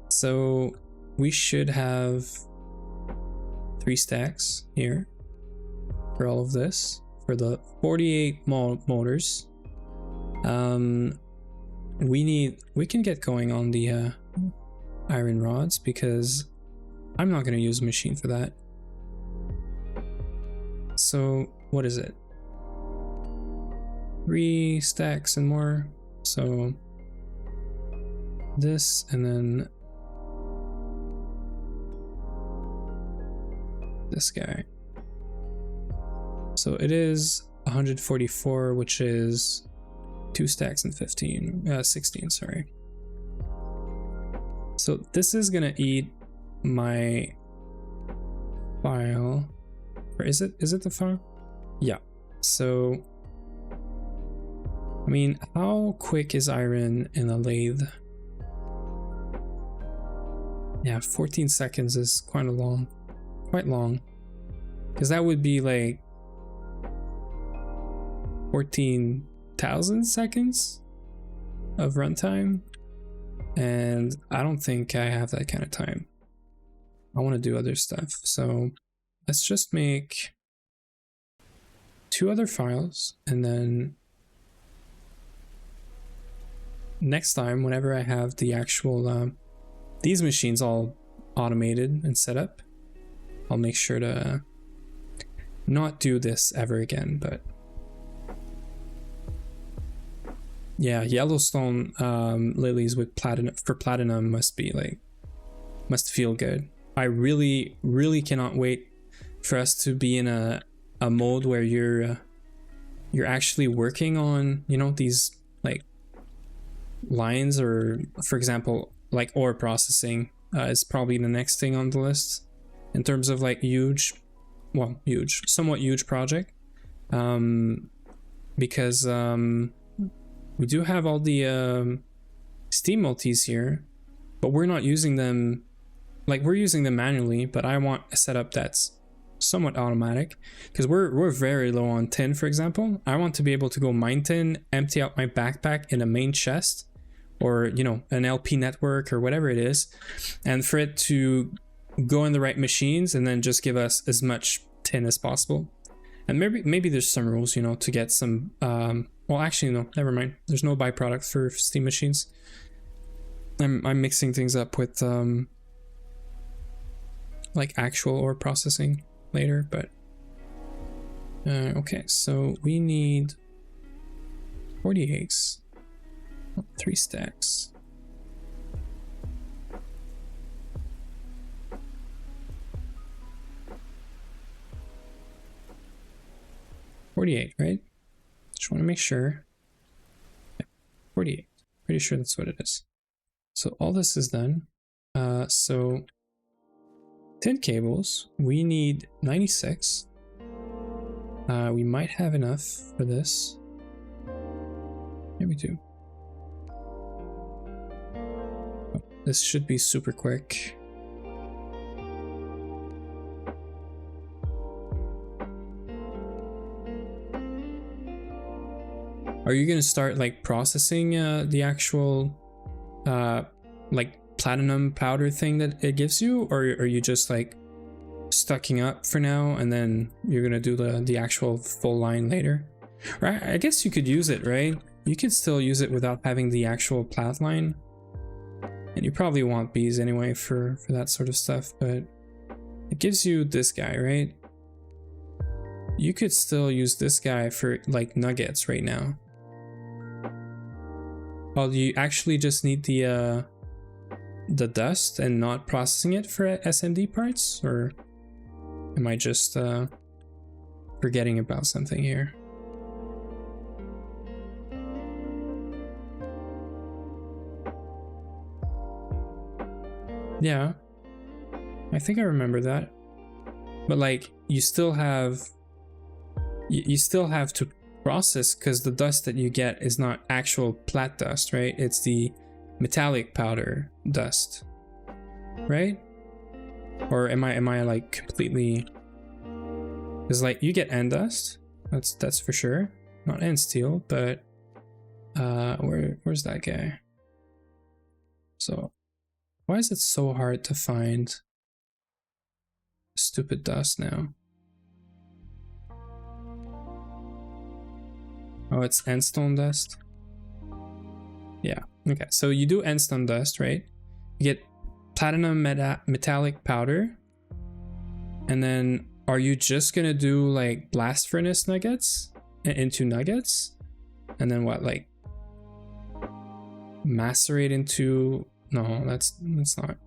So we should have 3 stacks here for all of this, for the 48 motors. We can get going on the iron rods because I'm not going to use a machine for that. So what is it? 3 stacks and more. So this and then this guy. So it is 144, which is 2 stacks and 16, sorry. So this is gonna eat my file, or is it the file? Yeah. So I mean, how quick is iron in a lathe? Yeah, 14 seconds is quite long, because that would be like 14,000 seconds of runtime, and I don't think I have that kind of time. I want to do other stuff, so let's just make 2 other files, and then next time, whenever I have the actual these machines all automated and set up, I'll make sure to not do this ever again. But yeah, Yellowstone lilies with platinum must feel good. I really cannot wait for us to be in a mode where you're actually working on, you know, these like lines, or for example like ore processing is probably the next thing on the list in terms of like somewhat huge project, because we do have all the steam multis here, but we're not using them. Like, we're using them manually, but I want a setup that's somewhat automatic, because we're very low on tin, for example. I want to be able to go mine tin, empty out my backpack in a main chest, or, you know, an LP network or whatever it is, and for it to go in the right machines and then just give us as much tin as possible. And maybe there's some rules, you know, to get some well, actually no, never mind, there's no byproduct for steam machines. I'm mixing things up with like actual ore processing later, but okay, so we need 48, 3 stacks. Right? Just want to make sure. Yeah, 48. Pretty sure that's what it is. So all this is done. So tin cables, we need 96. We might have enough for this. Yeah, we do. Oh, this should be super quick. Are you gonna start like processing the actual like platinum powder thing that it gives you, or are you just like stocking up for now and then you're gonna do the actual full line later? Right, I guess you could use it, right? You could still use it without having the actual plat line, and you probably want bees anyway for that sort of stuff, but it gives you this guy, right? You could still use this guy for like nuggets right now. Well, you actually just need the dust and not processing it for SMD parts, or am I just forgetting about something here? Yeah, I think I remember that. But like, you still have to process, because the dust that you get is not actual plat dust, right? It's the metallic powder dust, right? Or am I like completely? Because like you get end dust, that's for sure, not end steel, but where's that guy? So why is it so hard to find stupid dust now? Oh, it's endstone dust. Yeah, okay, so you do endstone dust, right? You get platinum metallic powder, and then are you just gonna do like blast furnace nuggets into nuggets, and then what, like macerate into? No, that's not.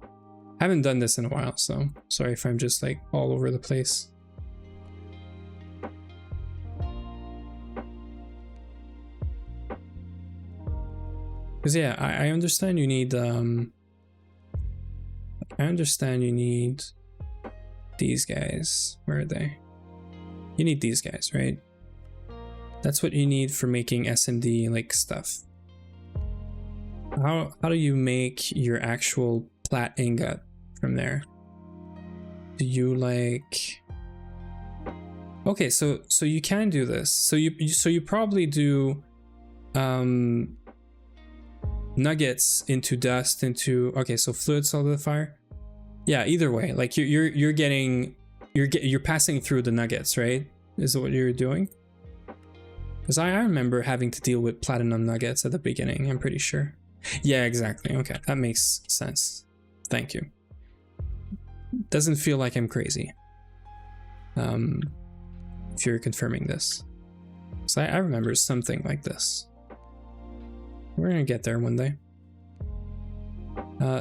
I haven't done this in a while, so sorry if I'm just like all over the place. Because yeah, I understand you need these guys. Where are they? You need these guys, right? That's what you need for making SMD like stuff. How do you make your actual plat ingot from there? Do you like? Okay, so you can do this. So you probably do nuggets into dust into, okay, so fluid solidifier. Yeah, either way, like you're passing through the nuggets, right? Is what you're doing? Because I remember having to deal with platinum nuggets at the beginning, I'm pretty sure. Yeah, exactly. Okay, that makes sense. Thank you. Doesn't feel like I'm crazy. If you're confirming this. So I remember something like this. We're gonna get there one day.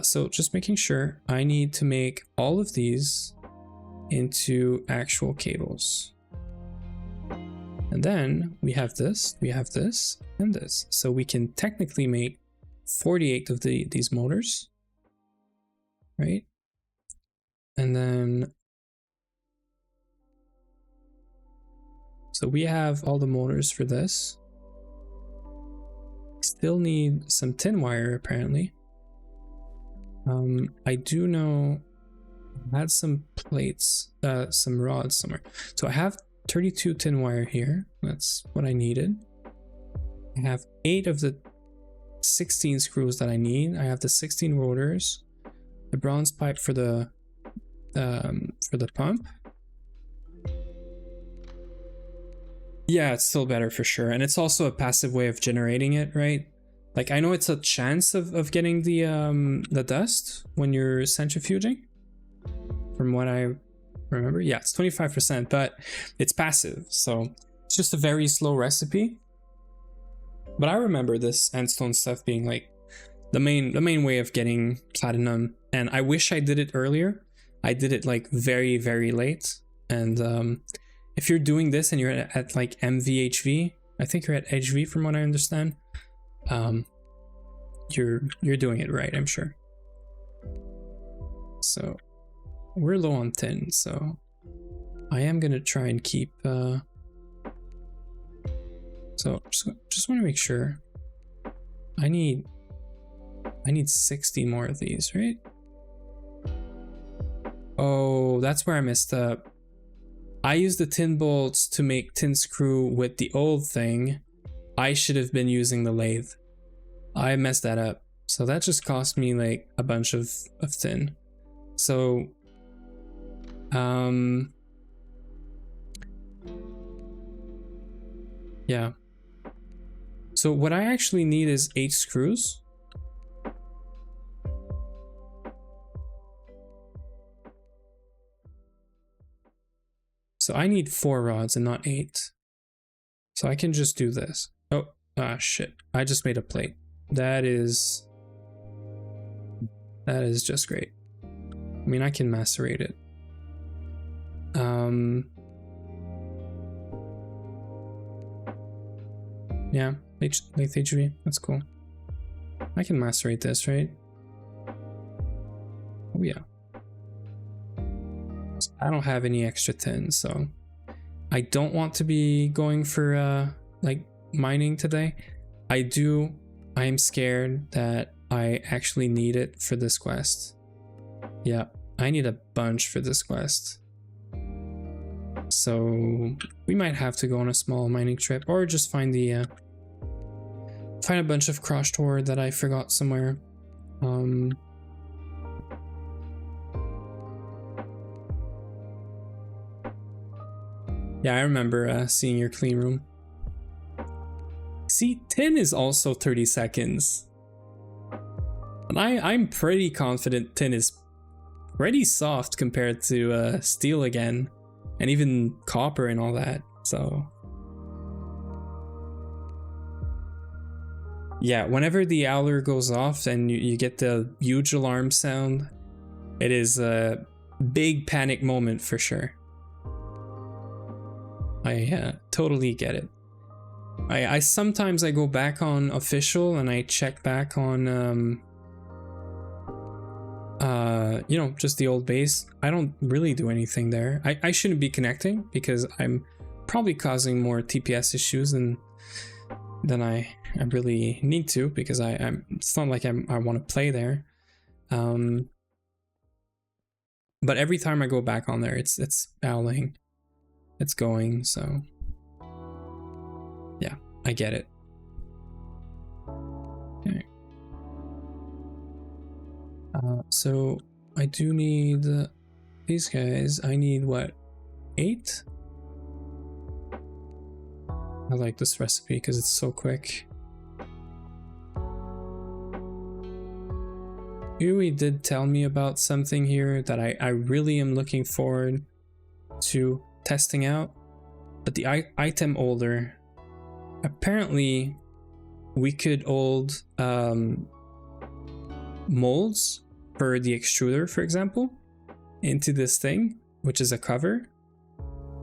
So just making sure, I need to make all of these into actual cables. And then we have this, and this. So we can technically make 48 of these motors, right? And then, so we have all the motors for this. Still need some tin wire apparently. I do know I had some plates, some rods somewhere. So I have 32 tin wire here. That's what I needed. I have 8 of the 16 screws that I need. I have the 16 rotors, the bronze pipe for the pump. Yeah, it's still better for sure, and it's also a passive way of generating it, right? Like, I know it's a chance of getting the dust when you're centrifuging, from what I remember. Yeah, it's 25%, but it's passive, so it's just a very slow recipe. But I remember this endstone stuff being like the main way of getting platinum, and I wish I did it earlier. I did it like very, very late, and if you're doing this and you're at like MVHV, I think you're at HV from what I understand, you're doing it right, I'm sure. So we're low on tin, so I am gonna try and keep so just want to make sure. I need 60 more of these, right? Oh, that's where I messed up. I used the tin bolts to make tin screw with the old thing, I should have been using the lathe. I messed that up. So that just cost me like a bunch of tin. So yeah. So what I actually need is 8 screws. So I need 4 rods and not 8. So I can just do this. Oh, shit. I just made a plate. That is just great. I mean, I can macerate it. Yeah, lathe HV, that's cool. I can macerate this, right? Oh yeah. So I don't have any extra tin, so I don't want to be going for like mining today. I am scared that I actually need it for this quest. Yeah, I need a bunch for this quest. So we might have to go on a small mining trip, or just find the find a bunch of crushed ore that I forgot somewhere. Yeah, I remember seeing your clean room. See, tin is also 30 seconds. And I'm pretty confident tin is pretty soft compared to steel again. And even copper and all that, so. Yeah, whenever the owler goes off and you get the huge alarm sound, it is a big panic moment for sure. I totally get it. I sometimes I go back on official and I check back on you know, just the old base. I don't really do anything there. I shouldn't be connecting because I'm probably causing more TPS issues than I really need to, because I'm it's not like I want to play there. But every time I go back on there, it's owling. It's going, so yeah, I get it. Okay. So I do need these guys. I need what, 8? I like this recipe because it's so quick. Yui did tell me about something here that I really am looking forward to testing out, but the item holder, apparently we could hold molds for the extruder, for example, into this thing, which is a cover.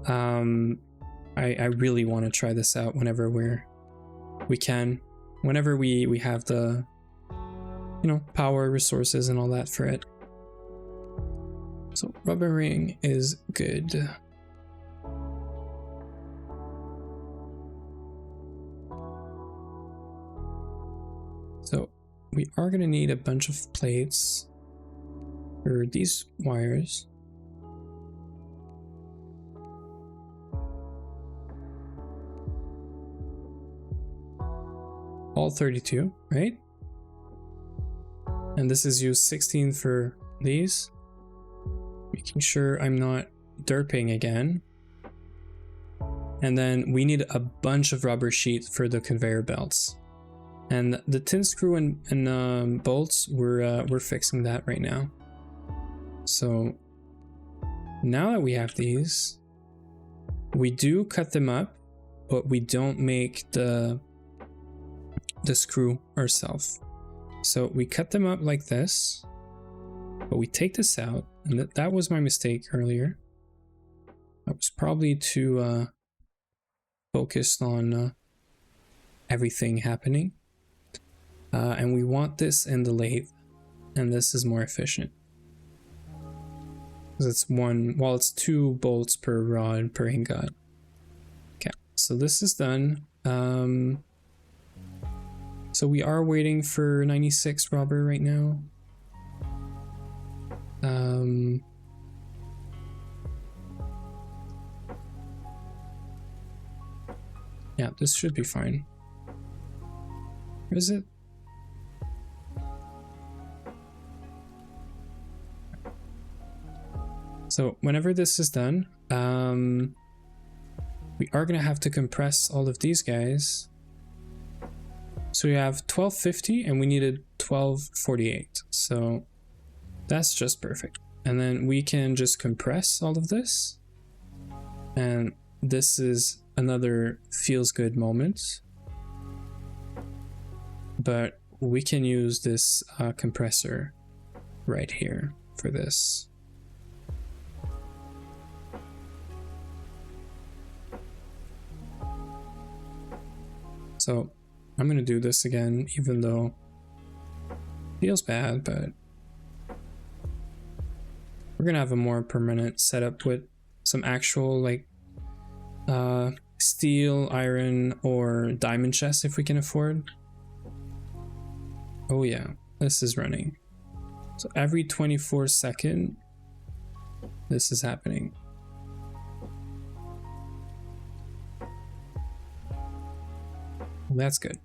I really want to try this out whenever we can, whenever we have the, you know, power, resources and all that for it. So rubber ring is good. So we are going to need a bunch of plates for these wires. All 32, right? And this is used 16 for these. Making sure I'm not derping again. And then we need a bunch of rubber sheet for the conveyor belts. And the tin screw and bolts, we're fixing that right now. So now that we have these, we do cut them up, but we don't make the screw ourselves. So we cut them up like this, but we take this out, and that was my mistake earlier. I was probably too focused on everything happening. And we want this in the lathe, and this is more efficient. Because it's it's 2 bolts per rod per ingot. Okay, so this is done. So we are waiting for 96 rubber right now. Yeah, this should be fine. Where is it? So whenever this is done, we are gonna have to compress all of these guys. So we have 1250 and we needed 1248. So that's just perfect. And then we can just compress all of this. And this is another feels good moment. But we can use this compressor right here for this. So I'm gonna do this again, even though it feels bad, but we're gonna have a more permanent setup with some actual like steel, iron, or diamond chests if we can afford. Oh yeah, this is running. So every 24 seconds, this is happening. Well, that's good.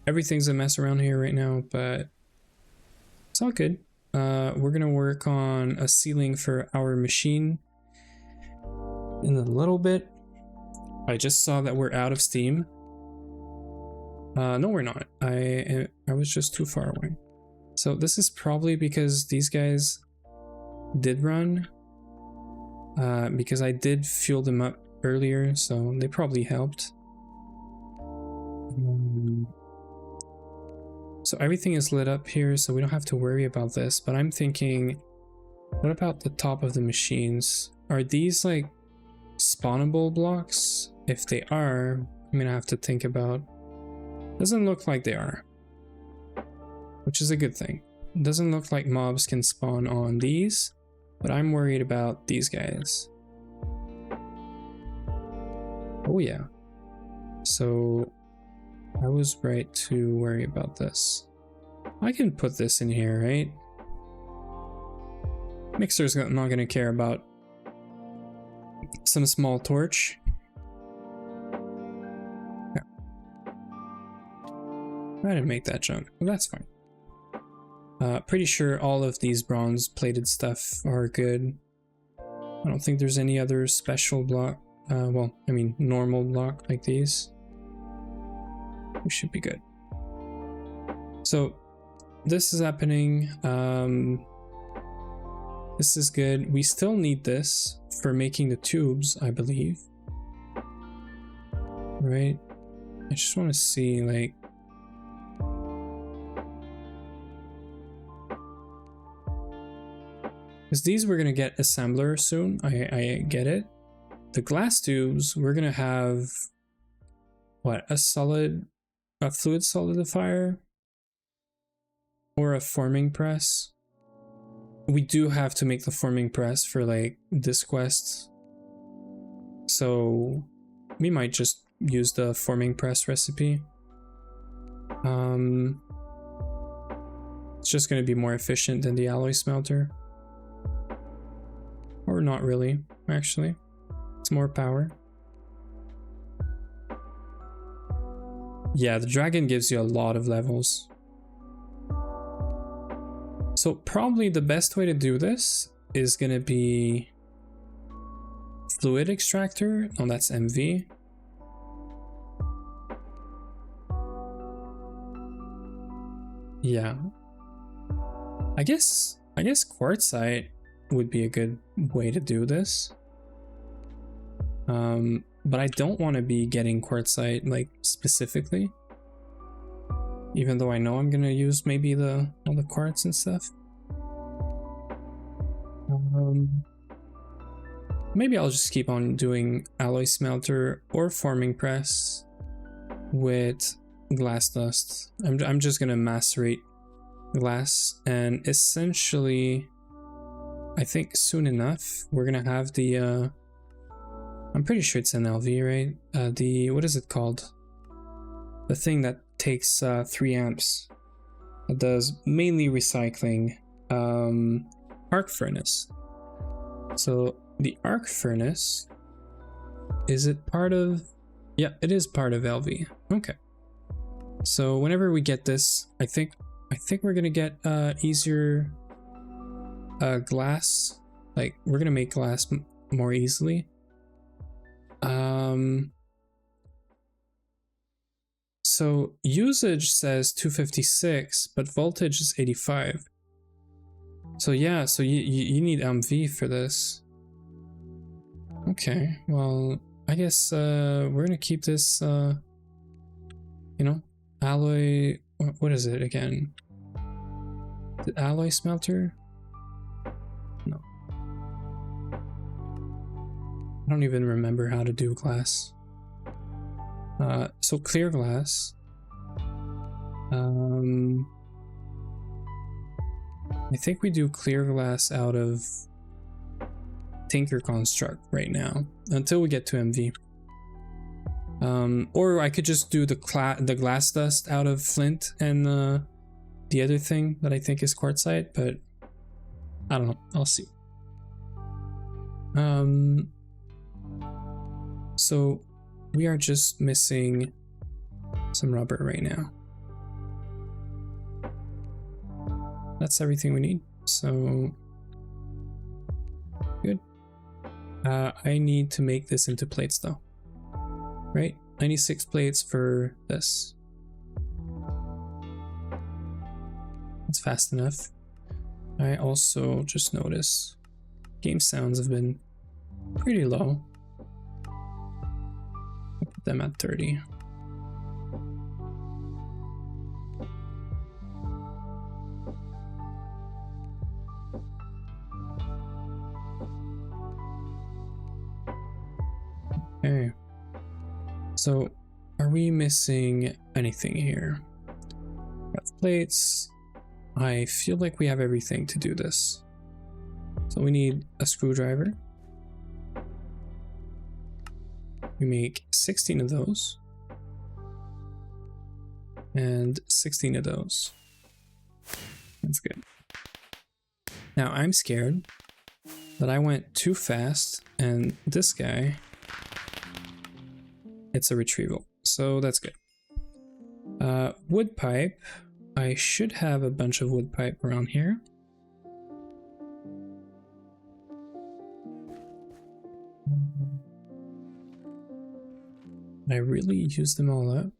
Everything's a mess around here right now, but it's all good. We're gonna work on a ceiling for our machine in a little bit. I just saw that we're out of steam. No, we're not. I was just too far away. So this is probably because these guys did run. Because I did fuel them up earlier, so they probably helped. So everything is lit up here, so we don't have to worry about this. But I'm thinking, what about the top of the machines? Are these like spawnable blocks? If they are, I'm gonna have to think about. Doesn't look like they are, which is a good thing. It doesn't look like mobs can spawn on these, but I'm worried about these guys. Oh yeah. So I was right to worry about this. I can put this in here, right? Mixer's not gonna care about some small torch. Yeah. I didn't make that jump. Well, that's fine. Pretty sure all of these bronze plated stuff are good. I don't think there's any other special block. Well, I mean normal block like these. We should be good. So this is happening. This is good. We still need this for making the tubes, I believe. Right? I just want to see like because these we're gonna get assembler soon. I get it. The glass tubes we're gonna have what, a fluid solidifier or a forming press. We do have to make the forming press for like this quest, so we might just use the forming press recipe. It's just going to be more efficient than the alloy smelter, or not really, actually. It's more power. Yeah, the dragon gives you a lot of levels. So probably the best way to do this is gonna be fluid extractor. Oh, that's MV. Yeah. I guess quartzite would be a good way to do this. But I don't want to be getting quartzite like specifically. Even though I know I'm gonna use maybe all the quartz and stuff. Maybe I'll just keep on doing alloy smelter or forming press with glass dust. I'm just gonna macerate glass, and essentially I think soon enough we're gonna have the I'm pretty sure it's an LV, right? What is it called? The thing that takes 3 amps. It does mainly recycling. Arc furnace. So the arc furnace, is it part of? Yeah, it is part of LV. Okay. So whenever we get this, I think we're gonna get easier glass. Like we're gonna make glass more easily. So usage says 256, but voltage is 85. So yeah, so you need MV for this. Okay, well, I guess we're gonna keep this, you know, alloy, what is it again? The alloy smelter? No. I don't even remember how to do glass. So clear glass. I think we do clear glass out of Tinker Construct right now until we get to MV. Or I could just do the glass dust out of Flint and the other thing that I think is quartzite, but I don't know. I'll see. So we are just missing some rubber right now. That's everything we need. So good. I need to make this into plates though. Right? 96 plates for this. That's fast enough. I also just noticed game sounds have been pretty low. I'll put them at 30. Okay. So, are we missing anything here? Got plates. I feel like we have everything to do this. So we need a screwdriver. We make 16 of those. And 16 of those. That's good. Now I'm scared that I went too fast and this guy, it's a retrieval. So that's good. Wood pipe. I should have a bunch of wood pipe around here. I really used them all up.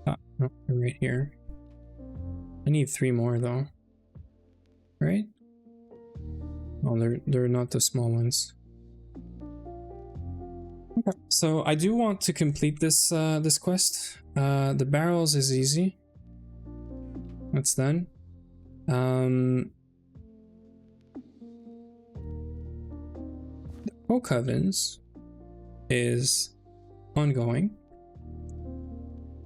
Ah, no, they're right here. I need 3 more though. Right? Oh, they're not the small ones. Okay. So I do want to complete this this quest. The barrels is easy. That's done. The coke ovens is ongoing.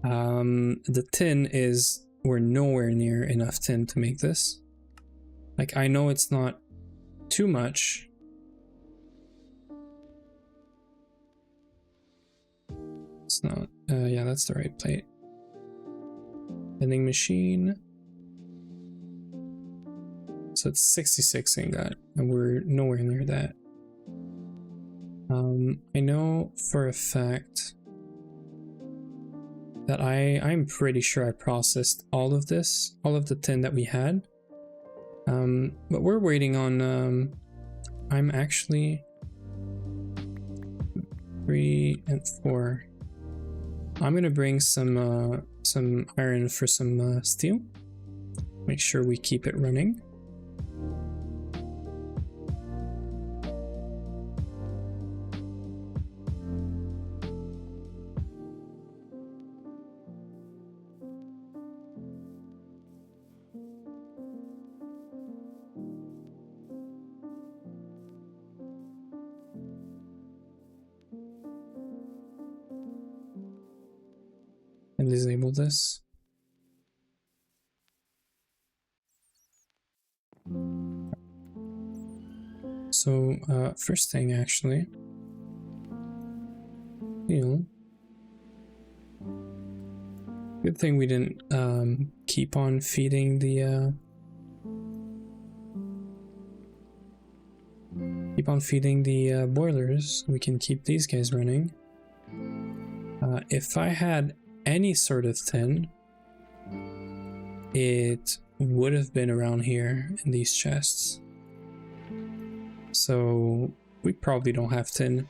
The tin is, we're nowhere near enough tin to make this. Like, I know it's not too much. It's not, yeah, that's the right plate. Vending machine. So it's 66 ingot, and we're nowhere near that. I know for a fact that I'm pretty sure I processed all of this, all of the tin that we had. But we're waiting on, I'm actually 3 and 4. I'm gonna bring some iron for some steel. Make sure we keep it running. disable this. So first thing, actually, good thing we didn't keep on feeding the boilers. We can keep these guys running. If I had any sort of tin, it would have been around here in these chests. So we probably don't have tin.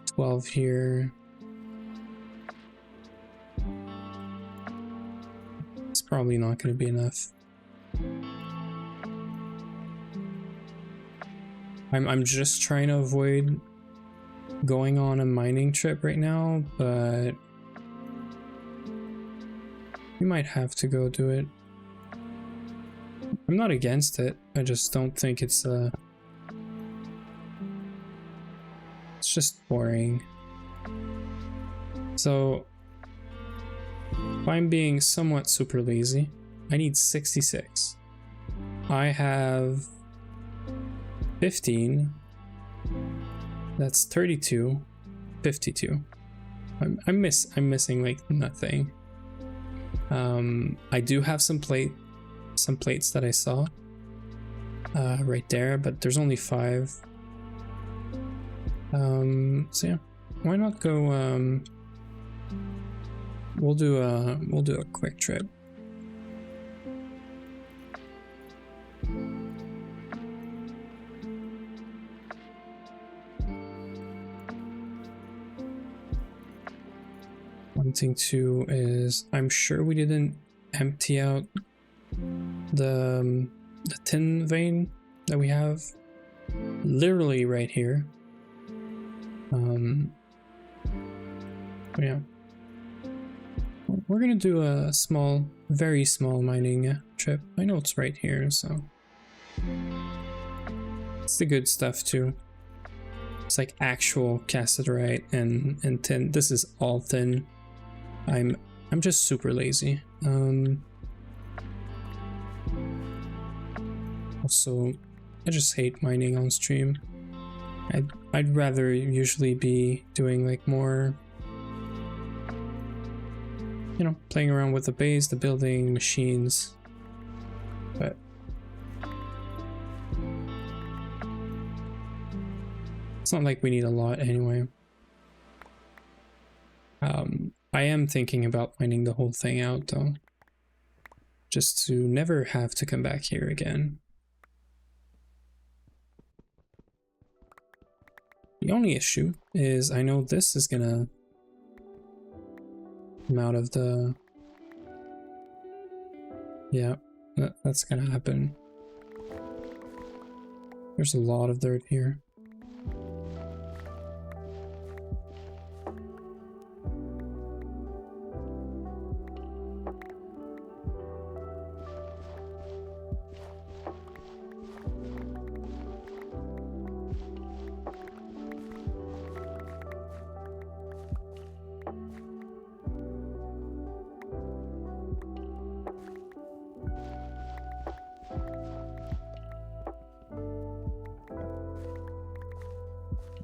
12 here. It's probably not going to be enough. I'm just trying to avoid going on a mining trip right now, but we might have to go do it. I'm not against it. I just don't think it's just boring. So if I'm being somewhat super lazy, I need 66. I have 15. That's 32. 52. I'm missing like nothing. I do have some plates that I saw right there, but there's only 5. So yeah, why not go? We'll do a quick trip. One thing too is I'm sure we didn't empty out the tin vein that we have literally right here. Yeah, we're gonna do a very small mining trip. I know it's right here, so it's the good stuff too. It's like actual cassiterite and tin. This is all tin. I'm just super lazy. Also, I just hate mining on stream. I'd rather usually be doing like more, you know, playing around with the base, the building, machines, but it's not like we need a lot anyway. I am thinking about mining the whole thing out though, just to never have to come back here again. The only issue is I know this is gonna come out of the... Yeah, that's gonna happen. There's a lot of dirt here.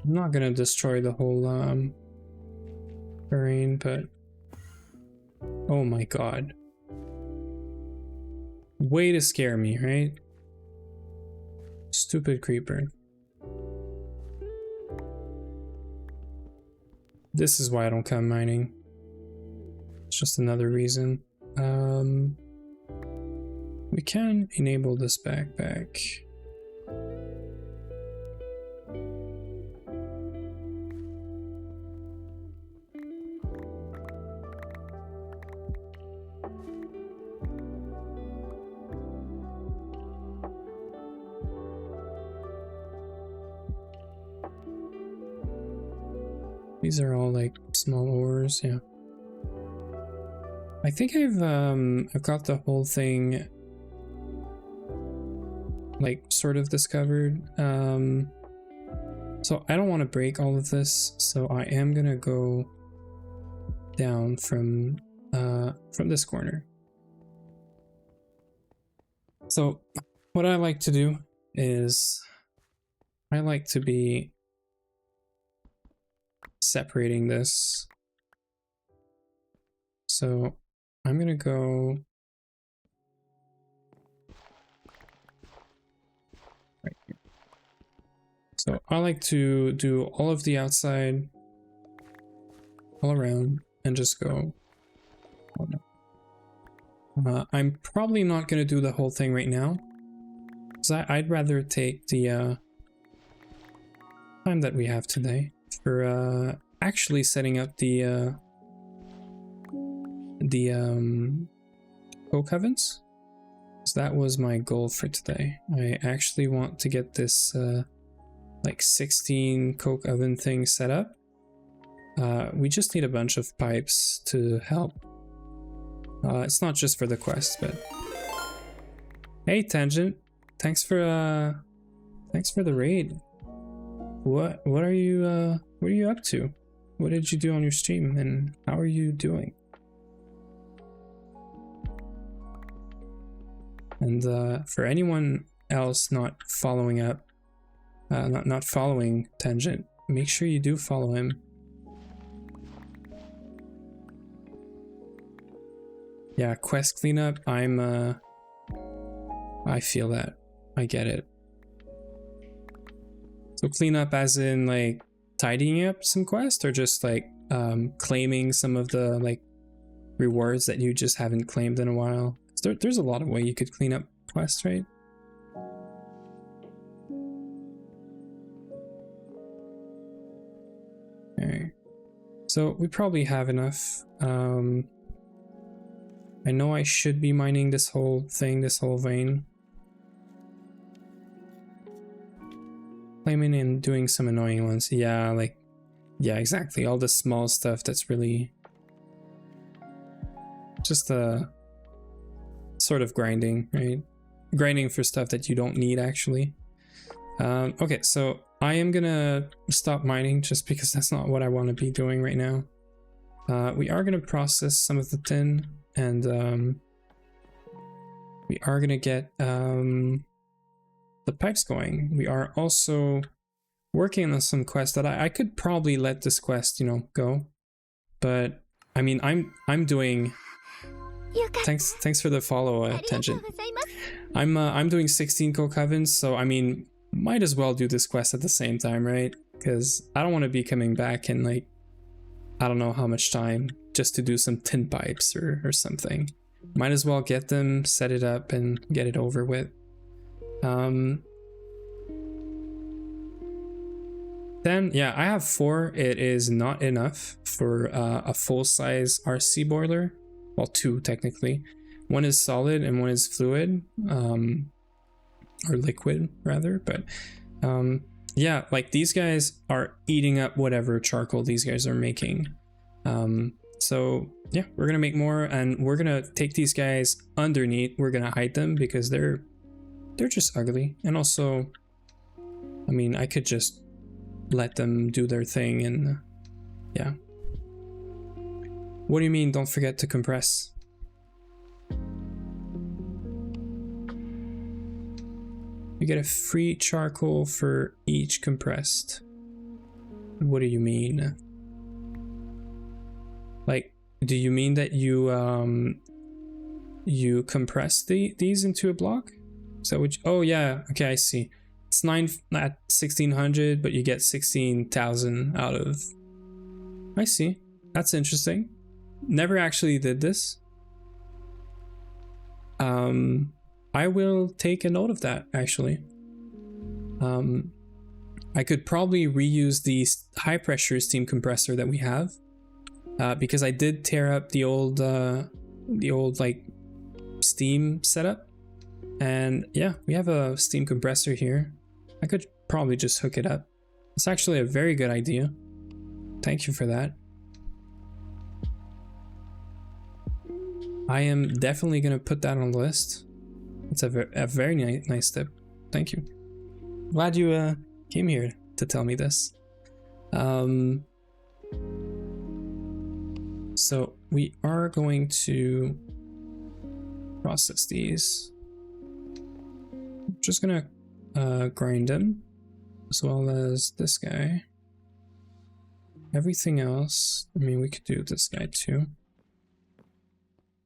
I'm not gonna destroy the whole terrain, but oh my god. Way to scare me, right? Stupid creeper. This is why I don't come mining. It's just another reason. We can enable this backpack. These are all like small ores, yeah. I think I've got the whole thing like sort of discovered. So I don't want to break all of this, so I am gonna go down from this corner. So what I like to do is I like to be separating this. So I'm gonna go right here. So I like to do all of the outside all around and just go. Oh no. I'm probably not gonna do the whole thing right now, because I'd rather take the time that we have today for actually setting up the coke ovens. So that was my goal for today. I actually want to get this like 16 coke oven thing set up. We just need a bunch of pipes to help. It's not just for the quest, but hey Tangent, thanks for the raid. What are you up to? What did you do on your stream and how are you doing? And for anyone else not following up, not following Tangent, make sure you do follow him. Yeah, quest cleanup, I feel that. I get it. So cleanup as in like tidying up some quests, or just like claiming some of the like rewards that you just haven't claimed in a while? There's a lot of way you could clean up quests, right? Okay. So we probably have enough. I know I should be mining this whole thing, this whole vein. Claiming and doing some annoying ones. Yeah, like, yeah, exactly. All the small stuff that's really just sort of grinding, right? Grinding for stuff that you don't need actually. Okay, so I am gonna stop mining just because that's not what I want to be doing right now. We are gonna process some of the tin, and we are gonna get the pipes going. We are also working on some quests that I could probably let this quest, you know, go. But I mean, I'm doing. Thanks for the follow, Tangent. I'm doing 16 coke ovens, so I mean, might as well do this quest at the same time, right? Because I don't want to be coming back in like, I don't know how much time just to do some tin pipes or something. Might as well get them, set it up, and get it over with. Then yeah, I have 4. It is not enough for a full-size RC boiler. Well, 2 technically. One is solid and one is fluid, or liquid rather. But yeah, like these guys are eating up whatever charcoal these guys are making. So yeah, we're gonna make more, and we're gonna take these guys underneath. We're gonna hide them because they're just ugly. And also, I mean, I could just let them do their thing, and yeah. What do you mean don't forget to compress? You get a free charcoal for each compressed. What do you mean? Like, do you mean that you you compress these into a block? Is that what oh yeah, okay, I see. It's 9 at 1600, but you get 16,000 out of. I see. That's interesting. Never actually did this. I will take a note of that actually. I could probably reuse the high pressure steam compressor that we have, because I did tear up the old like steam setup, and yeah, we have a steam compressor here. I could probably just hook it up. It's actually a very good idea. Thank you for that. I am definitely gonna put that on the list. It's a very nice tip. Thank you. Glad you came here to tell me this. So we are going to process these. I'm just gonna grind them, as well as this guy. Everything else, I mean, we could do this guy too.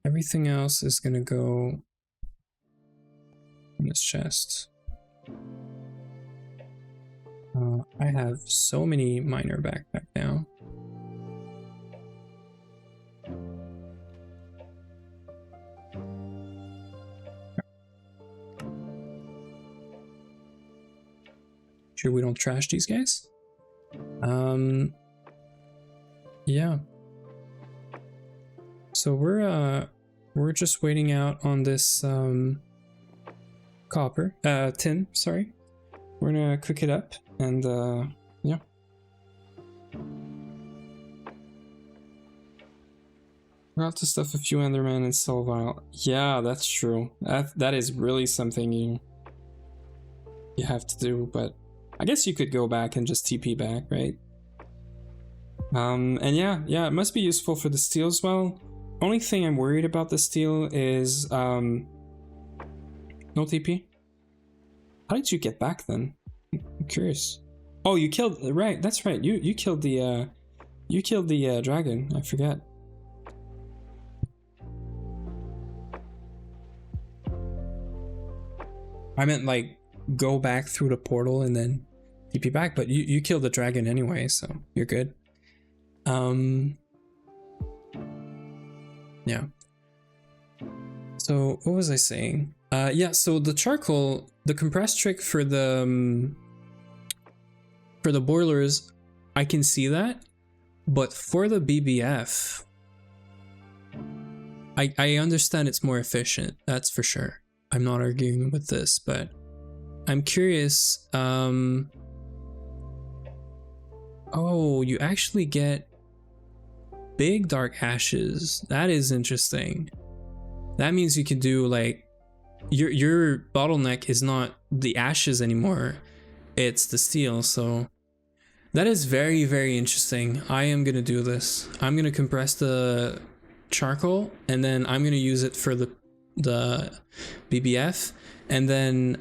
Everything else is gonna go in this chest. I have so many miner backpack now. Sure we don't trash these guys? Yeah. So we're just waiting out on this tin, sorry. We're gonna cook it up and yeah. We're out to stuff a few Enderman and Selvile. Yeah, that's true. That is really something you have to do, but I guess you could go back and just TP back, right? And yeah, it must be useful for the steel as well. Only thing I'm worried about the steel is no TP. How did you get back then? I'm curious. Oh, you killed, right, that's right. You killed the dragon. I forget. I meant like go back through the portal and then TP back, but you killed the dragon anyway, so you're good. Yeah. So what was I saying? Yeah, so the charcoal, the compressed trick for the boilers, I can see that, but for the BBF, I understand it's more efficient, that's for sure. I'm not arguing with this, but I'm curious. Oh, you actually get big dark ashes. That is interesting. That means you can do like your bottleneck is not the ashes anymore, it's the steel. So that is very, very interesting. I am gonna do this. I'm gonna compress the charcoal and then I'm gonna use it for the BBF, and then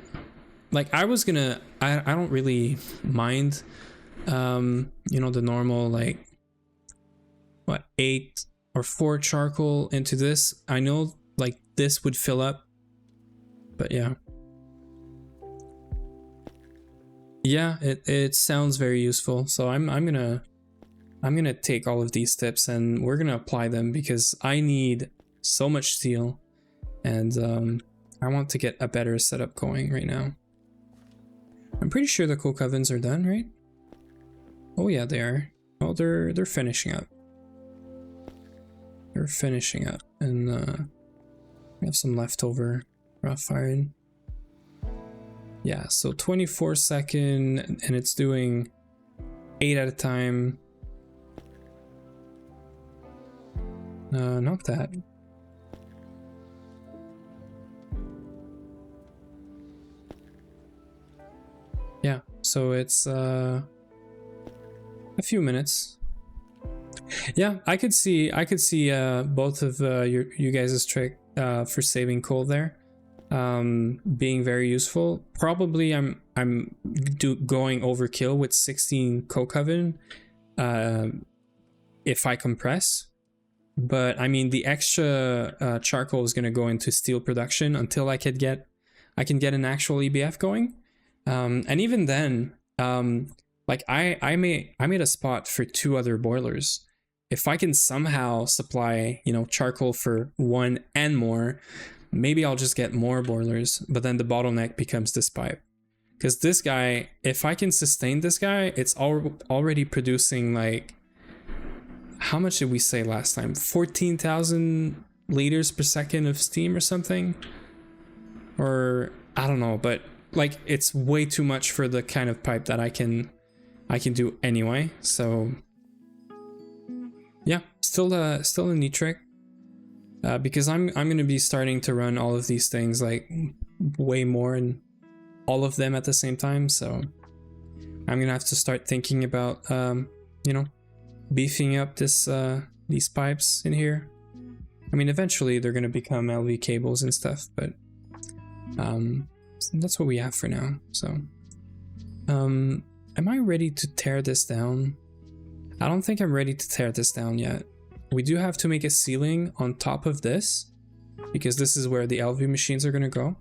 like I don't really mind you know, the normal like what 8 or 4 charcoal into this. I know like this would fill up, but yeah, it sounds very useful. So I'm gonna take all of these tips and we're gonna apply them because I need so much steel, and I want to get a better setup going right now. I'm pretty sure the coke ovens are done, right? Oh yeah, they are. Oh, they're finishing up. They're finishing up, and we have some leftover rough iron. Yeah, so 24-second, and it's doing 8 at a time. Not that. Yeah, so it's a few minutes. Yeah, I could see both of you guys' trick for saving coal there being very useful. Probably I'm going overkill with 16 coke oven if I compress, but I mean the extra charcoal is going to go into steel production until I can get an actual EBF going. And even then, like I made a spot for 2 other boilers. If I can somehow supply, you know, charcoal for 1 and more, maybe I'll just get more boilers, but then the bottleneck becomes this pipe. Because this guy, if I can sustain this guy, it's already producing like, how much did we say last time? 14,000 liters per second of steam or something? Or I don't know, but like it's way too much for the kind of pipe that I can do anyway. So yeah, still a neat trick, because I'm gonna be starting to run all of these things like way more and all of them at the same time. So I'm gonna have to start thinking about, you know, beefing up this these pipes in here. I mean, eventually they're gonna become LV cables and stuff, but that's what we have for now. So, am I ready to tear this down? I don't think I'm ready to tear this down yet. We do have to make a ceiling on top of this, because this is where the LV machines are gonna go.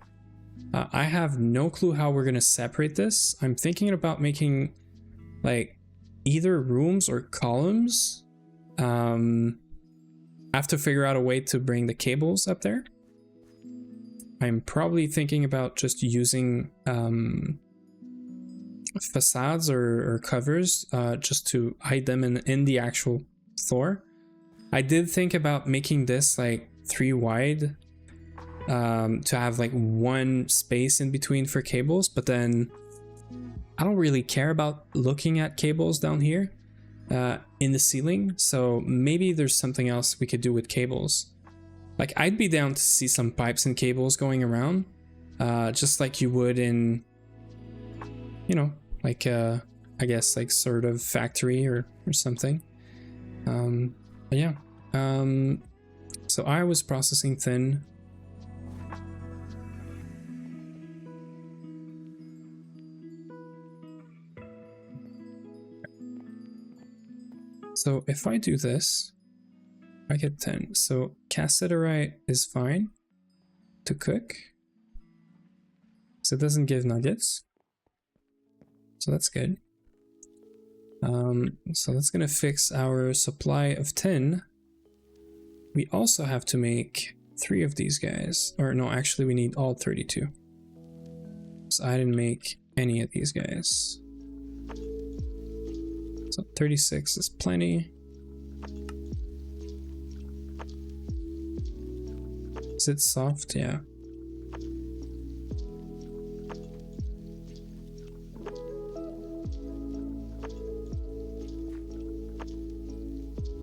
I have no clue how we're gonna separate this. I'm thinking about making like either rooms or columns. I have to figure out a way to bring the cables up there. I'm probably thinking about just using facades or covers just to hide them in the actual floor. I did think about making this like 3 wide to have like 1 space in between for cables, but then I don't really care about looking at cables down here in the ceiling, so maybe there's something else we could do with cables. Like, I'd be down to see some pipes and cables going around, just like you would in, you know, like I guess like sort of factory or something. But yeah, so I was processing thin. So if I do this, I get 10. So cassiterite is fine to cook. So it doesn't give nuggets. So that's good. So that's gonna fix our supply of tin. We also have to make 3 of these guys. Or no, actually we need all 32. So I didn't make any of these guys. So 36 is plenty. Is it soft? Yeah.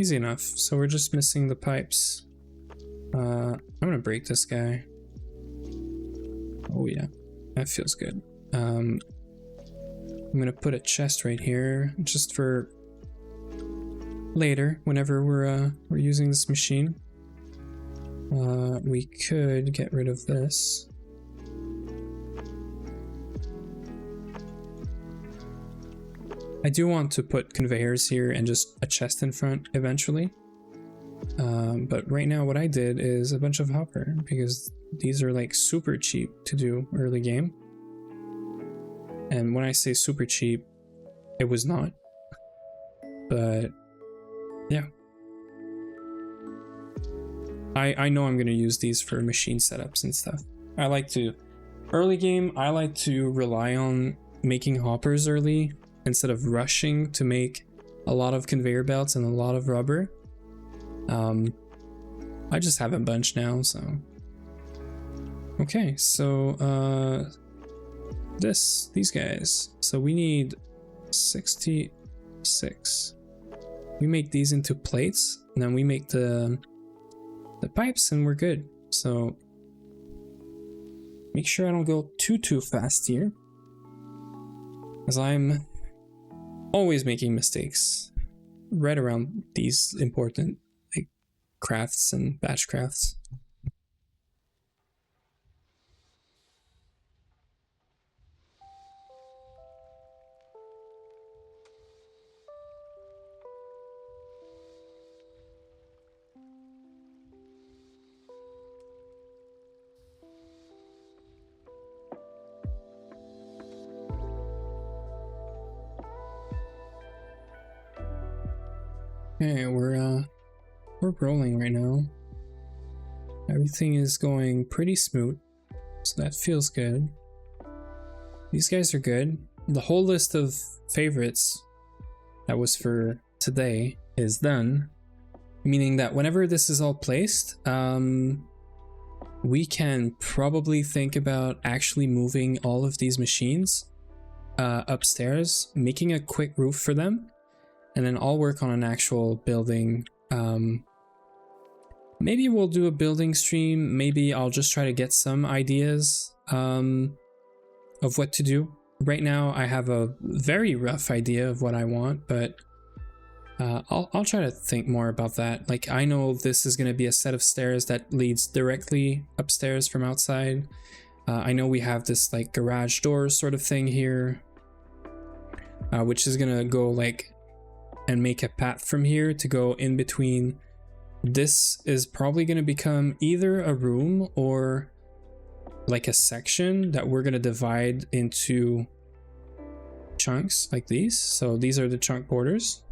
Easy enough. So we're just missing the pipes. I'm gonna break this guy. Oh yeah, that feels good. I'm gonna put a chest right here just for later, whenever we're using this machine. We could get rid of this. I do want to put conveyors here and just a chest in front eventually. But right now what I did is a bunch of hopper, because these are like super cheap to do early game. And when I say super cheap, it was not. But yeah. I know I'm going to use these for machine setups and stuff. I like to, early game, I like to rely on making hoppers early instead of rushing to make a lot of conveyor belts and a lot of rubber. I just have a bunch now, so. Okay, so these guys. So we need 66. We make these into plates, and then we make the pipes, and we're good. So make sure I don't go too fast here, as I'm always making mistakes right around these important like crafts and batch crafts. Okay, we're rolling right now. Everything is going pretty smooth, so that feels good. These guys are good. The whole list of favorites that was for today is done, meaning that whenever this is all placed, we can probably think about actually moving all of these machines upstairs, making a quick roof for them, and then I'll work on an actual building. Maybe we'll do a building stream. Maybe I'll just try to get some ideas of what to do right now I have a very rough idea of what I want, but I'll try to think more about that. Like, I know this is going to be a set of stairs that leads directly upstairs from outside. I know we have this like garage door sort of thing here, which is going to go like and make a path from here to go in between. This is probably going to become either a room or like a section that we're going to divide into chunks like these. So these are the chunk borders.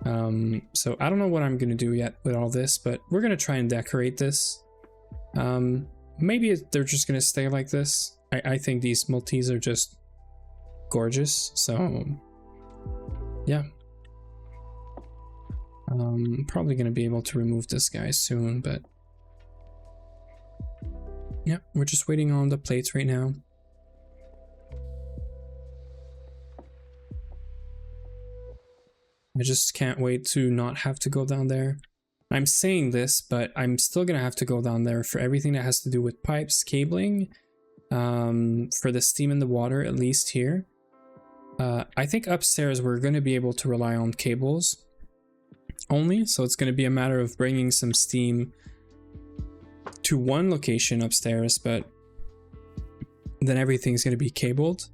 So I don't know what I'm going to do yet with all this, but we're going to try and decorate this. Maybe they're just going to stay like this. I think these multis are just gorgeous. So yeah. Probably going to be able to remove this guy soon, but yeah, we're just waiting on the plates right now. I just can't wait to not have to go down there. I'm saying this, but I'm still going to have to go down there for everything that has to do with pipes, cabling, for the steam in the water, at least here. I think upstairs we're going to be able to rely on cables only, so it's going to be a matter of bringing some steam to one location upstairs, but then everything's going to be cabled.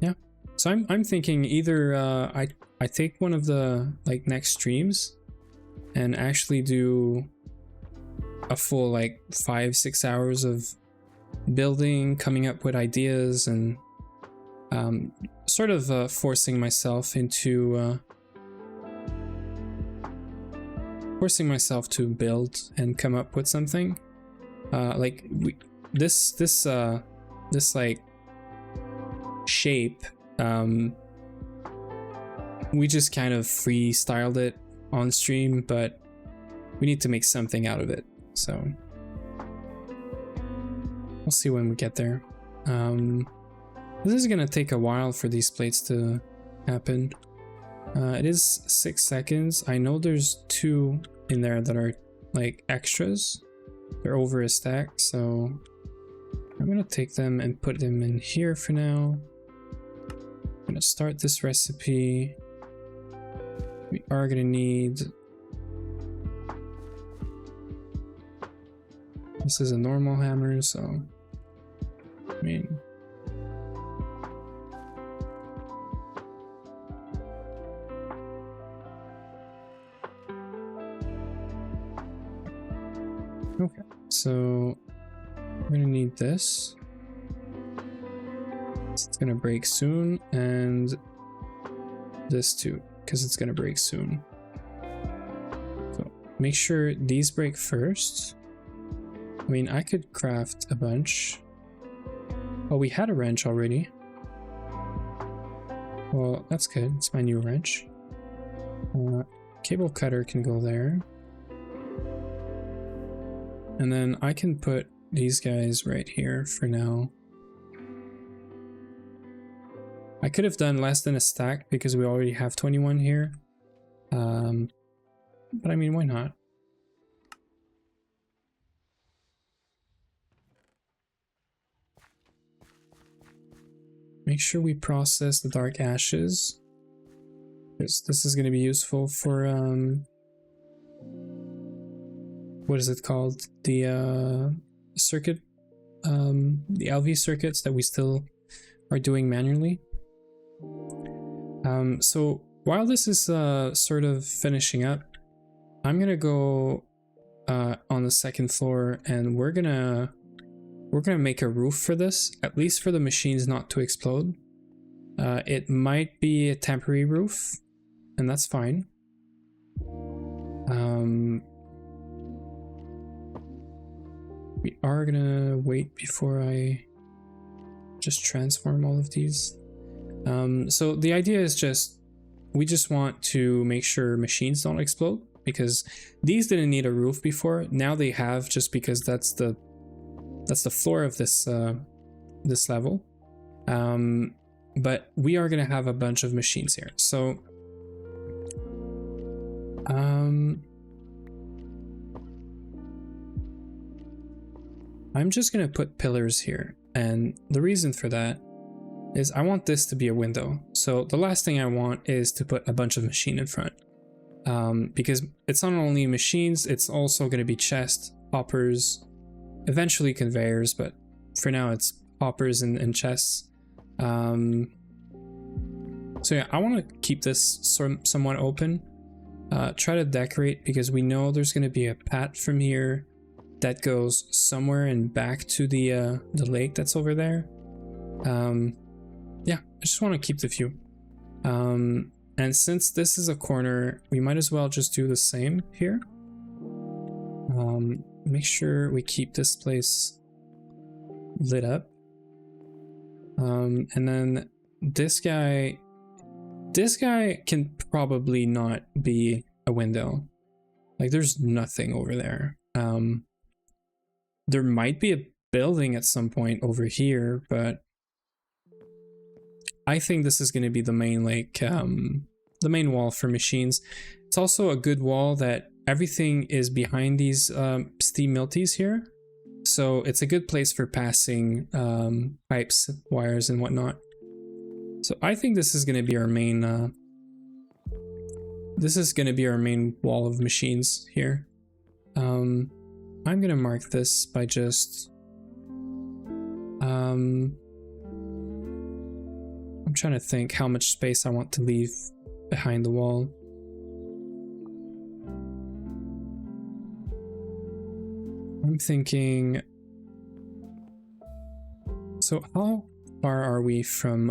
Yeah, so I'm thinking either I take one of the like next streams and actually do a full like 5-6 hours of building, coming up with ideas, and sort of forcing myself to build and come up with something. Like this like shape, we just kind of freestyled it on stream, but we need to make something out of it, so we'll see when we get there. This is gonna take a while for these plates to happen. It is 6 seconds. I know there's 2 in there that are like extras. They're over a stack, so I'm gonna take them and put them in here for now. I'm gonna start this recipe. We are gonna need... This is a normal hammer, so... I mean... Okay, so I'm gonna need this. It's gonna break soon, and this too, because it's gonna break soon. So make sure these break first. I mean, I could craft a bunch. Oh, we had a wrench already. Well, that's good. It's my new wrench. Cable cutter can go there. And then I can put these guys right here for now. I could have done less than a stack because we already have 21 here. But I mean, why not? Make sure we process the dark ashes. This is going to be useful for what is it called? The circuit, the LV circuits that we still are doing manually. So while this is sort of finishing up, I'm gonna go on the second floor, and we're gonna make a roof for this, at least for the machines not to explode. It might be a temporary roof, and that's fine. We are gonna wait before I just transform all of these. So the idea is we just want to make sure machines don't explode, because these didn't need a roof before. Now they have, just because that's the floor of this this level. But we are gonna have a bunch of machines here, so I'm just gonna put pillars here, and the reason for that is I want this to be a window. So the last thing I want is to put a bunch of machine in front, because it's not only machines, it's also going to be chests, hoppers, eventually conveyors, but for now it's hoppers and chests. So yeah, I want to keep this somewhat open. Try to decorate, because we know there's going to be a path from here that goes somewhere and back to the lake that's over there. Yeah, I just want to keep the view. And since this is a corner, we might as well just do the same here. Make sure we keep this place lit up. And then this guy can probably not be a window. Like, there's nothing over there. There might be a building at some point over here, but I think this is going to be the main, like, the main wall for machines. It's also a good wall that everything is behind these steam milties here. So it's a good place for passing pipes, wires, and whatnot. So I think this is going to be our main wall of machines here. I'm going to mark this by just I'm trying to think how much space I want to leave behind the wall. I'm thinking, so how far are we from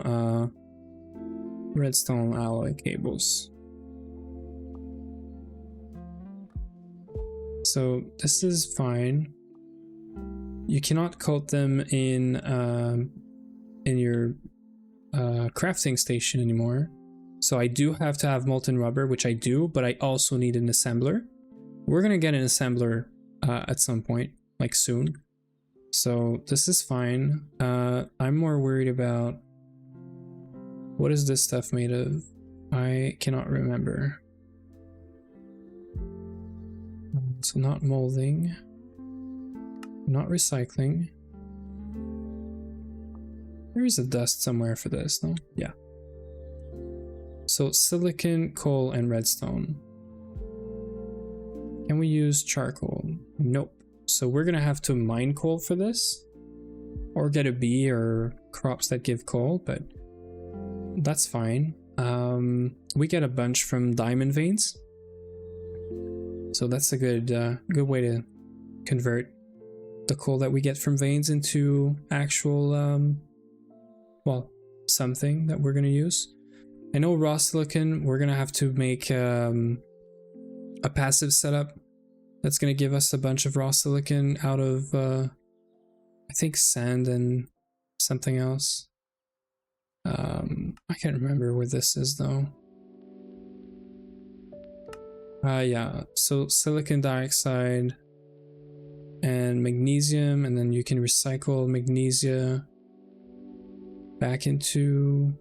redstone alloy cables? So this is fine. You cannot coat them in your crafting station anymore. So I do have to have molten rubber, which I do, but I also need an assembler. We're gonna get an assembler at some point, like soon. So this is fine. I'm more worried about, what is this stuff made of? I cannot remember. So not molding, not recycling. There is a dust somewhere for this, no? Yeah. So silicon, coal, and redstone. Can we use charcoal? Nope. So we're gonna have to mine coal for this, or get a bee or crops that give coal, but that's fine. We get a bunch from diamond veins, so that's a good way to convert the coal that we get from veins into actual well, something that we're gonna use. I know raw silicon, we're gonna have to make a passive setup that's gonna give us a bunch of raw silicon out of I think sand and something else. I can't remember where this is though. Yeah, so silicon dioxide and magnesium, and then you can recycle magnesia back into,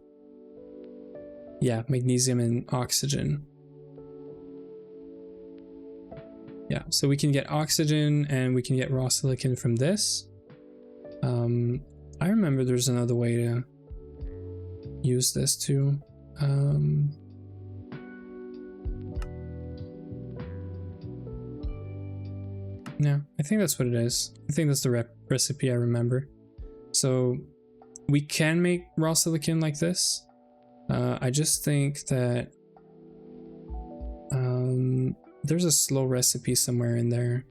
yeah, magnesium and oxygen. Yeah, so we can get oxygen and we can get raw silicon from this. I remember there's another way to use this too. Yeah, I think that's what it is. I think that's the recipe I remember. So we can make raw silicon like this. I just think that there's a slow recipe somewhere in there.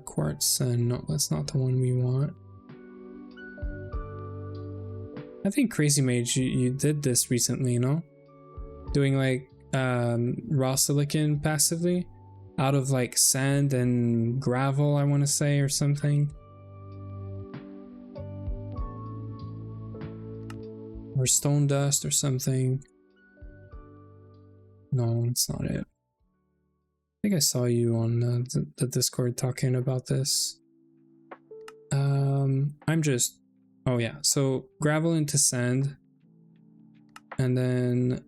Quartz, and no, that's not the one we want. I think Crazy Mage, you did this recently, you know? Doing like raw silicon passively out of like sand and gravel, I want to say, or something. Or stone dust or something. No, it's not it. I think I saw you on the Discord talking about this. I'm just, oh yeah, so gravel into sand, and then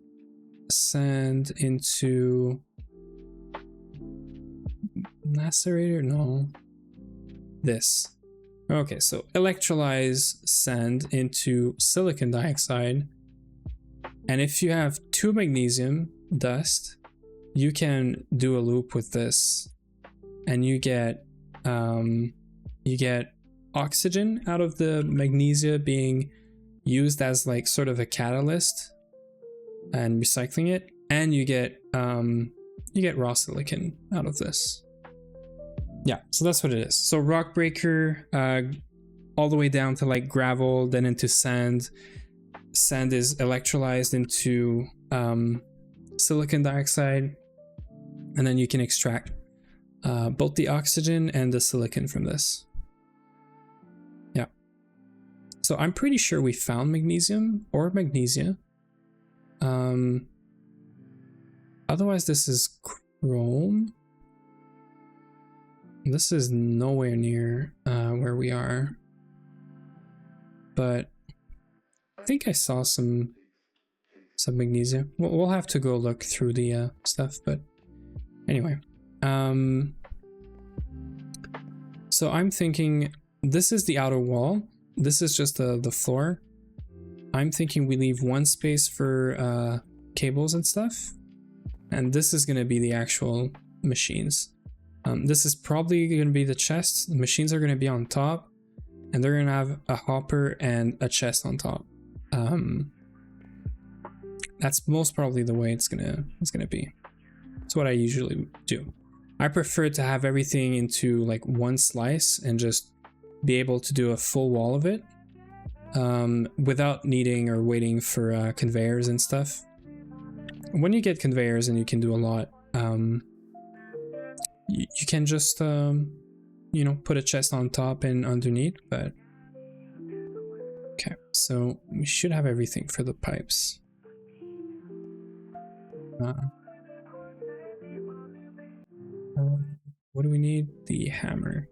sand into lacerator, no, this. Okay, so electrolyze sand into silicon dioxide, and if you have 2 magnesium dust, you can do a loop with this, and you get oxygen out of the magnesia being used as like sort of a catalyst and recycling it, and you get raw silicon out of this. Yeah, so that's what it is. So rock breaker, all the way down to like gravel, then into sand. Sand is electrolyzed into silicon dioxide, and then you can extract both the oxygen and the silicon from this. Yeah. So I'm pretty sure we found magnesium or magnesia. Otherwise, this is chrome. This is nowhere near where we are, but I think I saw some magnesia. We'll have to go look through the stuff, but anyway. So I'm thinking this is the outer wall. This is just the floor. I'm thinking we leave one space for cables and stuff, and this is going to be the actual machines. This is probably going to be the chest. The machines are going to be on top, and they're going to have a hopper and a chest on top. That's most probably the way it's gonna be. It's what I usually do. I prefer to have everything into like one slice and just be able to do a full wall of it, without needing or waiting for conveyors and stuff. When you get conveyors and you can do a lot, you can just you know, put a chest on top and underneath. But okay, so we should have everything for the pipes. What do we need? The hammer.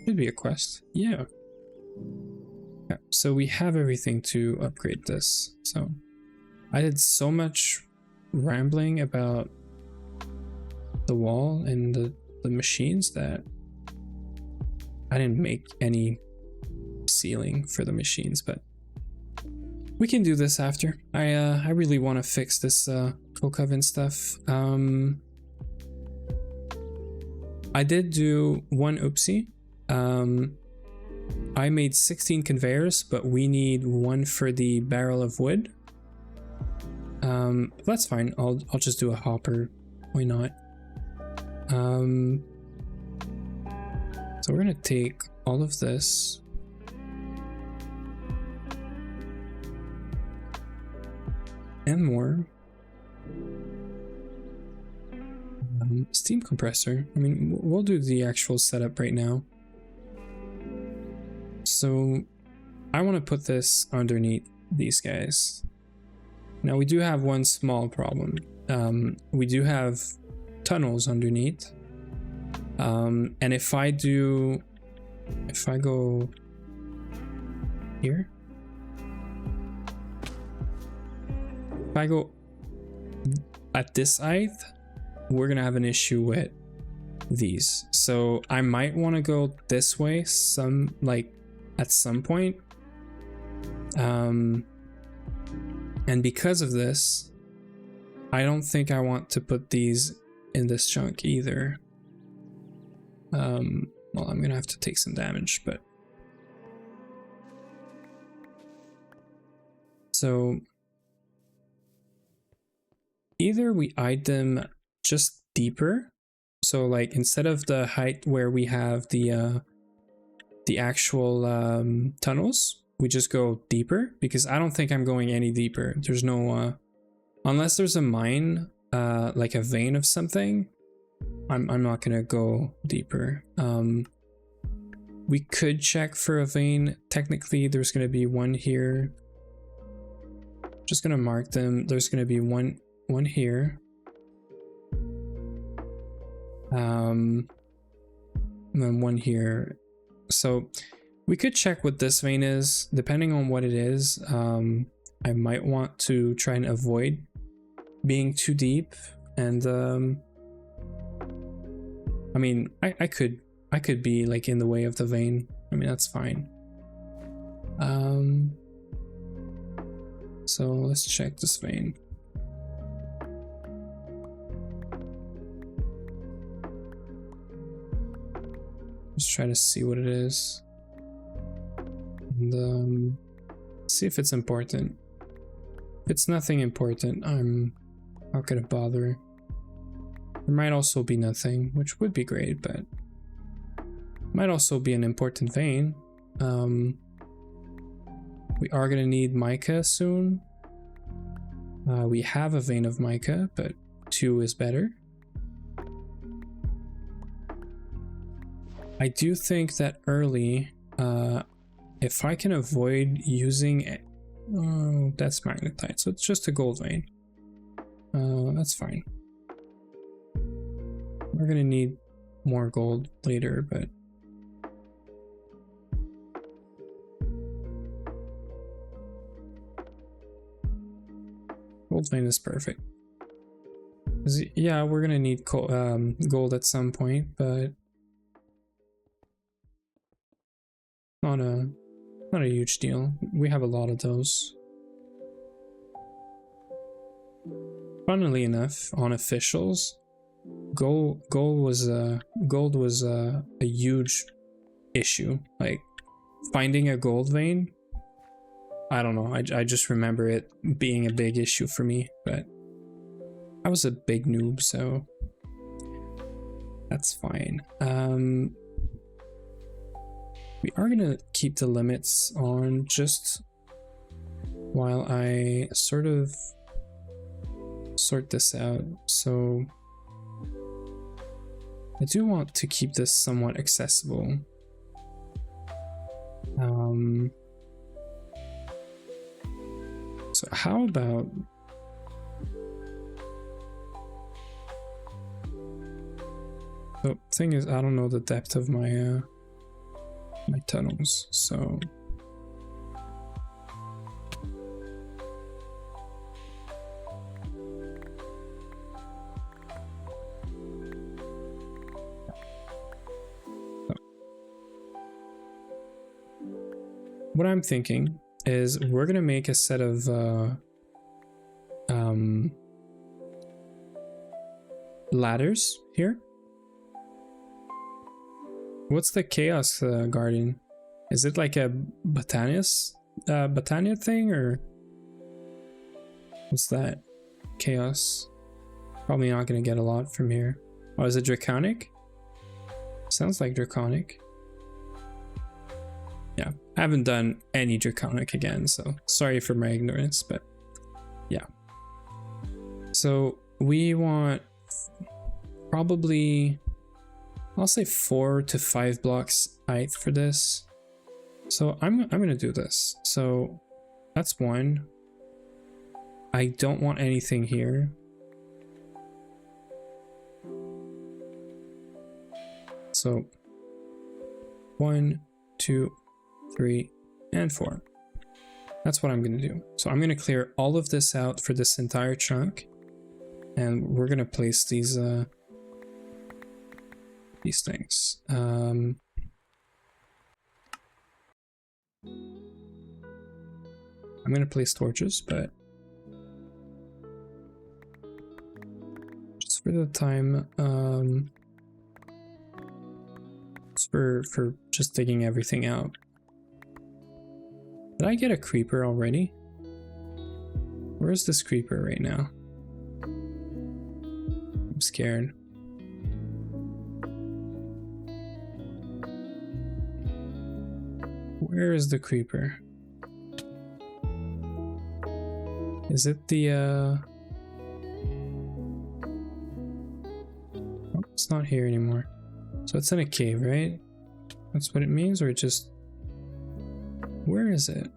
Should be a quest. Yeah. Yeah. So we have everything to upgrade this. So I did so much rambling about the wall and the machines that I didn't make any ceiling for the machines, but we can do this after. I really want to fix this coke oven stuff. I did do one oopsie. I made 16 conveyors, but we need one for the barrel of wood. That's fine. I'll just do a hopper. Why not? So we're gonna take all of this. And more. Steam compressor. I mean, we'll do the actual setup right now. So I want to put this underneath these guys. Now we do have one small problem. We do have tunnels underneath. And if I go here, if I go at this height, we're gonna have an issue with these. So I might want to go this way at some point. And because of this, I don't think I want to put these in this chunk either. Well, I'm gonna have to take some damage, but so either we eyed them just deeper, so like instead of the height where we have the actual tunnels, we just go deeper, because I don't think I'm going any deeper. There's no unless there's a mine, like a vein of something, I'm not gonna go deeper. We could check for a vein. Technically there's gonna be one here. Just gonna mark them. There's gonna be one here. And then one here. So We could check what this vein is, depending on what it is. I might want to try and avoid being too deep, and I mean, I could be like in the way of the vein. I mean, that's fine. So let's check this vein. Let's try to see what it is. And see if it's important. If it's nothing important, I'm not gonna bother. There might also be nothing, which would be great, but might also be an important vein. We are gonna need mica soon. We have a vein of mica, but 2 is better. I do think that early, if I can avoid using, oh, that's magnetite, so it's just a gold vein. That's fine. We're gonna need more gold later, but gold vein is perfect. Yeah, we're gonna need gold at some point, but not a huge deal. We have a lot of those. Funnily enough, on officials, gold was a huge issue. Like finding a gold vein, I don't know, I just remember it being a big issue for me, but I was a big noob, so that's fine. We are gonna keep the limits on just while I sort of sort this out. So I do want to keep this somewhat accessible. So how about the thing is, I don't know the depth of my my tunnels, so what I'm thinking is we're gonna make a set of ladders here. What's the Chaos Guardian? Is it like a Botania thing, or what's that? Chaos. Probably not gonna get a lot from here. Oh, is it Draconic? Sounds like Draconic. Yeah, I haven't done any Draconic again, so sorry for my ignorance, but yeah. So we want probably, I'll say 4 to 5 blocks height for this. So I'm gonna do this. So that's 1. I don't want anything here. So 1, 2, 3, and 4. That's what I'm gonna do. So I'm gonna clear all of this out for this entire chunk, and we're gonna place these things. I'm gonna place torches, but just for the time, just for just digging everything out. Did I get a creeper already? Where's this creeper right now? I'm scared. Where is the creeper? Is it the oh, it's not here anymore. So it's in a cave, right? That's what it means, or it just, where is it?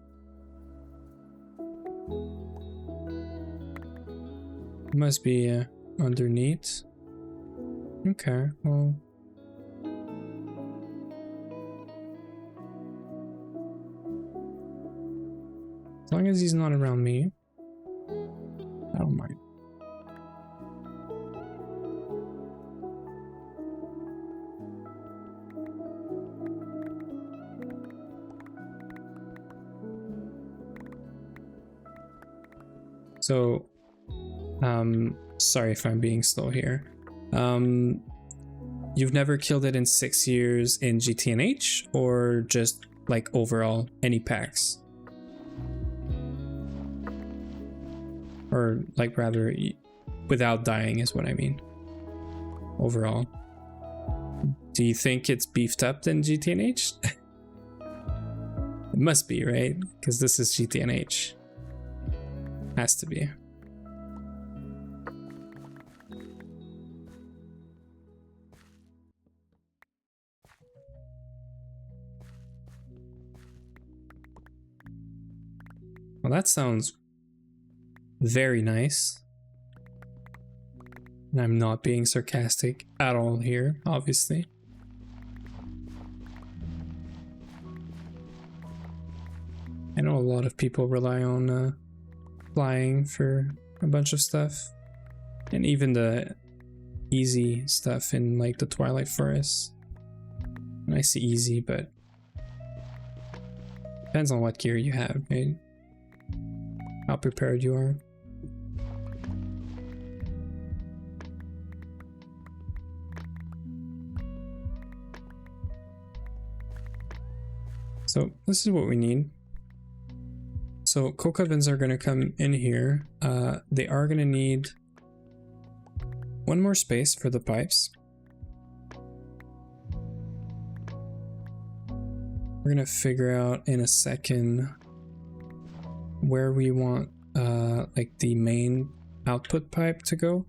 It must be underneath. Okay, well, As long as he's not around me, I don't mind. So, sorry if I'm being slow here. You've never killed it in 6 years in GTNH, or just like overall, any packs? Or like rather, without dying is what I mean. Overall. Do you think it's beefed up than GTNH? It must be, right? Because this is GTNH. Has to be. Well, that sounds very nice. And I'm not being sarcastic at all here, obviously. I know a lot of people rely on flying for a bunch of stuff, and even the easy stuff in like the Twilight Forest. And I say easy, but depends on what gear you have, right? How prepared you are. So this is what we need. So coke ovens are going to come in here. They are going to need one more space for the pipes. We're going to figure out in a second where we want like the main output pipe to go.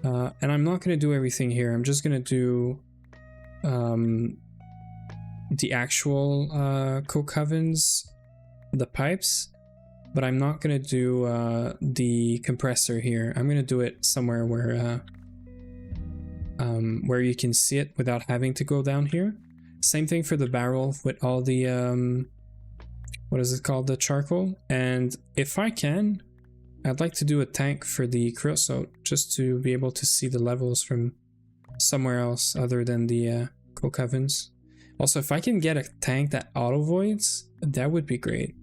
And I'm not going to do everything here. I'm just going to do the actual coke ovens, the pipes, but I'm not going to do the compressor here. I'm going to do it somewhere where you can see it without having to go down here. Same thing for the barrel with all the what is it called, the charcoal. And if I can, I'd like to do a tank for the creosote, just to be able to see the levels from somewhere else other than the coke ovens. Also, if I can get a tank that auto voids, that would be great.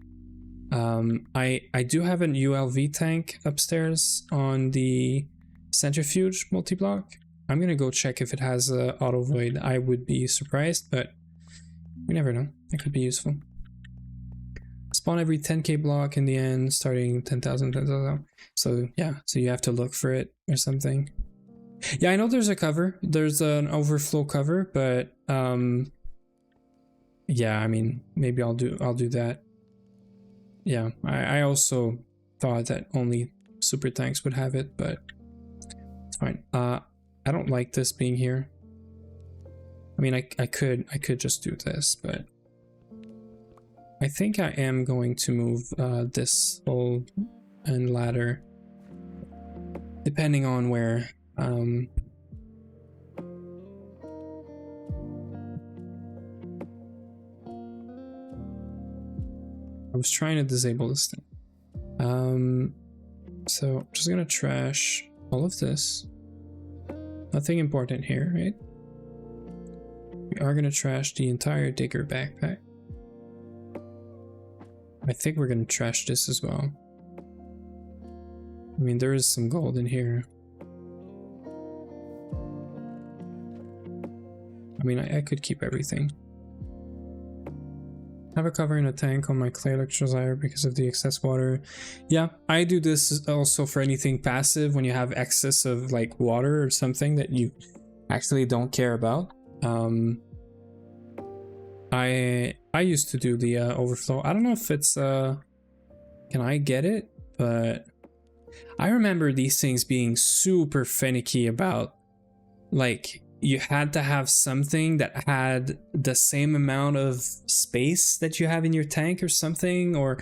I do have an ULV tank upstairs on the centrifuge multi-block. I'm gonna go check if it has a auto void. I would be surprised, but we never know. It could be useful. Spawn every 10k block in the end, starting 10,000, 10,000. So yeah, so you have to look for it or something. Yeah, I know there's a cover. There's an overflow cover, but yeah, I mean, maybe I'll do that. Yeah, I also thought that only super tanks would have it, but it's fine. I don't like this being here. I mean, I could just do this, but I think I am going to move this hole and ladder, depending on where. I was trying to disable this thing. So I'm just gonna trash all of this. Nothing important here, right? We are gonna trash the entire digger backpack. I think we're gonna trash this as well. I mean, there is some gold in here. I mean, I could keep everything. Have a cover in a tank on my clay electrolyzer because of the excess water. Yeah, I do this also for anything passive when you have excess of like water or something that you actually don't care about. I used to do the overflow. I don't know if it's can I get it, but I remember these things being super finicky about, like, you had to have something that had the same amount of space that you have in your tank or something, or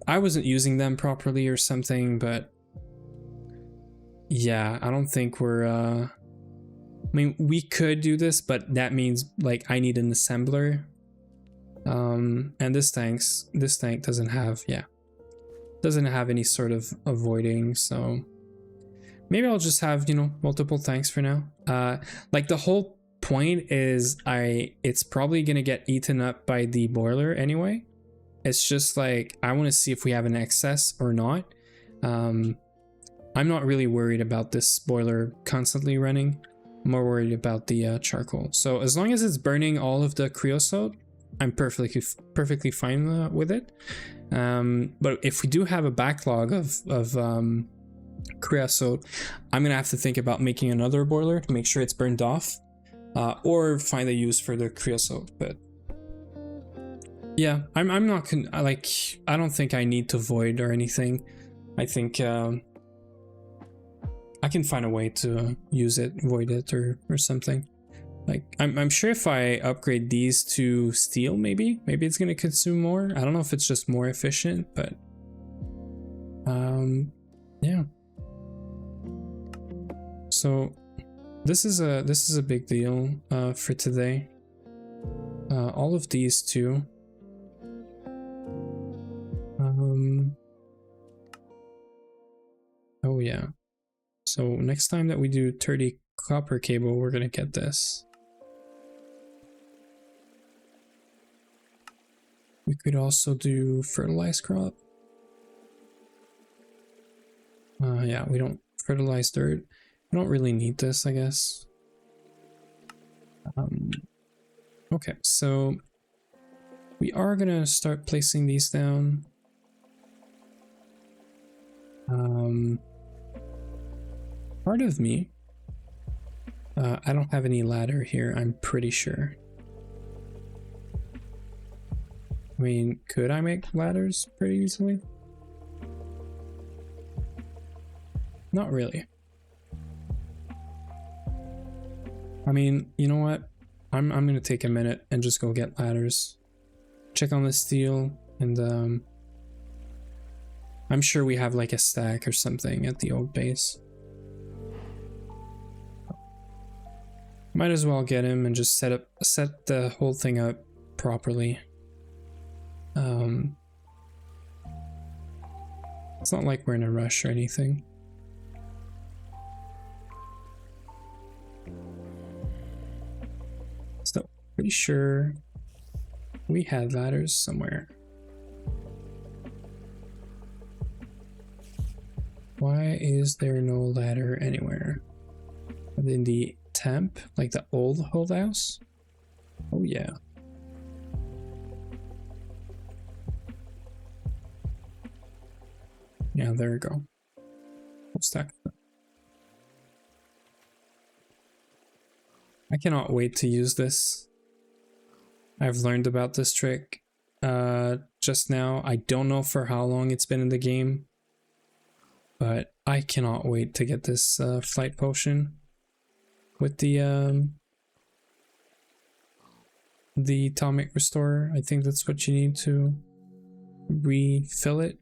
I wasn't using them properly or something. But yeah, I don't think we're I mean, we could do this, but that means like I need an assembler. And this tank doesn't have, yeah, doesn't have any sort of avoiding, so maybe I'll just have, you know, multiple tanks for now. Like the whole point is it's probably gonna get eaten up by the boiler anyway. It's just like I want to see if we have an excess or not. I'm not really worried about this boiler constantly running. I'm more worried about the charcoal. So as long as it's burning all of the creosote, I'm perfectly fine with it. But if we do have a backlog of creosote, I'm gonna have to think about making another boiler to make sure it's burned off, or find a use for the creosote. But yeah, I'm not I don't think I need to void or anything. I think I can find a way to use it, void it, or something. Like I'm sure if I upgrade these to steel, maybe it's gonna consume more. I don't know if it's just more efficient, but yeah. So this is a big deal for today. All of these too. Oh yeah. So next time that we do 30 copper cable, we're gonna get this. We could also do fertilized crop. Yeah, we don't fertilize dirt. We don't really need this, I guess. Okay, so we are gonna start placing these down. Part of me, I don't have any ladder here, I'm pretty sure. I mean, could I make ladders pretty easily? Not really. I mean, you know what? I'm gonna take a minute and just go get ladders. Check on the steel, and I'm sure we have like a stack or something at the old base. Might as well get him and just set the whole thing up properly. It's not like we're in a rush or anything. So, pretty sure we had ladders somewhere. Why is there no ladder anywhere? In the temp, like the old house? Oh yeah. Yeah, there we go. We'll stack them. I cannot wait to use this. I've learned about this trick just now. I don't know for how long it's been in the game, but I cannot wait to get this flight potion with the atomic restorer. I think that's what you need to refill it.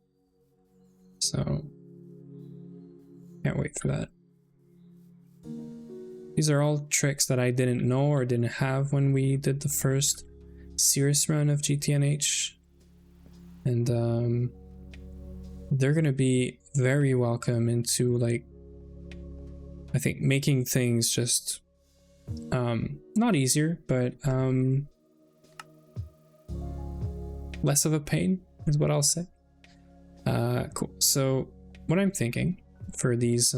So can't wait for that. These are all tricks that I didn't know or didn't have when we did the first serious run of GTNH, and they're gonna be very welcome into, like, I think making things just not easier, but less of a pain is what I'll say. Cool. So what I'm thinking for these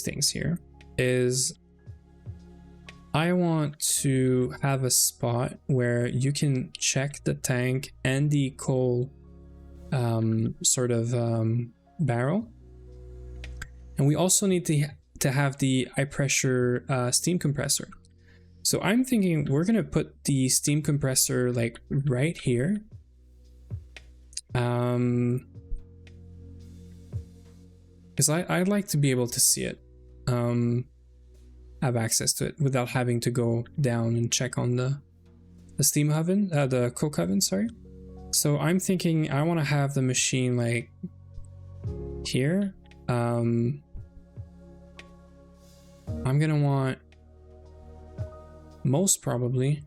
things here is I want to have a spot where you can check the tank and the coal sort of barrel, and we also need to have the high pressure steam compressor. So I'm thinking we're gonna put the steam compressor like right here. Because I'd like to be able to see it, have access to it without having to go down and check on the steam oven, the coke oven, sorry. So I'm thinking I want to have the machine like here. I'm gonna want most probably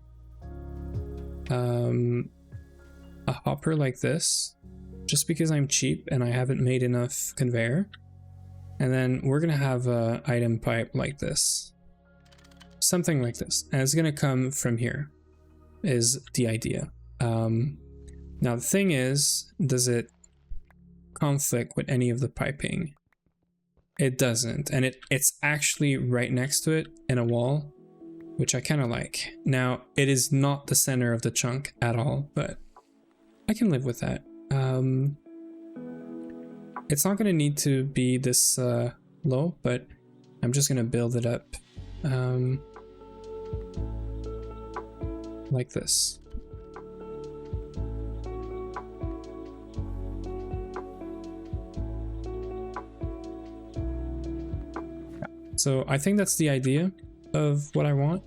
a hopper like this, just because I'm cheap and I haven't made enough conveyor. And then we're gonna have a item pipe like this. Something like this. And it's gonna come from here, is the idea. Now the thing is, does it conflict with any of the piping? It doesn't, and it's actually right next to it in a wall, which I kind of like. Now, it is not the center of the chunk at all, but I can live with that. It's not going to need to be this low, but I'm just going to build it up like this. So I think that's the idea of what I want.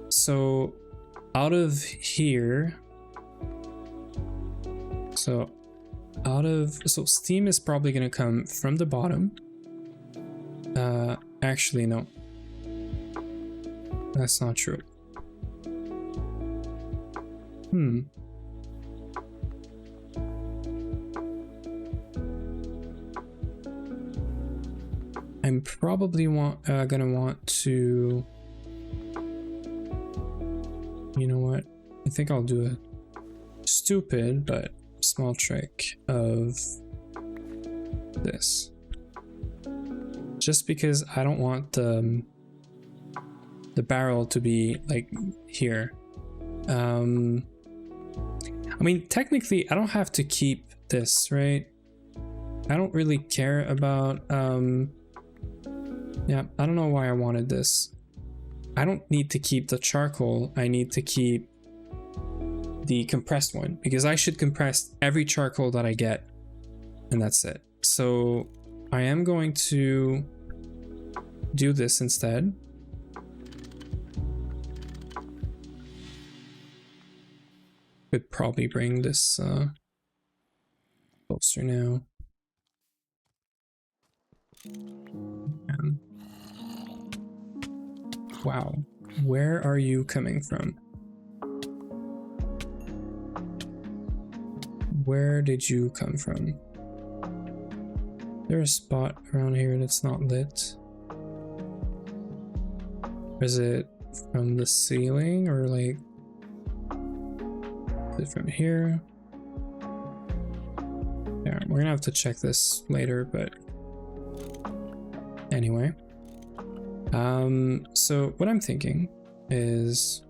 So out of here, so steam is probably going to come from the bottom. Actually, no, that's not true. I'm probably gonna want to, you know what? I think I'll do a stupid but small trick of this. Just because I don't want the barrel to be like here. I mean, technically I don't have to keep this, right? I don't really care about, yeah, I don't know why I wanted this. I don't need to keep the charcoal, I need to keep the compressed one, because I should compress every charcoal that I get, and that's it. So I am going to do this instead. Could probably bring this closer now. Wow, where are you coming from? Where did you come from? Is there a spot around here that's not lit? Or is it from the ceiling, or like, is it from here? Yeah, we're gonna have to check this later, but anyway. So what I'm thinking is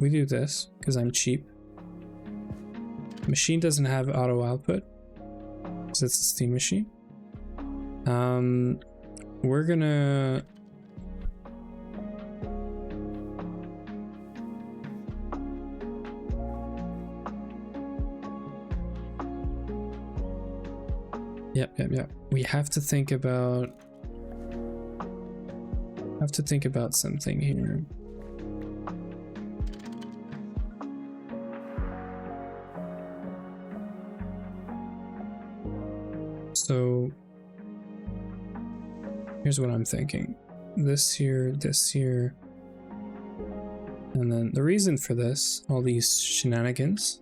we do this because I'm cheap. The machine doesn't have auto output because it's a steam machine. We're gonna Yep. We have to think about something here. So here's what I'm thinking. This here, and then the reason for this, all these shenanigans,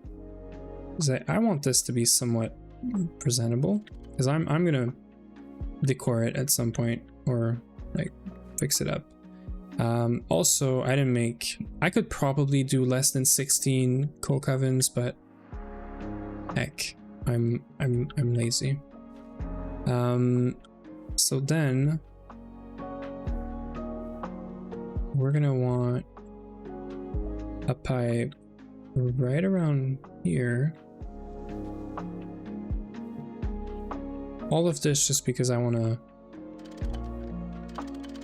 is that I want this to be somewhat presentable, because I'm gonna decor it at some point, or like fix it up. Also, I could probably do less than 16 coke ovens, but heck, I'm lazy. So then we're gonna want a pipe right around here. All of this just because I want to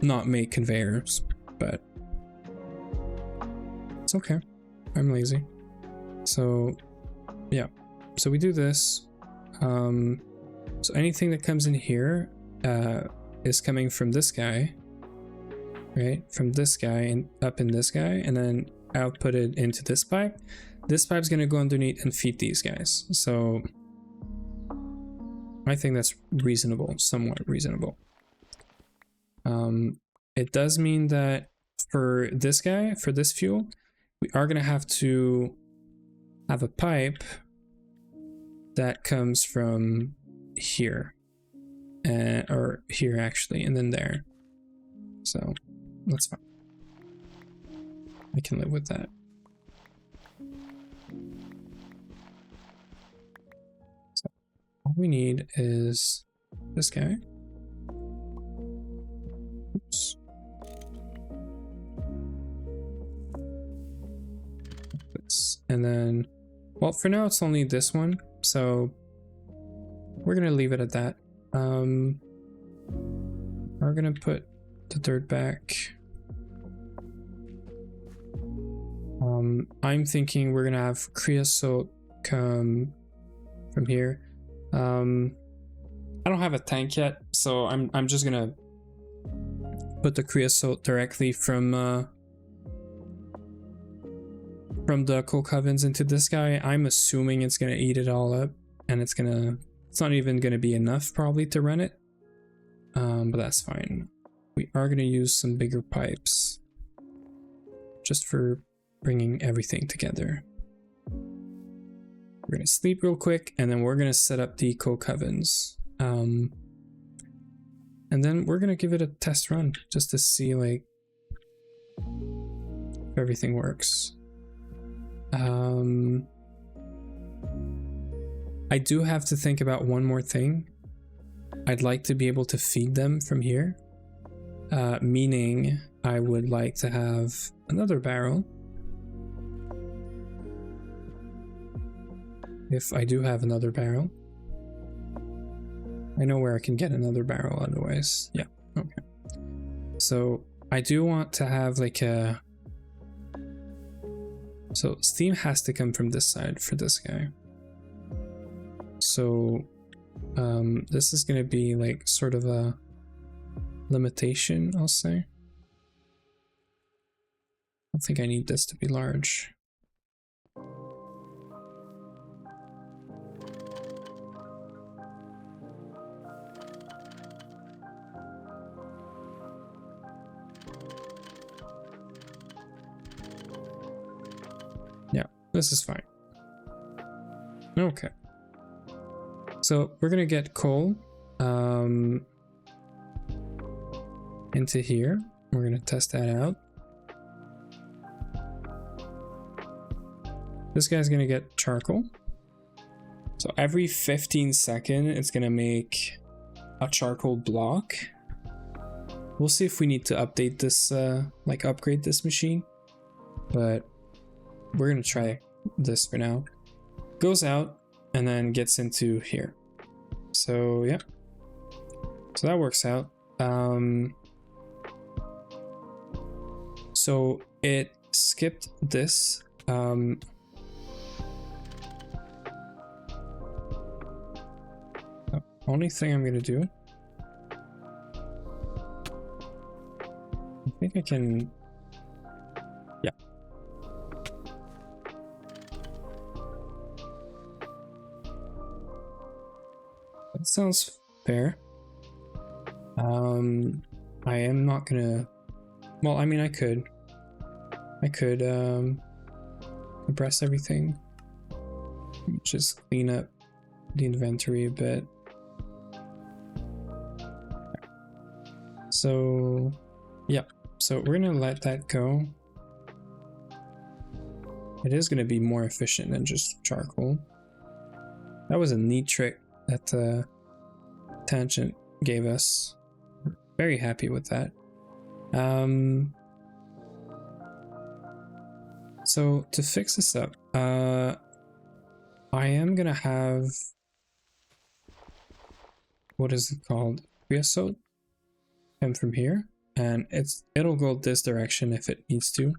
not make conveyors, but it's okay. I'm lazy. So yeah, so we do this. So anything that comes in here is coming from this guy, right? From this guy and up in this guy, and then output it into this pipe. This pipe's gonna go underneath and feed these guys. So I think that's reasonable, somewhat reasonable. It does mean that for this guy, for this fuel, we are gonna have to have a pipe that comes from here, or here actually, and then there. So that's fine. I can live with that. So all we need is this guy. Oops. This. And then, well, for now it's only this one, so we're gonna leave it at that. We're gonna put the dirt back. I'm thinking we're gonna have creosote come from here. I don't have a tank yet, so I'm just gonna put the creosote directly from the coke ovens into this guy. I'm assuming it's gonna eat it all up, and it's not even gonna be enough probably to run it. But that's fine. We are gonna use some bigger pipes just for bringing everything together. We're gonna sleep real quick, and then we're gonna set up the coke ovens. And then we're gonna give it a test run just to see like if everything works. I do have to think about one more thing. I'd like to be able to feed them from here, meaning I would like to have another barrel. If I do have another barrel. I know where I can get another barrel otherwise. Yeah, okay. So I do want to have like a... So steam has to come from this side for this guy. So this is going to be like sort of a limitation, I'll say. I don't think I need this to be large. Yeah, this is fine. Okay. So we're gonna get coal into here. We're gonna test that out. This guy's gonna get charcoal. So every 15 seconds, it's gonna make a charcoal block. We'll see if we need to update this, like upgrade this machine, but we're gonna try this for now. Goes out and then gets into here. So yeah, so that works out. So it skipped this. Only thing I'm gonna do, I think I can, yeah. That sounds fair. I am not gonna, well, I mean, I could compress everything, just clean up the inventory a bit. So yeah, so we're gonna let that go. It is gonna be more efficient than just charcoal. That was a neat trick that Tangent gave us. Very happy with that. So to fix this up, I am gonna have, what is it called? Creosote come from here, and it'll go this direction if it needs to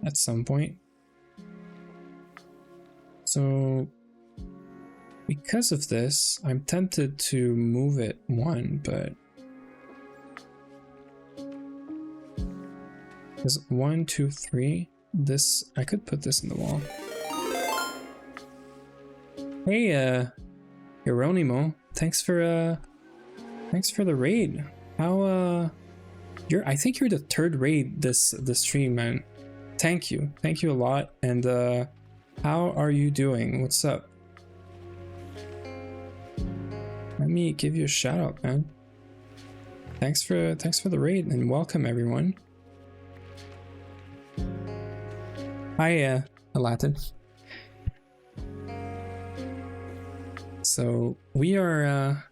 at some point. So because of this, I'm tempted to move it one, but there's 1, 2, 3. This, I could put this in the wall. Hey, Hieronimo, thanks for the raid. How I think you're the third raid this stream, man. Thank you a lot. And how are you doing? What's up? Let me give you a shout out, man. Thanks for the raid and welcome everyone. Hi, Latin. So we are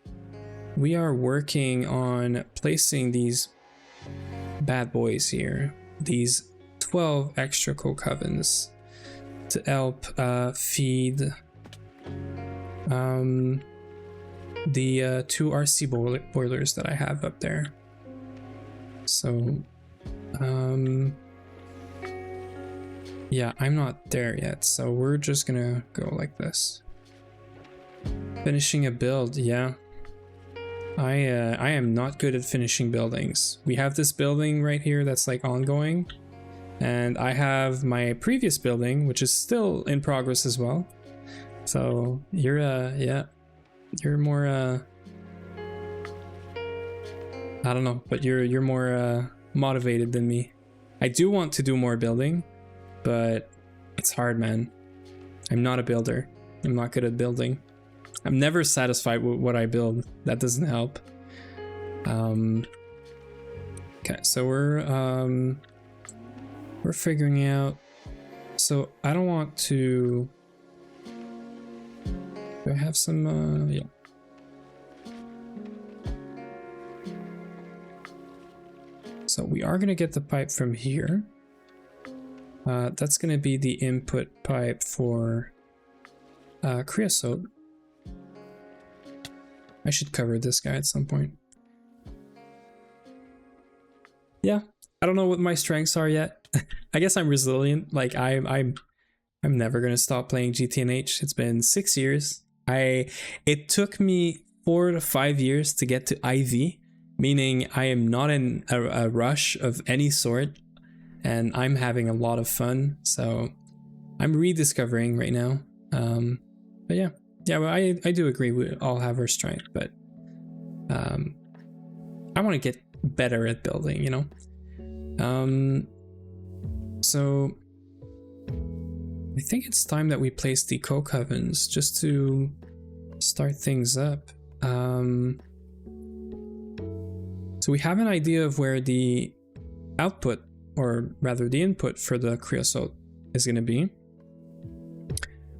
working on placing these bad boys here, these 12 extra co-covens to help feed the 2 RC boilers that I have up there. So yeah, I'm not there yet, so we're just gonna go like this. Finishing a build, yeah. I am not good at finishing buildings. We have this building right here that's like ongoing, and I have my previous building which is still in progress as well. So you're yeah, you're more I don't know, but you're more motivated than me. I do want to do more building, but it's hard, man. I'm not a builder. I'm not good at building. I'm never satisfied with what I build. That doesn't help. Okay, so we're figuring out. So I don't want to. Do I have some? Yeah. So we are gonna get the pipe from here. That's gonna be the input pipe for creosote. I should cover this guy at some point. Yeah, I don't know what my strengths are yet. I guess I'm resilient. Like I'm never gonna stop playing GTNH. It's been 6 years. It took me 4 to 5 years to get to IV, meaning I am not in a rush of any sort, and I'm having a lot of fun. So I'm rediscovering right now. But yeah. Yeah, well, I do agree we all have our strength, but I want to get better at building, you know? So I think it's time that we place the co-covens just to start things up. So we have an idea of where the output, or rather the input for the creosote is going to be.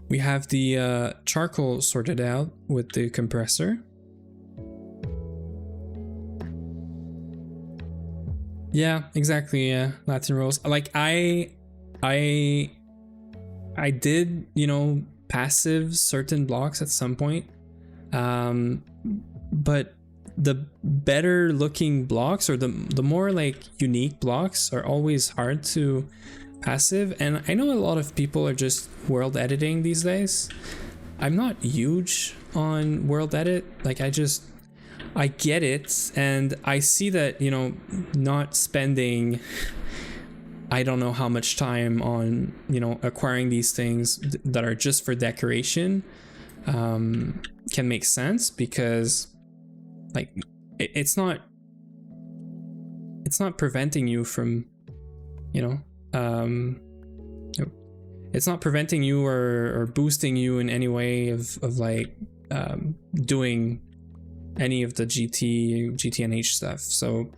We have the charcoal sorted out with the compressor. Yeah, exactly. Yeah, Latin rolls. Like I did, you know, passive certain blocks at some point, but the better looking blocks, or the more like unique blocks, are always hard to passive. And I know a lot of people are just world editing these days. I'm not huge on world edit. Like I get it, and I see that, you know, not spending I don't know how much time on, you know, acquiring these things that are just for decoration can make sense, because like it's not preventing you from, you know, it's not preventing you or boosting you in any way of like doing any of the GTNH stuff. So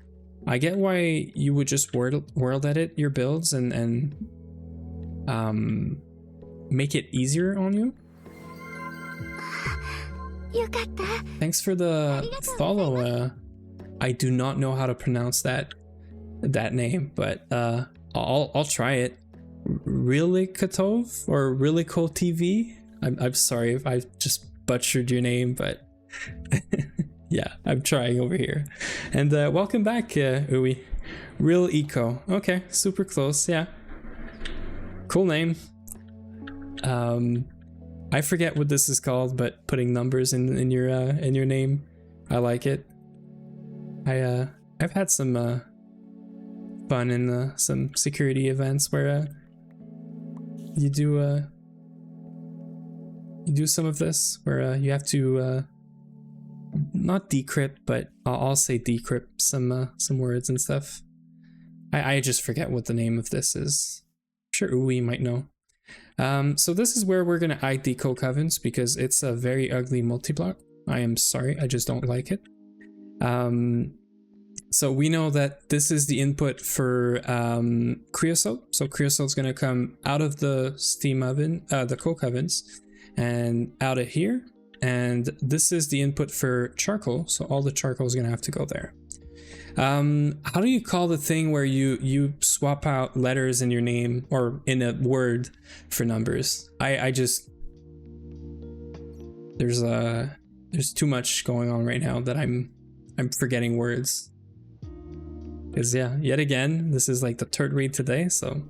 I get why you would just world edit your builds and make it easier on you. Thanks for the follow. I do not know how to pronounce that name, but I'll try it. Really Katov or Really Cool TV? I'm sorry if I just butchered your name, but yeah, I'm trying over here. And welcome back, Uwe. Real Eco. Okay, super close. Yeah, cool name. I forget what this is called, but putting numbers in your name, I like it. I've had some fun in some security events where you do some of this where you have to not decrypt, but I'll say decrypt some words and stuff. I just forget what the name of this is. sure Uwe might know. So this is where we're gonna hide the coke ovens because it's a very ugly multi-block. I am sorry, I just don't like it. So we know that this is the input for creosote. So creosote's gonna come out of the steam oven, the coke ovens, and out of here. And this is the input for charcoal. So all the charcoal is gonna have to go there. How do you call the thing where you swap out letters in your name or in a word for numbers? I just there's too much going on right now that I'm forgetting words. Because yeah, yet again, this is like the third read today, so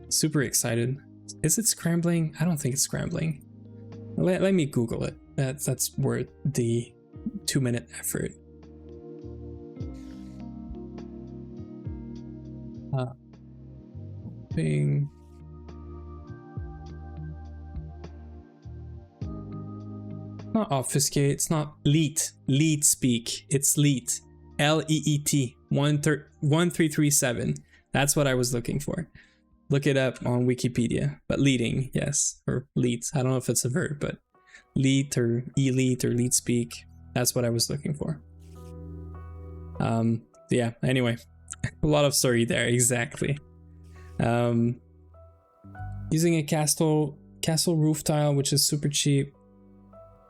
super excited. Is it scrambling? I don't think it's scrambling. Let me Google it. That's worth the 2-minute effort. Bing. Not obfuscate, it's not leet. Leet speak. It's leet. L-E-E-T. 1337. That's what I was looking for. Look it up on Wikipedia. But leading, yes. Or leet. I don't know if it's a verb, but leet or elite or leet speak. That's what I was looking for. Yeah, anyway. A lot of story there, exactly. Using a castle roof tile, which is super cheap.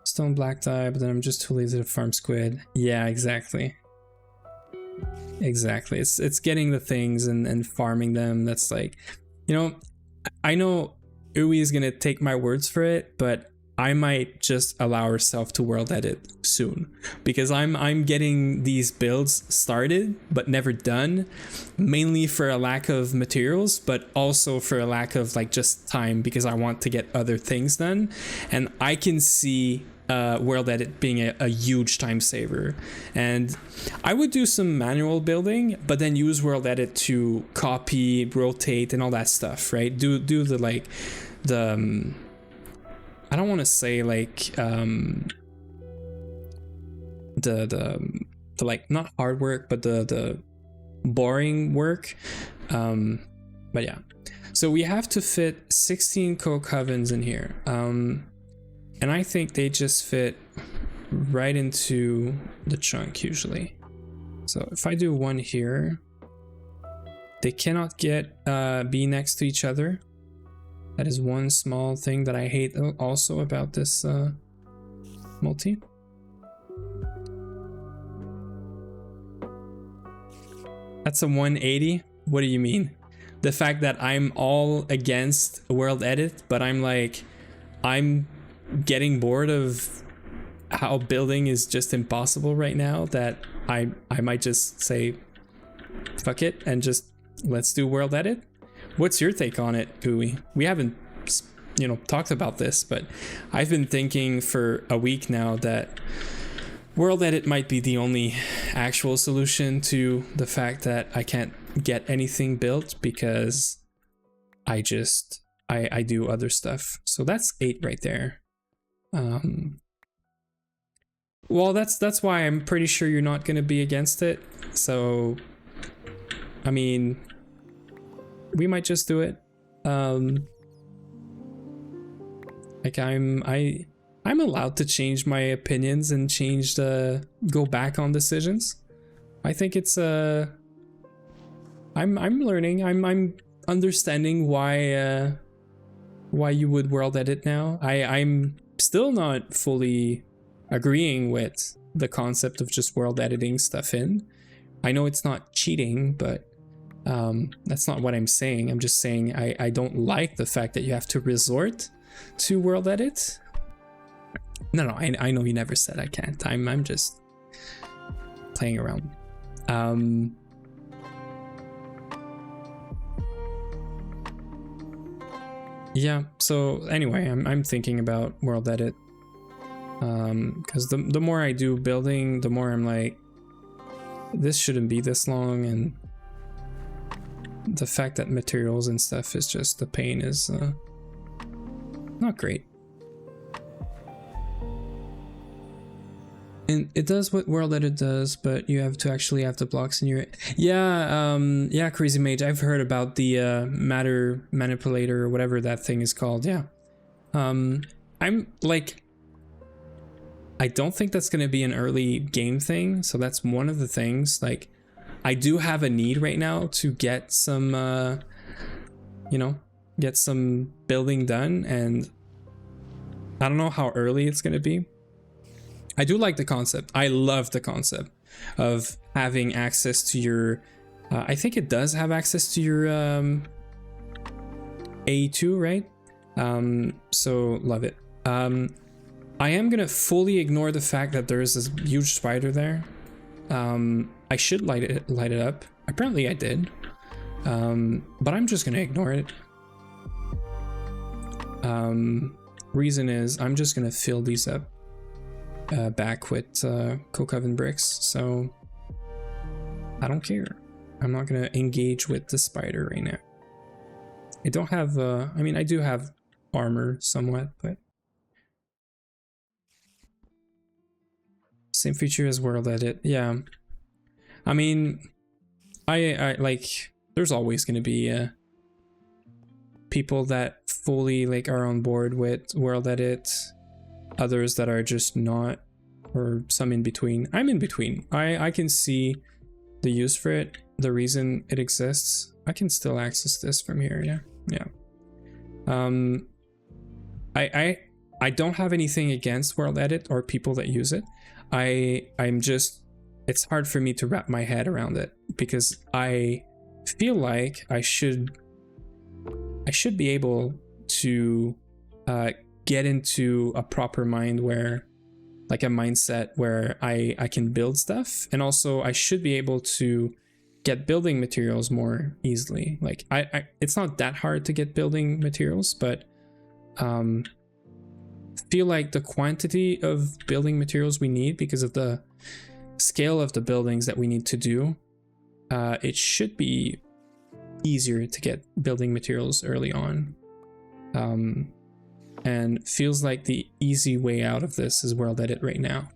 Stone black dye, but then I'm just too lazy to farm squid. Yeah, exactly. Exactly. It's getting the things and farming them. That's like, you know, I know Uwe is gonna take my words for it, but I might just allow herself to world edit soon because I'm getting these builds started but never done, mainly for a lack of materials, but also for a lack of like just time because I want to get other things done. And I can see world edit being a huge time saver, and I would do some manual building but then use world edit to copy, rotate and all that stuff, right? Do the like the I don't want to say like the like not hard work but the boring work, but yeah. So we have to fit 16 coke ovens in here, and I think they just fit right into the chunk usually. So if I do one here, they cannot get be next to each other. That is one small thing that I hate also about this multi. That's a 180? What do you mean? The fact that I'm all against world edit, but I'm getting bored of how building is just impossible right now, that I might just say fuck it and just let's do world edit. What's your take on it, Uwe? We haven't, you know, talked about this, but I've been thinking for a week now that world edit might be the only actual solution to the fact that I can't get anything built because I do other stuff. So that's 8 right there. Well, that's why I'm pretty sure you're not going to be against it. So, I mean, we might just do it. Like I'm allowed to change my opinions and go back on decisions. I think it's I'm learning. I'm understanding why you would world edit now. I'm still not fully agreeing with the concept of just world editing stuff in. I know it's not cheating, but that's not what I'm saying. I'm just saying I don't like the fact that you have to resort to world edit. No, I know you never said I can't. I'm just playing around. Yeah, so anyway, I'm thinking about world edit. Because the more I do building, the more I'm like, this shouldn't be this long, and the fact that materials and stuff is just the pain is not great. And it does what World Edit does, but you have to actually have the blocks in your... Yeah, Crazy Mage, I've heard about the matter manipulator or whatever that thing is called, yeah. I'm like... I don't think that's going to be an early game thing, so that's one of the things. Like, I do have a need right now to get some, you know, get some building done, and I don't know how early it's going to be. I do like the concept. I love the concept of having access to your... I think it does have access to your A2, right? So love it. I am gonna fully ignore the fact that there is this huge spider there. I should light it up. Apparently I did. But I'm just gonna ignore it. Reason is I'm just gonna fill these up back with Cocoven bricks, so I don't care. I'm not gonna engage with the spider right now. I don't have I mean, I do have armor somewhat, but same feature as World Edit. Yeah, I mean, I like, there's always gonna be people that fully like are on board with World Edit, others that are just not, or some in between. I'm in between. I can see the use for it, the reason it exists. I can still access this from here. Yeah. I don't have anything against World Edit or people that use it. I'm just, it's hard for me to wrap my head around it, because I feel like I should be able to get into a proper mind where, like a mindset where I can build stuff, and also I should be able to get building materials more easily. Like I it's not that hard to get building materials, but feel like the quantity of building materials we need, because of the scale of the buildings that we need to do, it should be easier to get building materials early on. And feels like the easy way out of this is World Edit right now.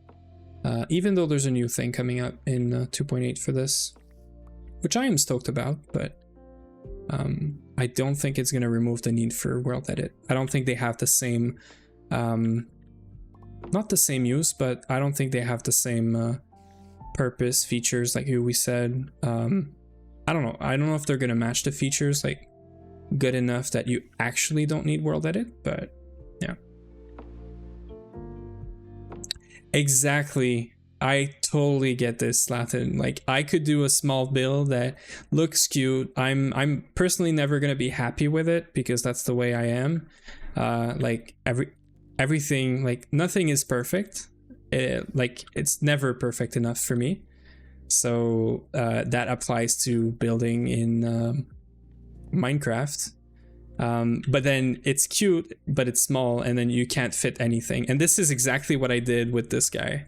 Even though there's a new thing coming up in 2.8 for this, which I am stoked about, but I don't think it's going to remove the need for World Edit. I don't think they have the same, not the same use, but I don't think they have the same purpose, features, like we said. I don't know. I don't know if they're going to match the features like good enough that you actually don't need World Edit, but yeah. Exactly. I totally get this, Latin. Like, I could do a small build that looks cute. I'm personally never gonna be happy with it, because that's the way I am. Like everything, like nothing is perfect. Like it's never perfect enough for me. So that applies to building in Minecraft. But then it's cute, but it's small, and then you can't fit anything. And this is exactly what I did with this guy,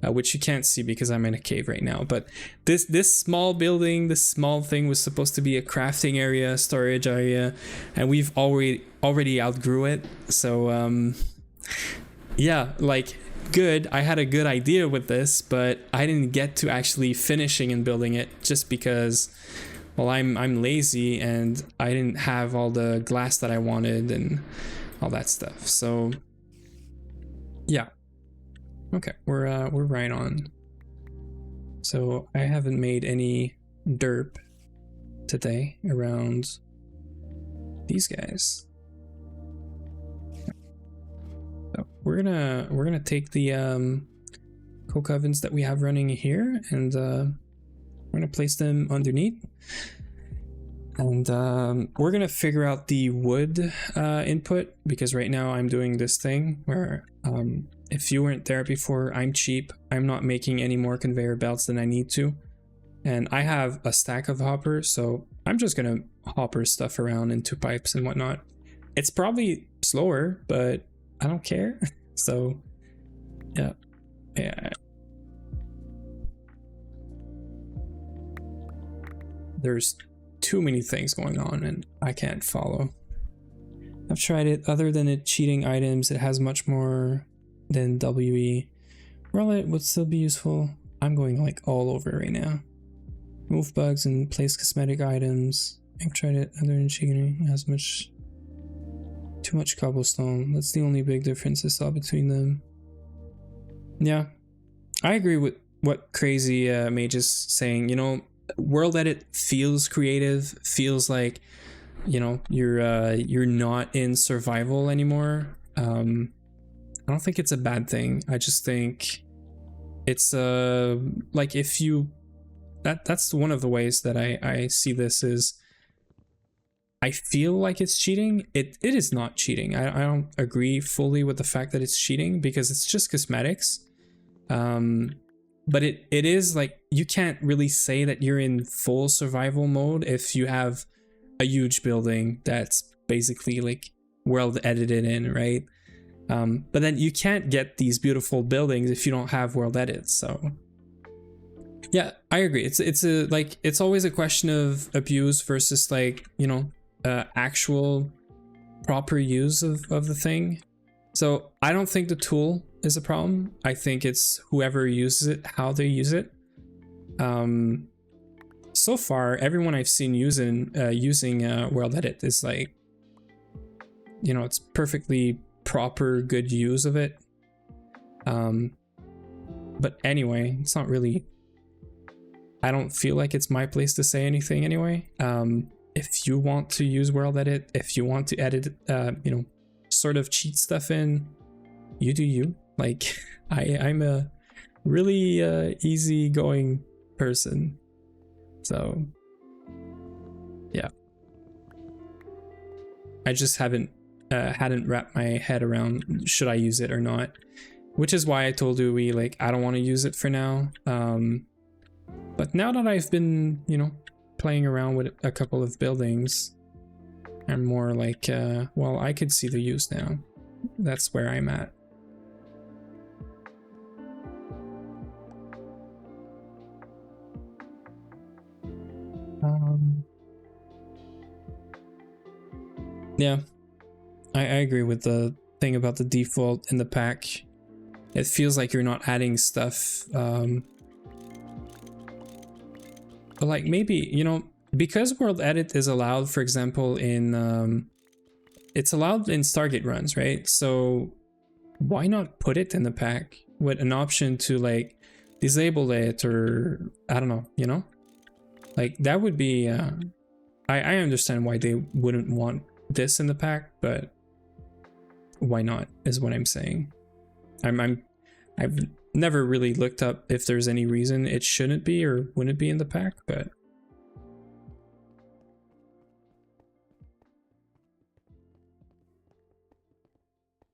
which you can't see because I'm in a cave right now. But this small building, this small thing was supposed to be a crafting area, storage area, and we've already outgrew it. So yeah, like good. I had a good idea with this, but I didn't get to actually finishing and building it just because, well, I'm lazy and I didn't have all the glass that I wanted and all that stuff. So yeah. Okay, we're right on. So I haven't made any derp today around these guys. So we're gonna take the coke ovens that we have running here, and we're gonna place them underneath, and we're gonna figure out the wood input, because right now I'm doing this thing where if you weren't there before, I'm cheap. I'm not making any more conveyor belts than I need to, and I have a stack of hoppers, so I'm just gonna hopper stuff around into pipes and whatnot. It's probably slower, but I don't care. So yeah. There's too many things going on and I can't follow. I've tried it. Other than it cheating items, it has much more than WE. World edit would still be useful. I'm going like all over right now. Move bugs and place cosmetic items. I've tried it other than chicken has too much cobblestone. That's the only big difference I saw between them. Yeah, I agree with what Crazy Mage is saying. You know, world edit feels creative, feels like, you know, you're not in survival anymore. I don't think it's a bad thing. I just think it's like if you that's one of the ways that I see this is I feel like it's cheating. It is not cheating. I don't agree fully with the fact that it's cheating because it's just cosmetics. But it is like you can't really say that you're in full survival mode if you have a huge building that's basically like world edited in, right? But then you can't get these beautiful buildings if you don't have world edits. So yeah, I agree. It's always a question of abuse versus like, you know, actual proper use of the thing. So I don't think the tool is a problem. I think it's whoever uses it, how they use it. So far, everyone I've seen using world edit is like, you know, it's perfectly proper good use of it. But anyway, it's not really, I don't feel like it's my place to say anything anyway. If you want to use world edit, if you want to edit, you know, sort of cheat stuff in, you do you. Like I'm a really easygoing person, so yeah, I just hadn't wrapped my head around should I use it or not, which is why I told Uwe like I don't want to use it for now. But now that I've been, you know, playing around with a couple of buildings, I'm more like well, I could see the use now. That's where I'm at. Yeah, I agree with the thing about the default in the pack. It feels like you're not adding stuff. But like maybe, you know, because world edit is allowed, for example, in it's allowed in Stargate runs, right? So why not put it in the pack with an option to like disable it, or I don't know, you know? Like that would be I understand why they wouldn't want this in the pack, but why not is what I'm saying. I've never really looked up if there's any reason it shouldn't be or wouldn't be in the pack, but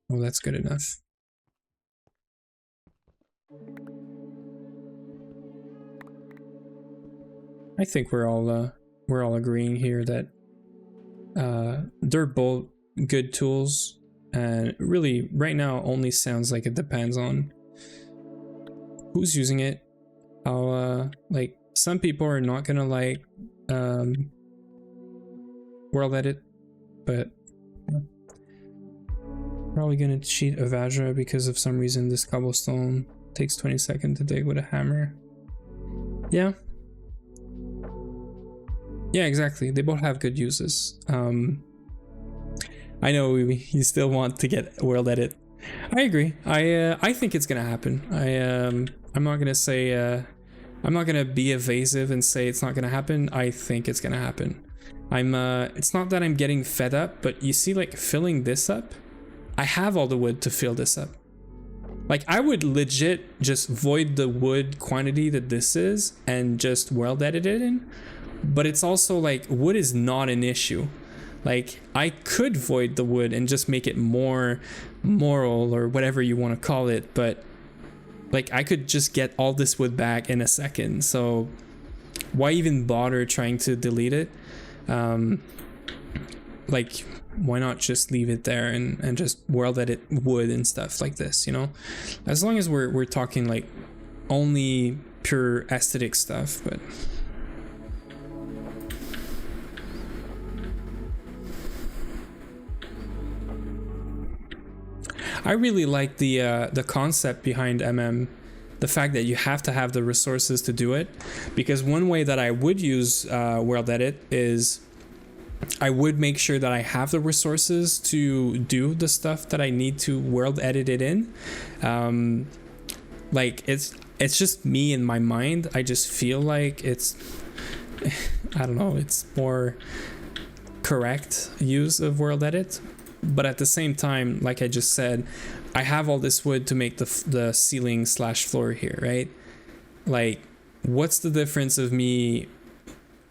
well, that's good enough. I think we're all agreeing here that they're both good tools, and really right now only sounds like it depends on who's using it. How like some people are not gonna like world edit, but probably gonna cheat Avadra because of some reason this cobblestone takes 20 seconds to dig with a hammer. Yeah. Yeah, exactly. They both have good uses. I know you still want to get world edit. I agree. I think it's gonna happen. I'm not gonna say I'm not gonna be evasive and say it's not gonna happen. I think it's gonna happen. It's not that I'm getting fed up, but you see, like filling this up, I have all the wood to fill this up. Like I would legit just void the wood quantity that this is and just world edit it in. But it's also like wood is not an issue. Like I could void the wood and just make it more moral or whatever you want to call it, but like I could just get all this wood back in a second. So why even bother trying to delete it? Like why not just leave it there and just world edit wood and stuff like this, you know? As long as we're talking like only pure aesthetic stuff, but I really like the concept behind MM. the fact that you have to have the resources to do it. Because one way that I would use world edit is I would make sure that I have the resources to do the stuff that I need to world edit it in. Like it's just me in my mind. I just feel like it's I don't know, it's more correct use of world edit. But at the same time, like I just said, I have all this wood to make the ceiling / floor here, right? Like, what's the difference of me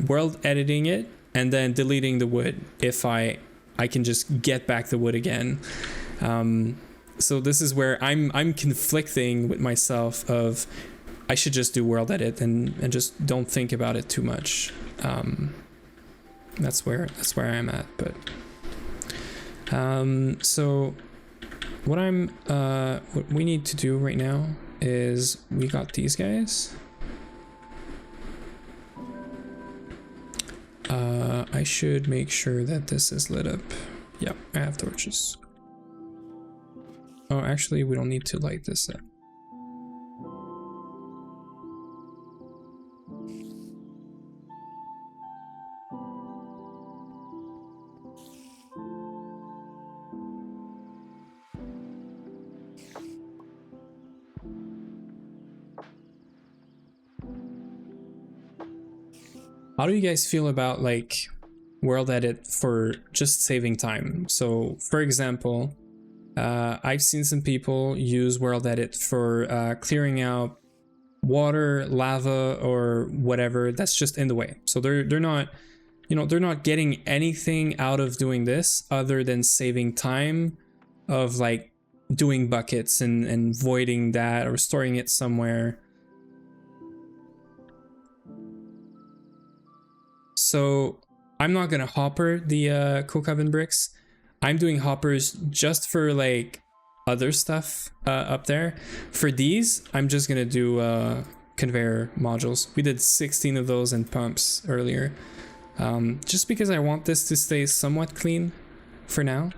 world editing it and then deleting the wood if I can just get back the wood again? So this is where I'm conflicting with myself of I should just do world edit and just don't think about it too much. That's where I'm at. But so what we need to do right now is we got these guys. I should make sure that this is lit up. Yeah, I have torches. Oh, actually, we don't need to light this up. How do you guys feel about like world edit for just saving time? So for example, I've seen some people use world edit for clearing out water, lava, or whatever that's just in the way. So they're not, you know, they're not getting anything out of doing this other than saving time of like doing buckets and voiding that or storing it somewhere. So I'm not gonna hopper the coke oven bricks. I'm doing hoppers just for like other stuff up there. For these, I'm just gonna do conveyor modules. We did 16 of those in pumps earlier, just because I want this to stay somewhat clean for now.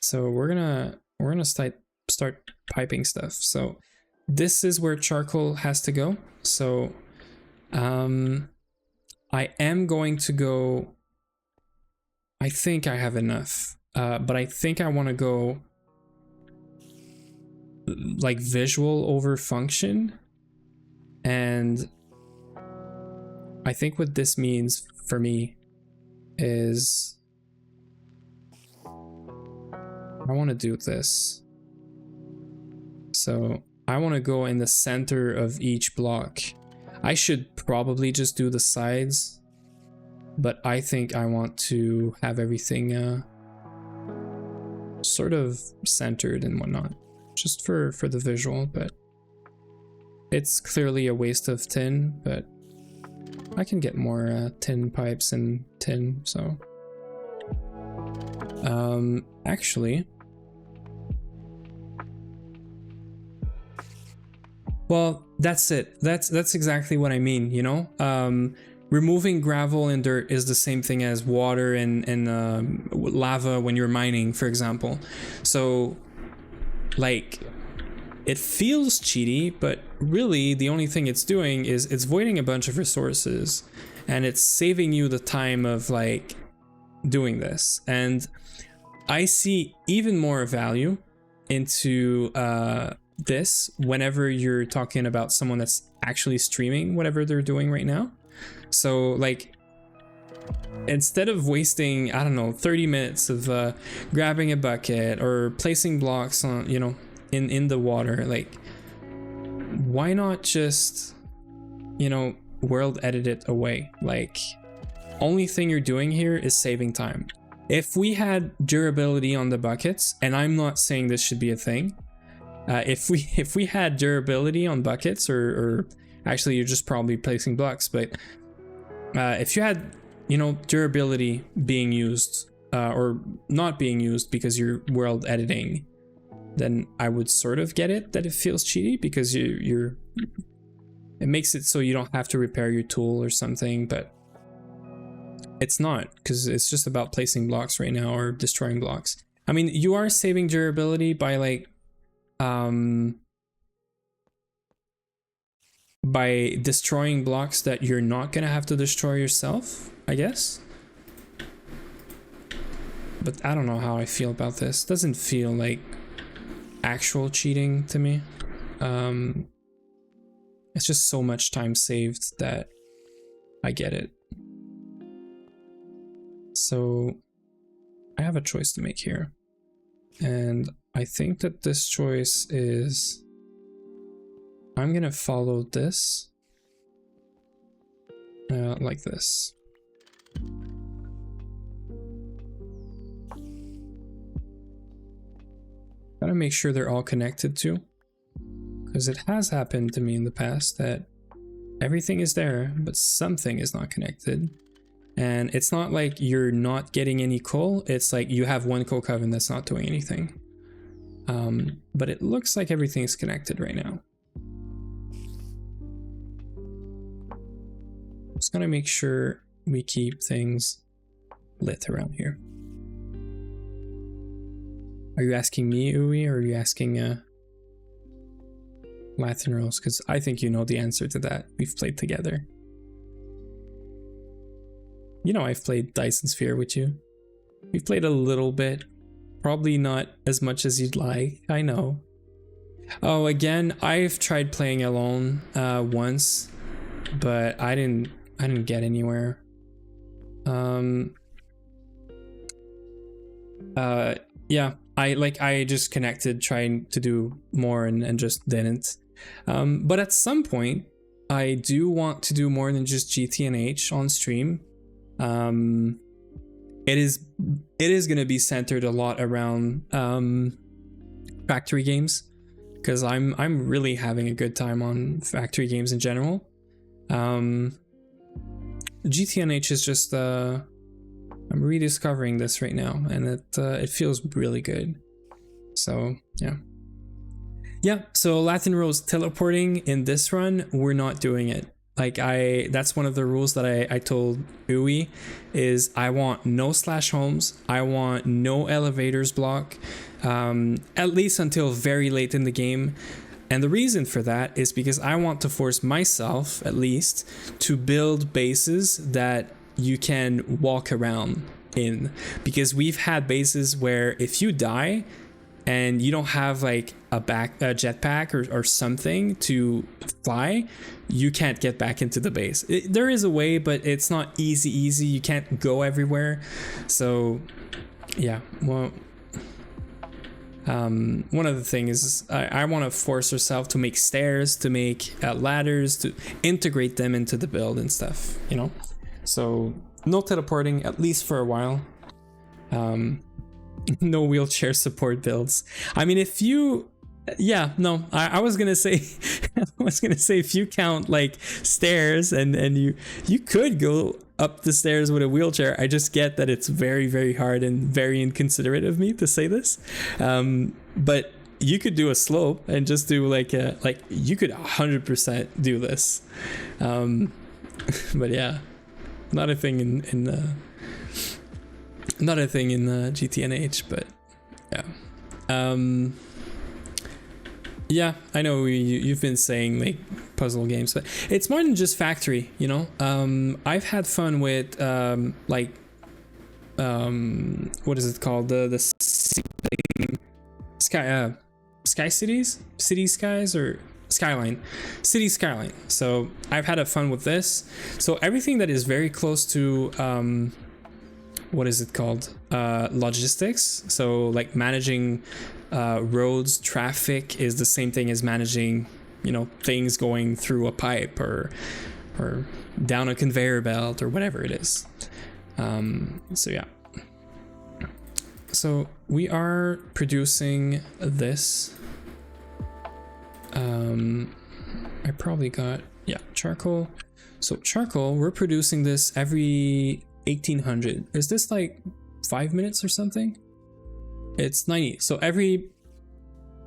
So we're gonna start piping stuff. So this is where charcoal has to go. So I am going to go, I think I have enough, but I think I want to go like visual over function. And I think what this means for me is I want to do this. So I want to go in the center of each block. I should probably just do the sides, but I think I want to have everything sort of centered and whatnot, just for the visual. But it's clearly a waste of tin, but I can get more tin pipes and tin. So actually, well, that's it. That's exactly what I mean, you know? Removing gravel and dirt is the same thing as water and lava when you're mining, for example. So, like, it feels cheaty, but really the only thing it's doing is it's voiding a bunch of resources and it's saving you the time of, like, doing this. And I see even more value into this whenever you're talking about someone that's actually streaming whatever they're doing right now. So like, instead of wasting, I don't know, 30 minutes of grabbing a bucket or placing blocks on, you know, in the water, like, why not just, you know, world edit it away? Like, only thing you're doing here is saving time. If we had durability on the buckets, and I'm not saying this should be a thing, if we had durability on buckets, or actually you're just probably placing blocks, but if you had, you know, durability being used or not being used because you're world editing, then I would sort of get it that it feels cheaty because it makes it so you don't have to repair your tool or something, but it's not, because it's just about placing blocks right now or destroying blocks. I mean, you are saving durability by like by destroying blocks that you're not gonna have to destroy yourself, I guess. But I don't know how I feel about this. Doesn't feel like actual cheating to me. It's just so much time saved that I get it. So I have a choice to make here. And I think that this choice is, I'm gonna follow this like this. Gotta make sure they're all connected too, because it has happened to me in the past that everything is there, but something is not connected. And it's not like you're not getting any coal, it's like you have one coal coven that's not doing anything. But it looks like everything's connected right now. Just gonna make sure we keep things lit around here. Are you asking me, Uwe, or are you asking Latin Rose? Because I think you know the answer to that. We've played together. You know I've played Dyson Sphere with you. We've played a little bit. Probably not as much as you'd like, I know. Oh, again, I've tried playing alone once, but I didn't get anywhere. Yeah, I just connected trying to do more and just didn't. But at some point, I do want to do more than just GTNH on stream. It is going to be centered a lot around factory games, because I'm really having a good time on factory games in general. GTNH is just I'm rediscovering this right now, and it feels really good. So yeah. So Latin Rose, teleporting in this run, we're not doing it. Like that's one of the rules that I told Uwe, is I want no slash homes, I want no elevators block, at least until very late in the game. And the reason for that is because I want to force myself, at least, to build bases that you can walk around in. Because we've had bases where if you die and you don't have like a jetpack or something to fly, you can't get back into the base. There is a way, but it's not easy. You can't go everywhere. So yeah, well, one of the things is I want to force ourselves to make stairs, to make ladders, to integrate them into the build and stuff, you know. So no teleporting, at least for a while. No wheelchair support builds. I mean, if you, yeah, no, I was gonna say, if you count like stairs and you could go up the stairs with a wheelchair. I just get that it's very, very hard and very inconsiderate of me to say this. But you could do a slope and just do like you could 100% do this. But yeah, not a thing in GTNH, but yeah. Yeah, I know you've been saying like puzzle games, but it's more than just factory, you know. I've had fun with what is it called, the sky cities, city skies, or skyline, city skyline. So I've had a fun with this. So everything that is very close to what is it called, logistics, so like managing roads, traffic is the same thing as managing, you know, things going through a pipe or down a conveyor belt or whatever it is. So yeah, so we are producing this. I probably got, yeah, charcoal. So charcoal, we're producing this every 1800. Is this like 5 minutes or something? It's 90. So every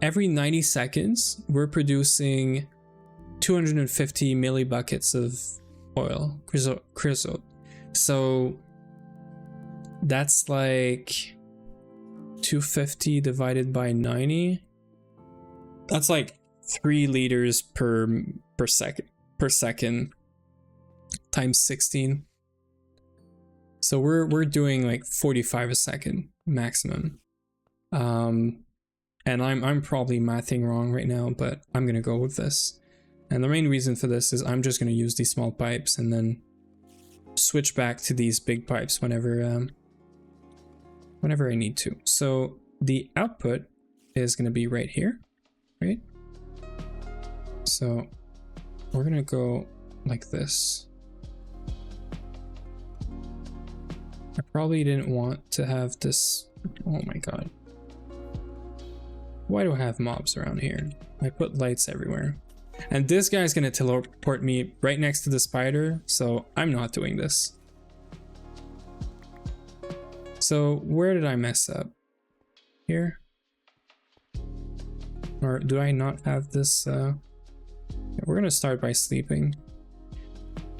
90 seconds we're producing 250 millibuckets of oil, creosote. So that's like 250 divided by 90. That's like 3 liters per second. per second times 16. So we're doing like 45 a second maximum. And I'm probably mathing wrong right now, but I'm gonna go with this. And the main reason for this is I'm just gonna use these small pipes and then switch back to these big pipes whenever whenever I need to. So the output is gonna be right here, right? So we're gonna go like this. I probably didn't want to have this. Oh my god. Why do I have mobs around here? I put lights everywhere. And this guy's gonna teleport me right next to the spider, so I'm not doing this. So where did I mess up? Here? Or do I not have this? We're gonna start by sleeping.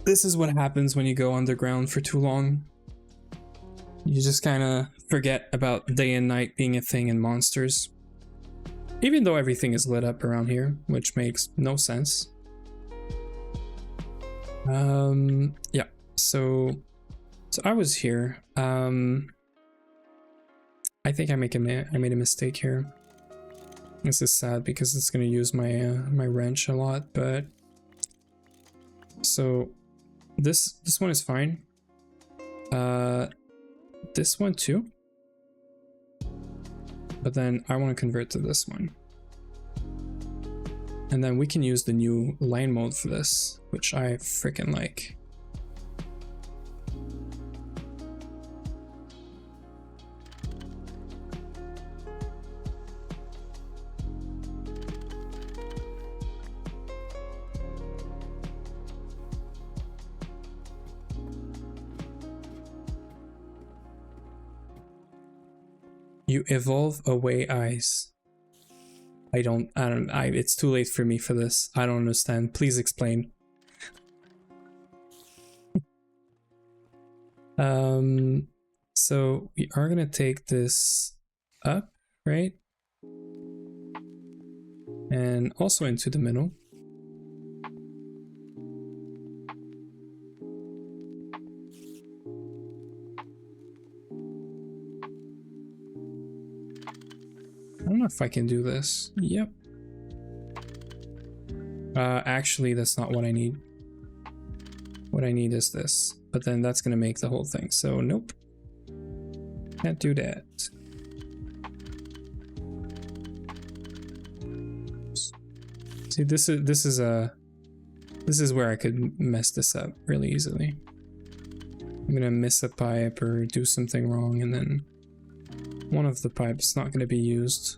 This is what happens when you go underground for too long. You just kind of forget about day and night being a thing in monsters. Even though everything is lit up around here, which makes no sense. Yeah, so I was here. I think I made a mistake here. This is sad because it's gonna use my my wrench a lot, but so this one is fine. This one too. But then I want to convert to this one. And then we can use the new line mode for this, which I freaking like. You evolve away eyes. It's too late for me for this. I don't understand. Please explain. So we are gonna take this up, right? And also into the middle. I don't know if I can do this. Yep. Actually, that's not what I need. What I need is this. But then that's gonna make the whole thing. So nope. Can't do that. See, this is where I could mess this up really easily. I'm gonna miss a pipe or do something wrong, and then one of the pipes not gonna be used.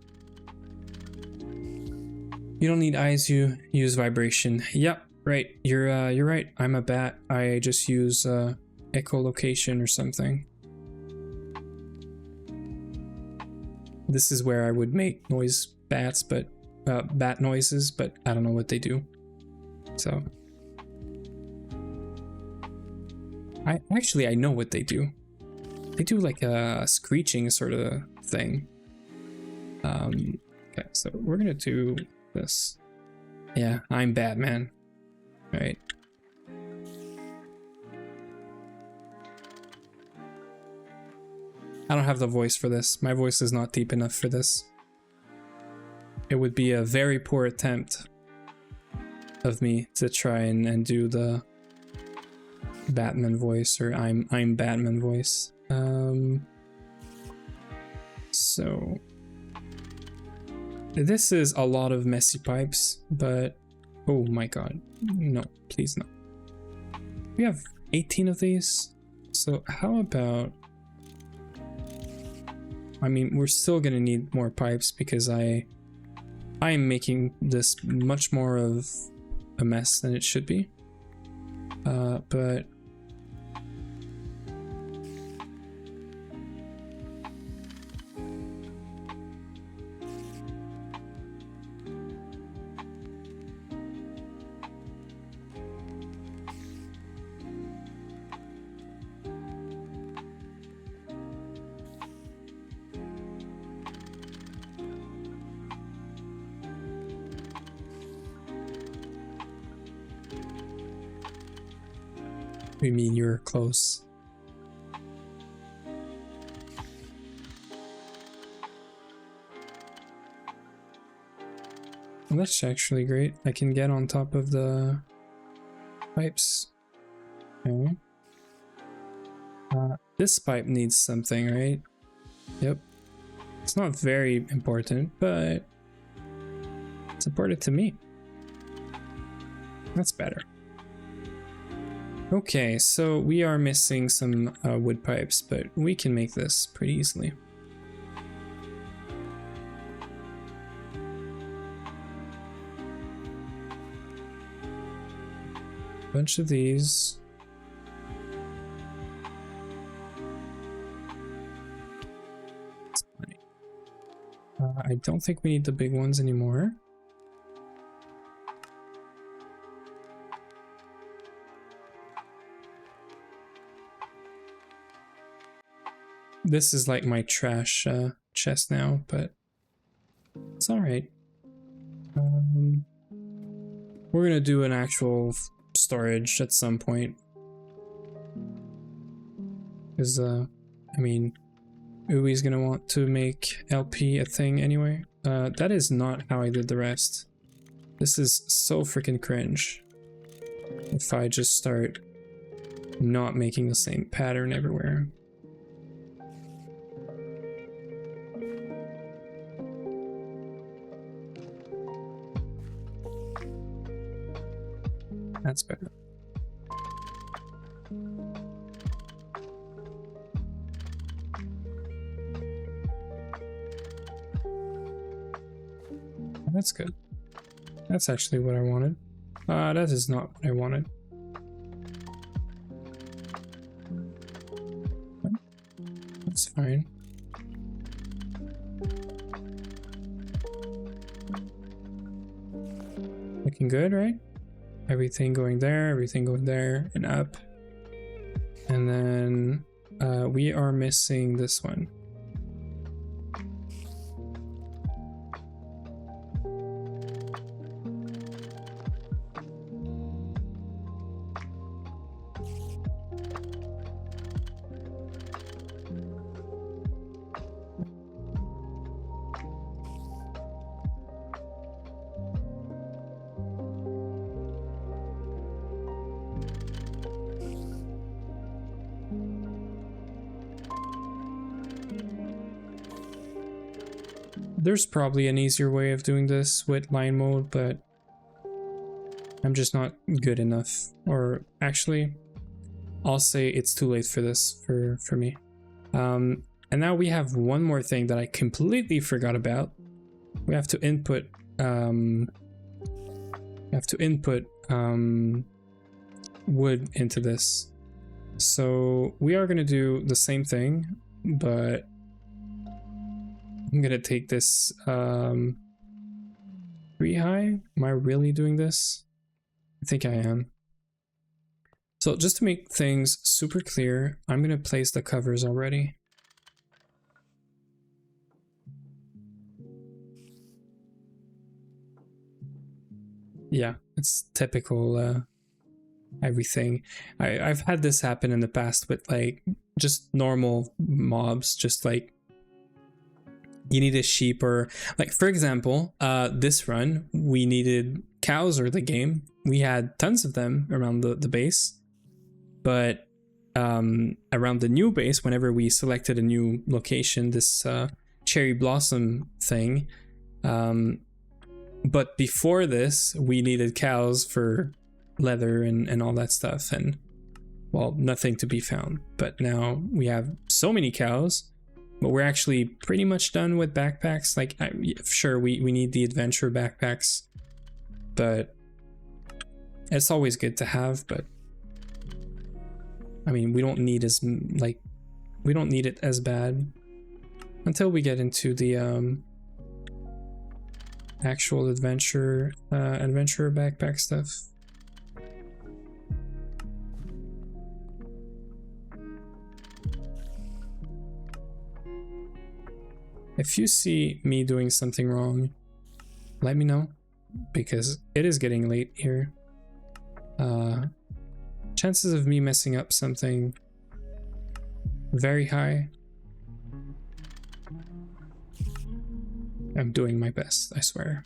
You don't need eyes, you use vibration. Yep, right. You're right. I'm a bat. I just use echolocation or something. This is where I would make bat noises, but I don't know what they do. So I know what they do. They do like a screeching sort of thing. Okay, so we're gonna do this. Yeah, I'm Batman. Right. I don't have the voice for this. My voice is not deep enough for this. It would be a very poor attempt of me to try and do the Batman voice, or I'm Batman voice. So this is a lot of messy pipes, but oh my god, no, please no. We have 18 of these, so how about, I mean, we're still gonna need more pipes because I am making this much more of a mess than it should be, but We mean you're close. Well, that's actually great. I can get on top of the pipes. Okay. This pipe needs something, right? Yep. It's not very important, but it's important to me. That's better. Okay, so we are missing some wood pipes, but we can make this pretty easily. Bunch of these. I don't think we need the big ones anymore. This is like my trash chest now, but it's all right. We're gonna do an actual storage at some point, because I mean, Ui's gonna want to make LP a thing anyway. That is not how I did the rest. This is so freaking cringe. If I just start not making the same pattern everywhere. That's better. That's good. That's actually what I wanted. That is not what I wanted. That's fine. Looking good, right? Everything going there, and up. And then we are missing this one. There's probably an easier way of doing this with line mode, but I'm just not good enough. Or actually, I'll say it's too late for this for me. And now we have one more thing that I completely forgot about. We have to input wood into this. So we are gonna do the same thing, but I'm gonna take this 3 high. Am I really doing this? I think I am. So just to make things super clear, I'm gonna place the covers already. Yeah, it's typical everything. I've had this happen in the past with like just normal mobs, just like you need a sheep, or like for example, this run we needed cows, or the game we had tons of them around the base, but around the new base, whenever we selected a new location, this cherry blossom thing, but before this we needed cows for leather and all that stuff, and well, nothing to be found. But now we have so many cows. But we're actually pretty much done with backpacks. Like, sure, we need the adventure backpacks, but it's always good to have. But I mean, we don't need we don't need it as bad until we get into the actual adventure backpack stuff. If you see me doing something wrong, let me know, because it is getting late here. Chat chances of me messing up something very high. I'm doing my best, I swear.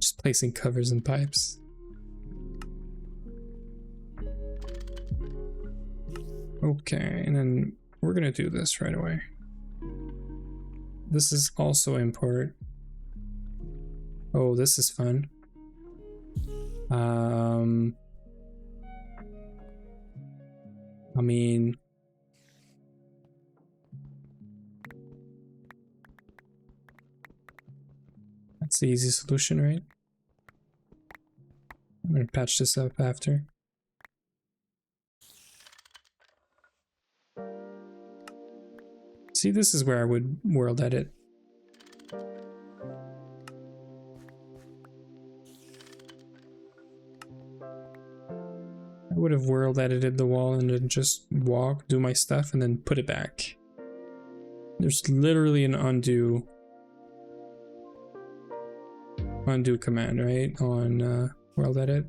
Just placing covers and pipes. Okay, and then we're gonna do this right away. This is also import. Oh, this is fun. I mean, that's the easy solution, right? I'm gonna patch this up after. See, this is where I would world edit. I would have world edited the wall and then just walk, do my stuff, and then put it back. There's literally an undo command, right, on world edit.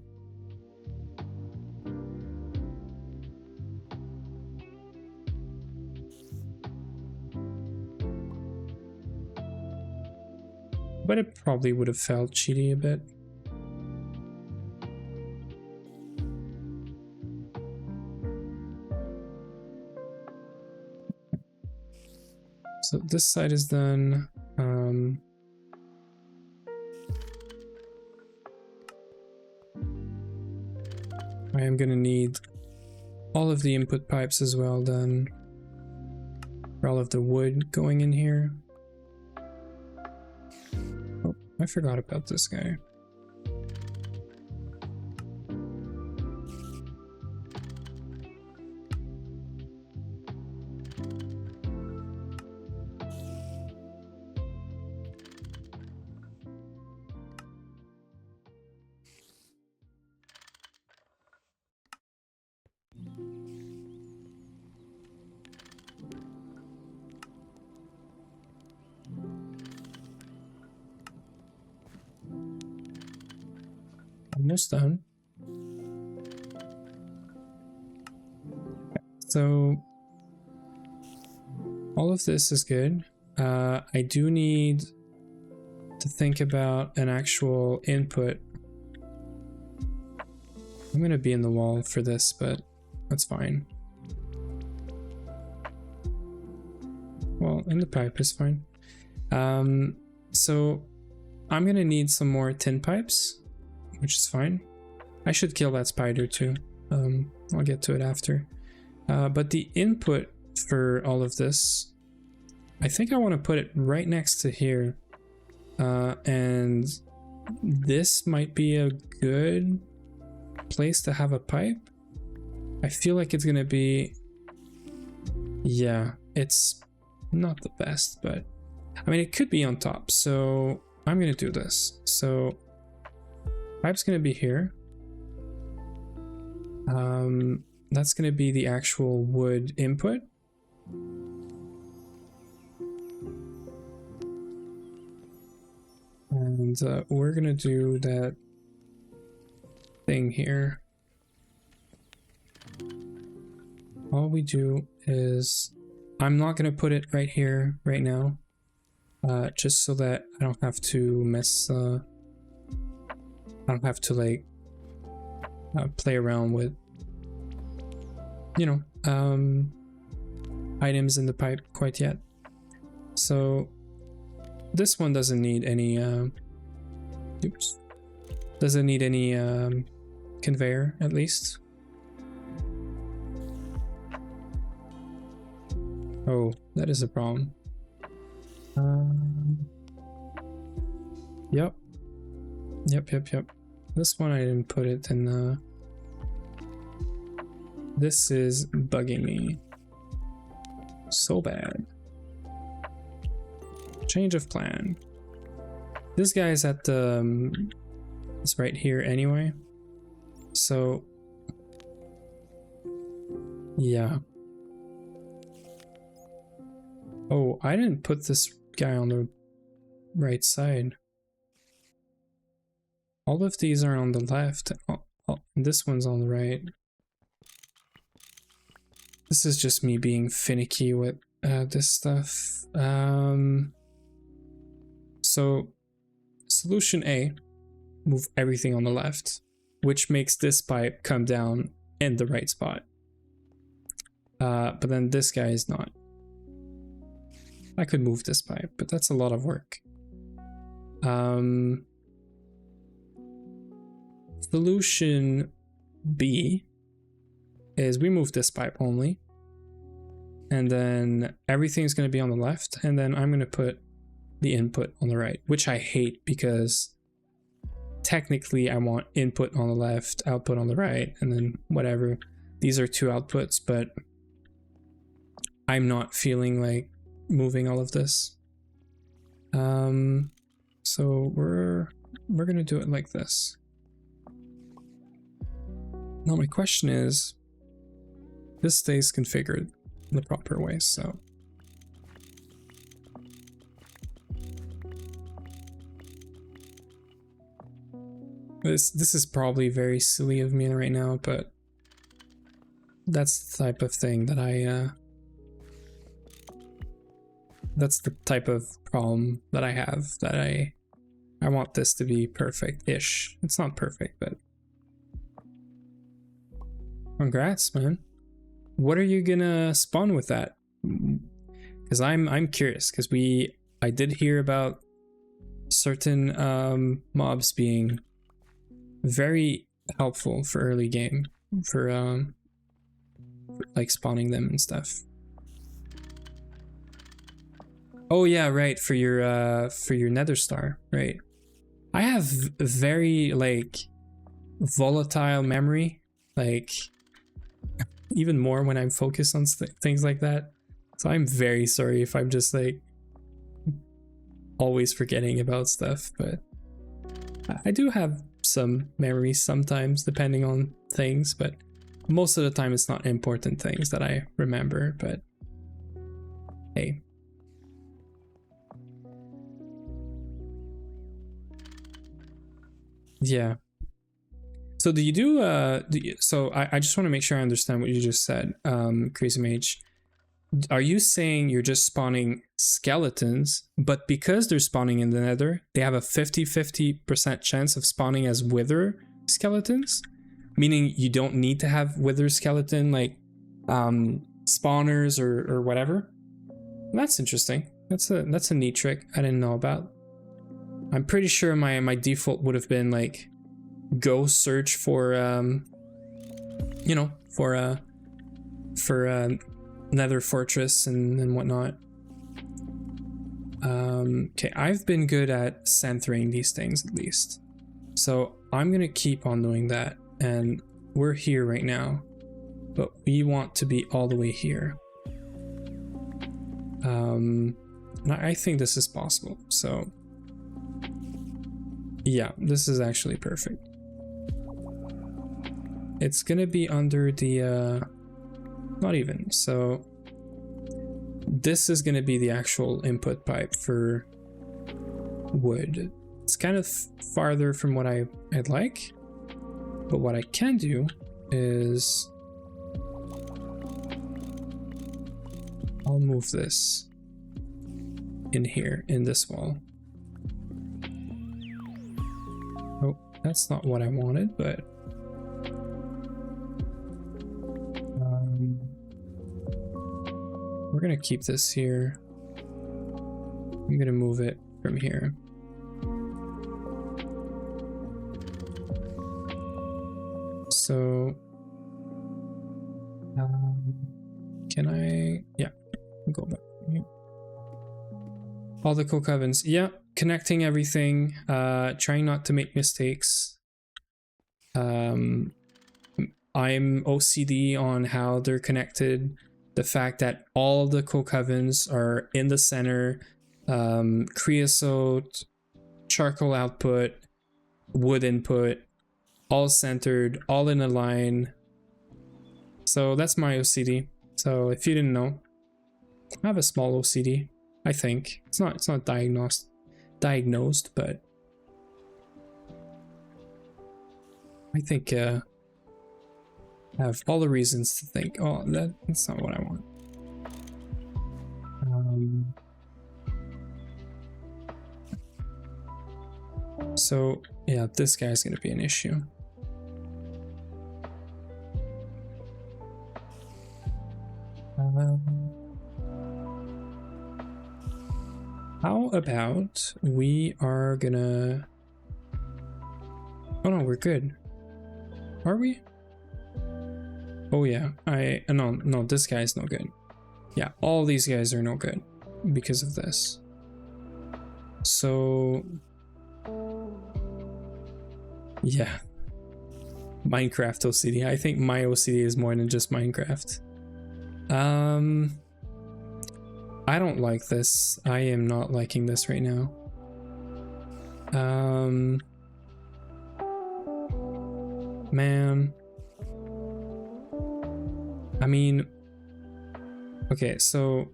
But it probably would have felt cheaty a bit. So this side is done. I am gonna need all of the input pipes as well done. For all of the wood going in here. Oh, I forgot about this guy. Almost done. So all of this is good. I do need to think about an actual input. I'm gonna be in the wall for this, but that's fine. Well, in the pipe is fine. So I'm gonna need some more tin pipes, which is fine. I should kill that spider too. I'll get to it after. But the input for all of this, I think I want to put it right next to here. And this might be a good place to have a pipe. I feel like it's gonna be, yeah, it's not the best, but I mean, it could be on top. So I'm gonna do this. So pipe's gonna be here. That's gonna be the actual wood input. And we're gonna do that thing here. All we do is, I'm not gonna put it right here right now, just so that I don't have to mess, I don't have to like play around with, you know, items in the pipe quite yet. So this one doesn't need any oops, doesn't need any conveyor, at least. Oh, that is a problem. Yep. This one I didn't put it in. This is bugging me so bad. Change of plan. This guy is at the it's right here anyway, so yeah. Oh, I didn't put this guy on the right side. All of these are on the left. and this one's on the right. This is just me being finicky with this stuff. So solution A, move everything on the left, which makes this pipe come down in the right spot. But then this guy is not. I could move this pipe, but that's a lot of work. Solution B is we move this pipe only, and then everything's going to be on the left, and then I'm going to put the input on the right, which I hate because technically I want input on the left, output on the right, and then whatever. These are two outputs, but I'm not feeling like moving all of this. So we're going to do it like this. Now my question is, this stays configured the proper way, so this is probably very silly of me right now, but that's the type of thing that that's the type of problem that I have, that I want this to be perfect-ish. It's not perfect, but congrats, man. What are you gonna spawn with that? Because I'm curious, because I did hear about certain mobs being very helpful for early game, for like spawning them and stuff. Oh yeah, right, for your nether star, right? I have very like volatile memory, like even more when I'm focused on things like that. So I'm very sorry if I'm just like always forgetting about stuff, but I do have some memories sometimes depending on things, but most of the time it's not important things that I remember, but hey. Yeah. So do you do, so I just want to make sure I understand what you just said, Crazy Mage. Are you saying you're just spawning skeletons, but because they're spawning in the nether, they have a 50-50% chance of spawning as wither skeletons? Meaning you don't need to have wither skeleton, like, spawners or whatever? That's interesting. That's a neat trick I didn't know about. I'm pretty sure my default would have been like, go search for you know, for nether fortress and whatnot. Okay, I've been good at centering these things at least, so I'm gonna keep on doing that. And we're here right now, but we want to be all the way here. And I think this is possible, so yeah, this is actually perfect. It's gonna be under the not even, so this is gonna be the actual input pipe for wood. It's kind of farther from what I'd like, but what I can do is I'll move this in here in this wall. Oh, that's not what I wanted, but we're gonna keep this here. I'm gonna move it from here. So, can I? Yeah, I'll go back here. All the cook ovens. Yeah, connecting everything. Trying not to make mistakes. I'm OCD on how they're connected. The fact that all the coke ovens are in the center, creosote, charcoal output, wood input, all centered, all in a line. So that's my OCD. So if you didn't know, I have a small OCD, I think. It's not diagnosed, but I think have all the reasons to think, oh, that's not what I want. So yeah, this guy's gonna be an issue. How about we are gonna... Oh no, we're good. Are we? Oh yeah, no, this guy's no good. Yeah, all these guys are no good because of this. So yeah, Minecraft OCD. I think my OCD is more than just Minecraft. I don't like this. I am not liking this right now. Man. I mean, okay, so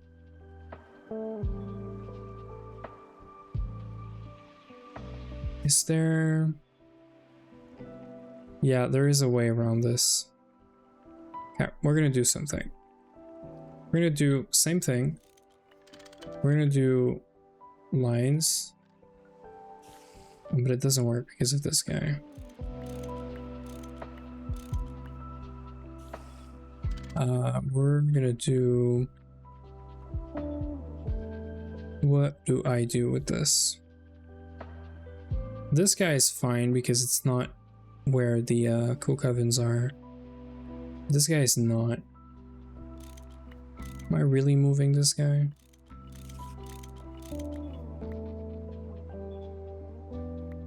is there... Yeah, there is a way around this. Okay, we're gonna do something. We're gonna do same thing. We're gonna do lines, but it doesn't work because of this guy. We're gonna do... What do I do with this? This guy is fine because it's not where the cook ovens are. This guy is not. Am I really moving this guy?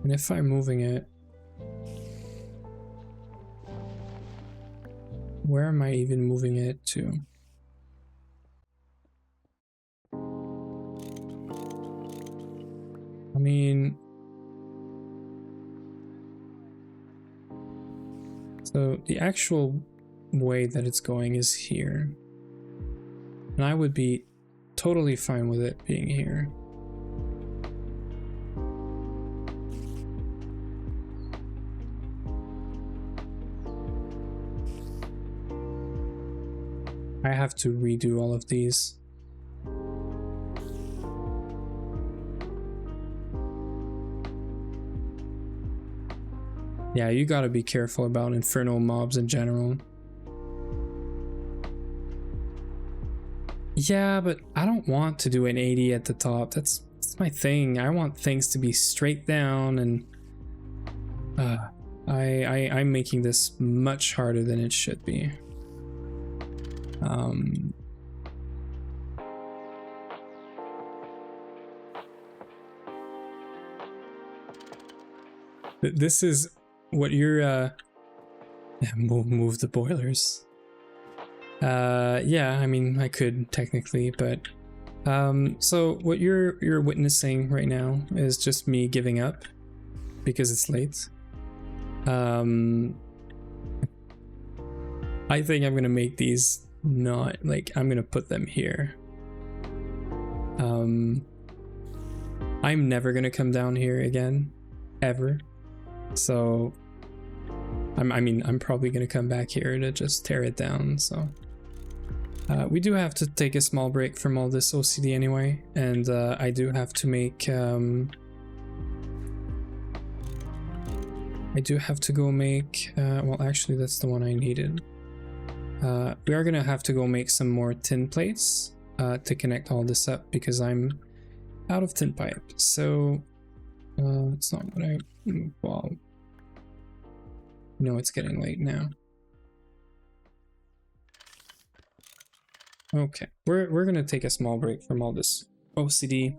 And if I'm moving it, where am I even moving it to? I mean, so the actual way that it's going is here. And I would be totally fine with it being here. I have to redo all of these. Yeah, you gotta be careful about infernal mobs in general. Yeah, but I don't want to do an 80 at the top. That's my thing. I want things to be straight down, and I'm making this much harder than it should be. This is what you're move the boilers. Yeah, I mean, I could technically, but so what you're witnessing right now is just me giving up because it's late. I think I'm gonna make these not like, I'm gonna put them here. I'm never gonna come down here again, ever. So I mean, I'm probably gonna come back here to just tear it down. So we do have to take a small break from all this OCD anyway, and I do have to make I do have to go make well, actually that's the one I needed. We are gonna have to go make some more tin plates to connect all this up because I'm out of tin pipe. So it's not what I... Well, no, it's getting late now. Okay, we're gonna take a small break from all this OCD.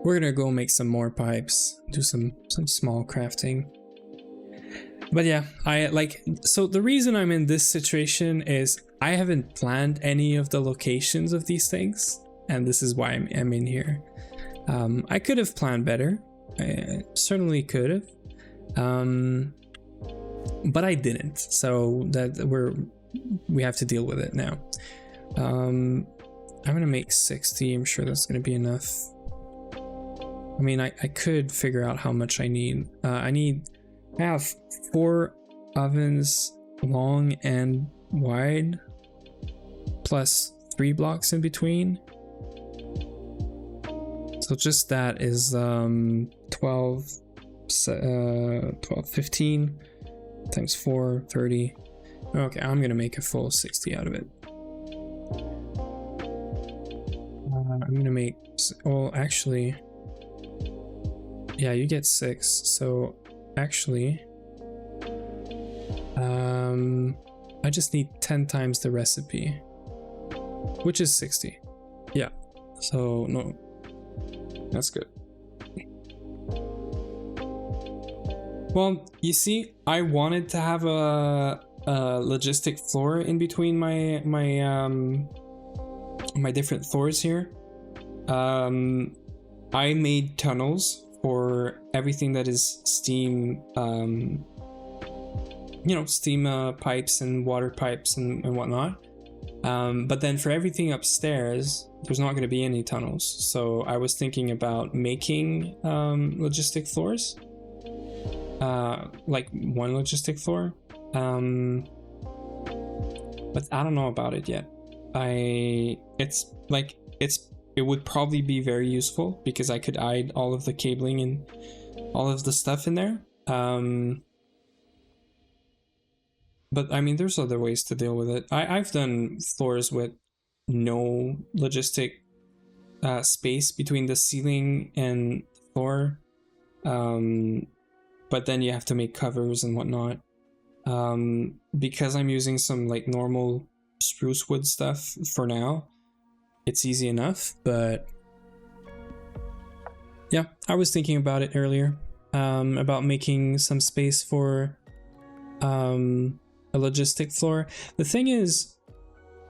We're gonna go make some more pipes, do some small crafting. But yeah, so the reason I'm in this situation is I haven't planned any of the locations of these things, and this is why I'm in here. I could have planned better. I certainly could have, but I didn't. So that we have to deal with it now. I'm gonna make 60. I'm sure that's gonna be enough. I mean, I could figure out how much I need. I have 4 ovens long and wide, plus 3 blocks in between. So just that is 15 times 4, 30. Okay, I'm gonna make a full 60 out of it. I'm gonna make, well, actually, yeah, you get 6. So actually, I just need 10 times the recipe, which is 60. Yeah, so no, that's good. Well, you see, I wanted to have a logistic floor in between my different floors here. I made tunnels for everything that is steam, you know, steam pipes and water pipes and whatnot. But then for everything upstairs, there's not going to be any tunnels. So I was thinking about making logistic floors, like one logistic floor. But I don't know about it yet. It would probably be very useful because I could hide all of the cabling and all of the stuff in there. But I mean, there's other ways to deal with it. I've done floors with no logistic space between the ceiling and the floor. But then you have to make covers and whatnot. Because I'm using some like normal spruce wood stuff for now, it's easy enough. But yeah, I was thinking about it earlier, about making some space for a logistic floor. The thing is,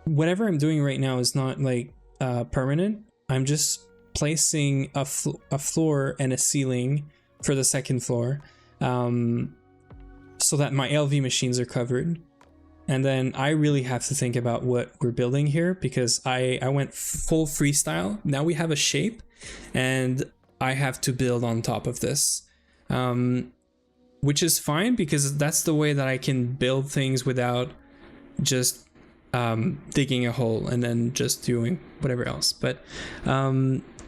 whatever I'm doing right now is not like permanent. I'm just placing a floor and a ceiling for the second floor, so that my LV machines are covered. And then I really have to think about what we're building here, because I went full freestyle. Now we have a shape and I have to build on top of this, which is fine because that's the way that I can build things without just digging a hole and then just doing whatever else. But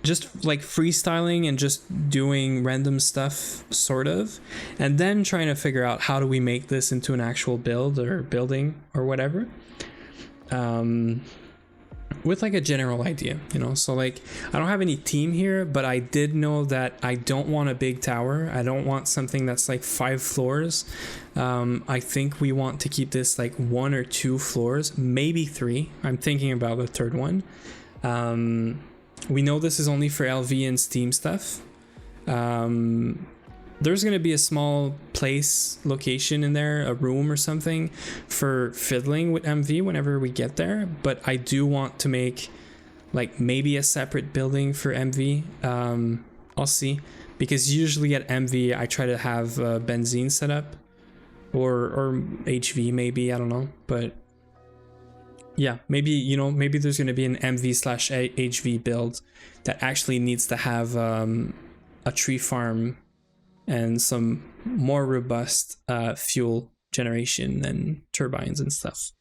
just like freestyling and just doing random stuff, sort of, and then trying to figure out how do we make this into an actual build or building or whatever, with like a general idea, you know. So like, I don't have any team here, but I did know that I don't want a big tower. I don't want something that's like 5 floors. I think we want to keep this like 1 or 2 floors, maybe 3. I'm thinking about the third one. We know this is only for LV and Steam stuff. There's going to be a small place location in there, a room or something for fiddling with MV whenever we get there. But I do want to make like maybe a separate building for MV. I'll see, because usually at MV I try to have benzene set up, or HV maybe, I don't know. But yeah, maybe, you know, maybe there's going to be an MV/HV build that actually needs to have a tree farm and some more robust fuel generation and turbines and stuff.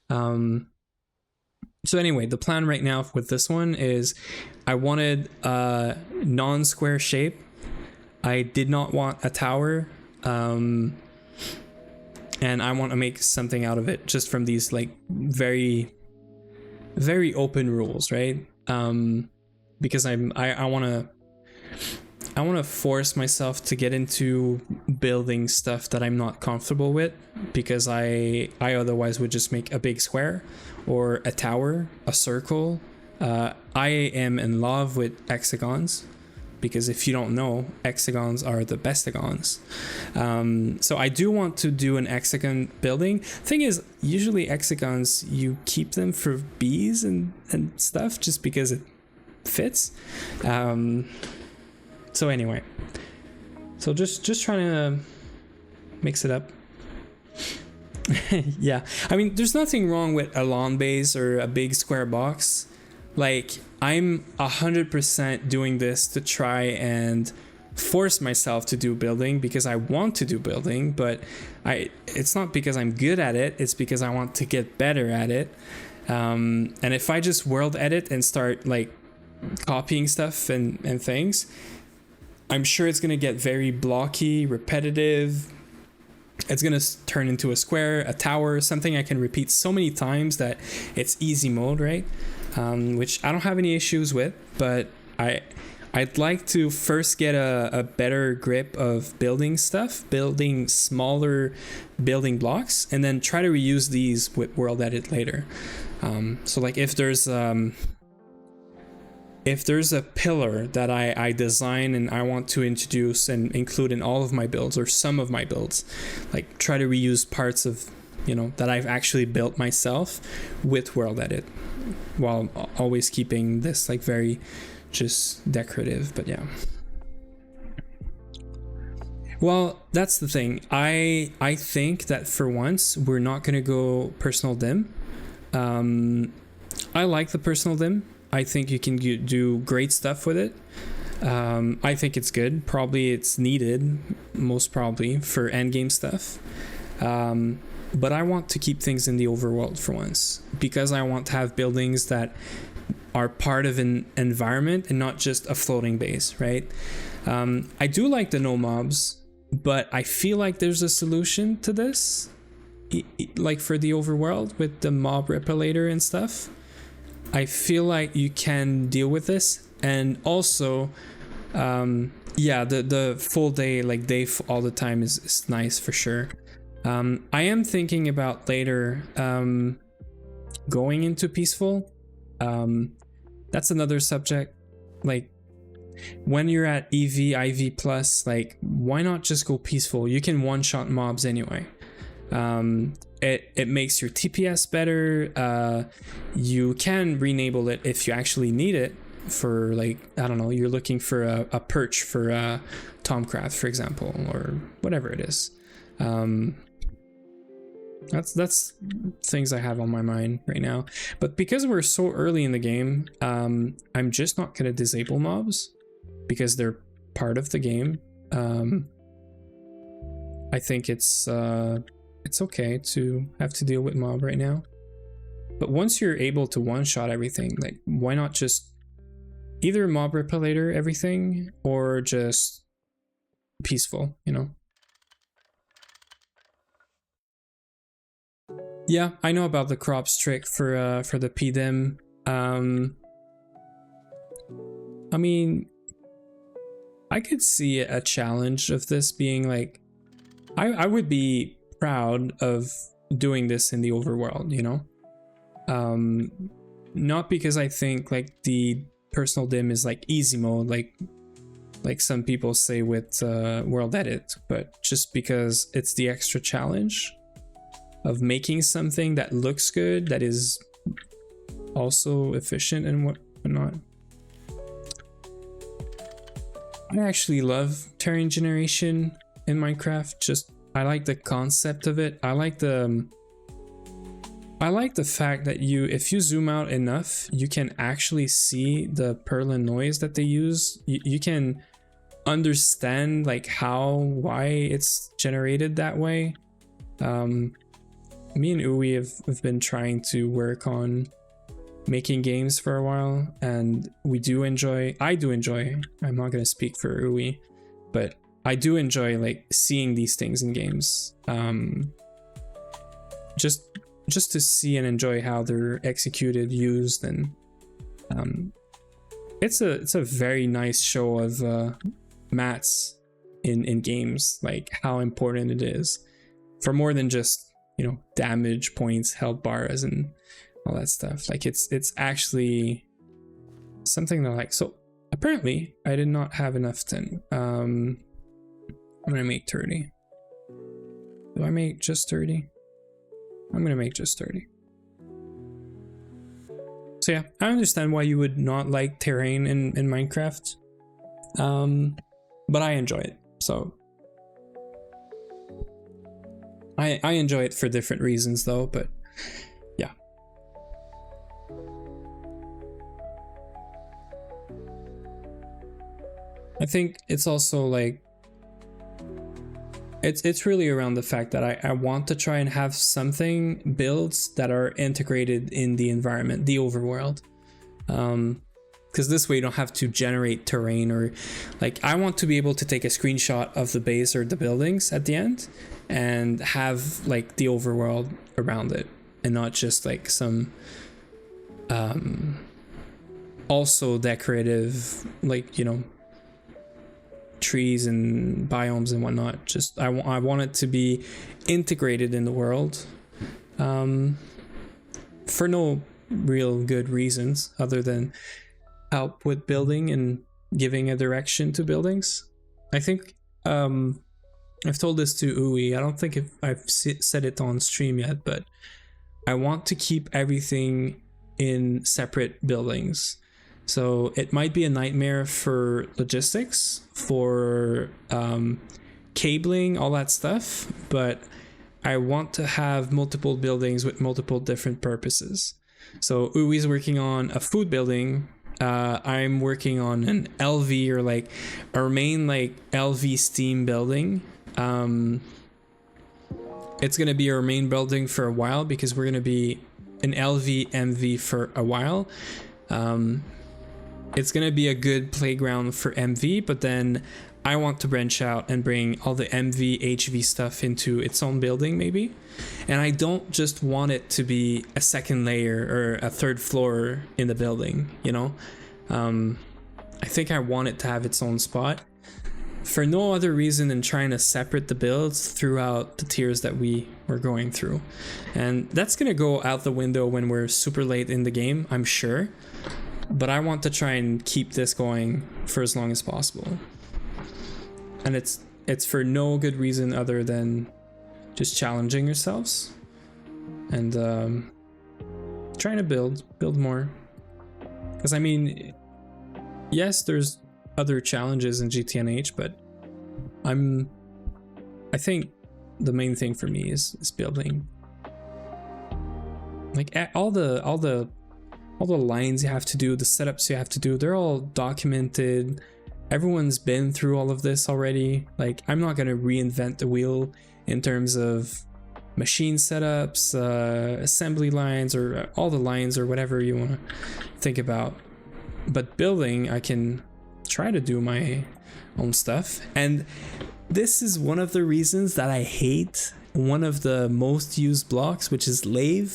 So anyway, the plan right now with this one is I wanted a non-square shape. I did not want a tower. And I want to make something out of it just from these like very, very open rules, right? Because I want to force myself to get into building stuff that I'm not comfortable with, because I otherwise would just make a big square or a tower, a circle. I am in love with hexagons, because if you don't know, hexagons are the bestagons. So I do want to do an hexagon building. Thing is, usually hexagons, you keep them for bees and stuff just because it fits. So anyway, so just trying to mix it up. Yeah, I mean, there's nothing wrong with a lawn base or a big square box. Like, I'm 100% doing this to try and force myself to do building because I want to do building, but it's not because I'm good at it, it's because I want to get better at it. And if I just world edit and start like copying stuff and things, I'm sure it's going to get very blocky, repetitive. It's going to turn into a square, a tower, something I can repeat so many times that it's easy mode, right? Which I don't have any issues with, but I'd like to first get a better grip of building stuff, building smaller building blocks, and then try to reuse these with world edit later. So like if there's a pillar that I design and I want to introduce and include in all of my builds or some of my builds, like try to reuse parts of, you know, that I've actually built myself with world edit, while always keeping this like very just decorative. But yeah, well, that's the thing. I think that for once we're not gonna go personal dim. I like the personal dim. I think you can do great stuff with it. I think it's good. Probably it's needed, most probably, for endgame stuff. But I want to keep things in the overworld for once, because I want to have buildings that are part of an environment and not just a floating base, right? I do like the no mobs, but I feel like there's a solution to this, like for the overworld with the mob repellator and stuff. I feel like you can deal with this, and also yeah, the full day, like day all the time is nice for sure. I am thinking about later going into peaceful. That's another subject. Like when you're at EV, IV plus, like why not just go peaceful? You can one-shot mobs anyway. It makes your TPS better. You can re-enable it if you actually need it for, like, I don't know, you're looking for a perch for Tomcraft, for example, or whatever it is. That's things I have on my mind right now. But because we're so early in the game, I'm just not gonna disable mobs because they're part of the game. I think it's okay to have to deal with mob right now. But once you're able to one-shot everything, like why not just either mob repellator everything or just peaceful, you know? Yeah, I know about the crops trick for the PDIM. I mean, I could see a challenge of this being like, I would be proud of doing this in the overworld, you know? Not because I think like the personal dim is like easy mode, like some people say with world edit, but just because it's the extra challenge of making something that looks good, that is also efficient and whatnot. I actually love terrain generation in Minecraft. Just I like the concept of it. I like the fact that if you zoom out enough, you can actually see the Perlin noise that they use. You can understand like why it's generated that way. Me and Uwe have been trying to work on making games for a while, and I do enjoy, I'm not going to speak for Uwe, but I do enjoy like seeing these things in games. Just to see and enjoy how they're executed, used, and it's a very nice show of mats in games, like how important it is for more than just, you know, damage points, health bars, and all that stuff. Like it's actually something that I like. So apparently I did not have enough tin. I'm gonna make 30. Do I make just 30? I'm gonna make just 30. So yeah, I understand why you would not like terrain in Minecraft, but I enjoy it. So I enjoy it for different reasons though, but yeah. I think it's also like it's really around the fact that I want to try and have something builds that are integrated in the environment, the overworld. Because this way you don't have to generate terrain, or like I want to be able to take a screenshot of the base or the buildings at the end and have like the overworld around it, and not just like some also decorative, like, you know, trees and biomes and whatnot. Just I want it to be integrated in the world, for no real good reasons other than help with building and giving a direction to buildings. I think I've told this to Uwe. I don't think I've said it on stream yet, but I want to keep everything in separate buildings. So it might be a nightmare for logistics, for cabling, all that stuff, but I want to have multiple buildings with multiple different purposes. So Uwe's working on a food building. I'm working on an LV, or like our main like LV Steam building. It's gonna be our main building for a while because we're gonna be an LV MV for a while. It's gonna be a good playground for MV, but then I want to branch out and bring all the MV HV stuff into its own building maybe. And I don't just want it to be a second layer or a third floor in the building, you know. I think I want it to have its own spot for no other reason than trying to separate the builds throughout the tiers that we were going through. And that's gonna go out the window when we're super late in the game, I'm sure. But I want to try and keep this going for as long as possible. And it's for no good reason other than just challenging yourselves and trying to build more. Because I mean, yes, there's other challenges in GTNH, but I think the main thing for me is building. Like all the lines you have to do, the setups you have to do, they're all documented. Everyone's been through all of this already. Like, I'm not gonna reinvent the wheel in terms of machine setups, assembly lines, or all the lines, or whatever you want to think about. But building, I can try to do my own stuff. And this is one of the reasons that I hate one of the most used blocks, which is lathe.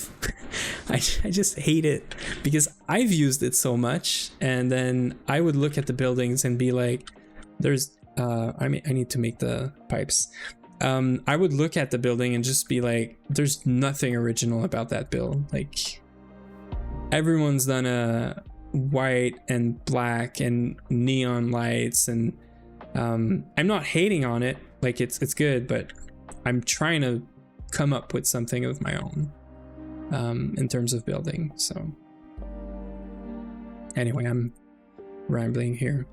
I just hate it because I've used it so much, and then I would look at the buildings and be like, there's I need to make the pipes. I would look at the building and just be like, there's nothing original about that build. Like, everyone's done a white and black and neon lights, and I'm not hating on it, like it's good, but I'm trying to come up with something of my own in terms of building. So anyway, I'm rambling here.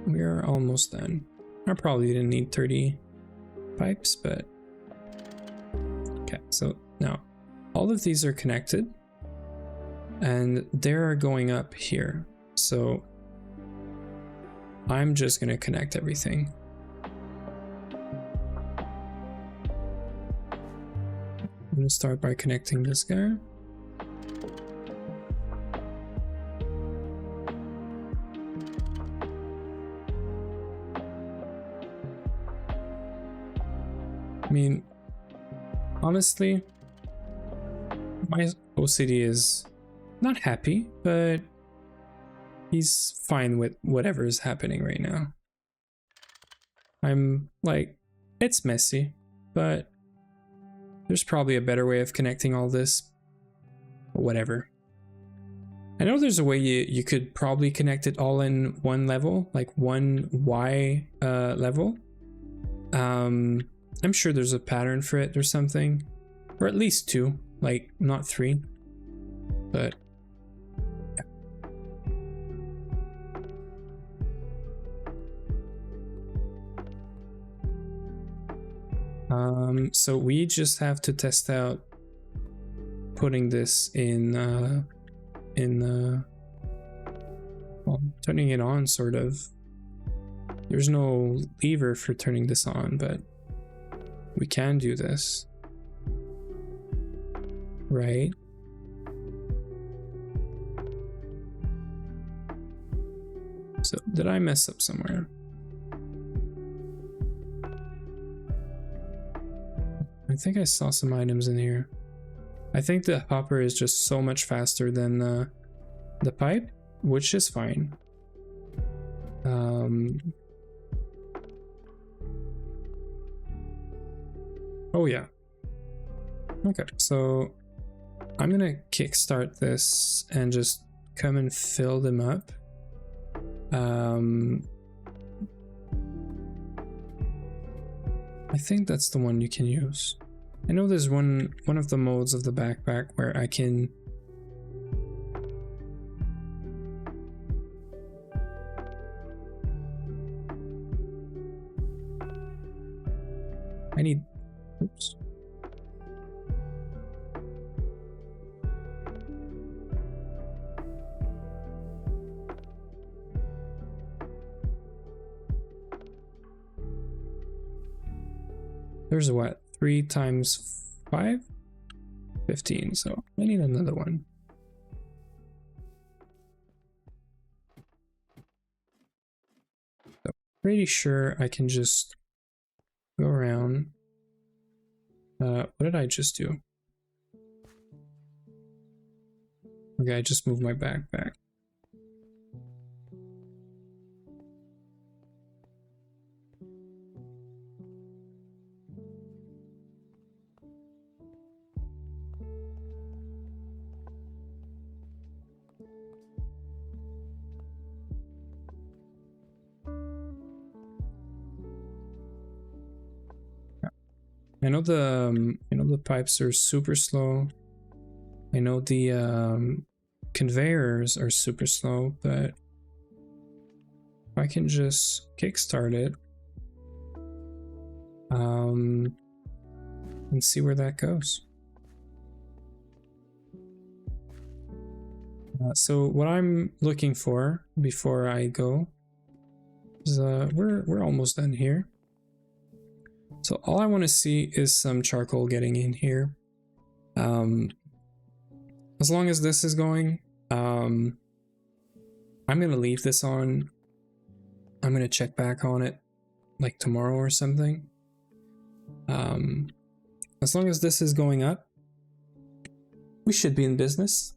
We're almost done. I probably didn't need 30 pipes, but okay. So now all of these are connected and they're going up here. So I'm just gonna connect everything. I'm gonna start by connecting this guy. I mean, honestly, my OCD is not happy, but he's fine with whatever is happening right now. I'm like, it's messy, but there's probably a better way of connecting all this. Whatever. I know there's a way you could probably connect it all in one level, like one Y level. I'm sure there's a pattern for it or something, or at least two, like not three, but yeah. So we just have to test out putting this in well, turning it on, sort of. There's no lever for turning this on, but we can do this. Right? So, did I mess up somewhere? I think I saw some items in here. I think the hopper is just so much faster than the pipe, which is fine. Oh yeah. Okay, so I'm gonna kickstart this and just come and fill them up. I think that's the one you can use. I know there's one of the modes of the backpack where I can oops. There's what? 3 times 5? 15, so I need another one. So pretty sure I can just go around. What did I just do? Okay, I just moved my backpack. I know the pipes are super slow. I know the conveyors are super slow, but if I can just kickstart it, and see where that goes. So what I'm looking for before I go is we're almost done here. So all I want to see is some charcoal getting in here. As long as this is going, I'm gonna leave this on. I'm gonna check back on it like tomorrow or something. As long as this is going up, we should be in business.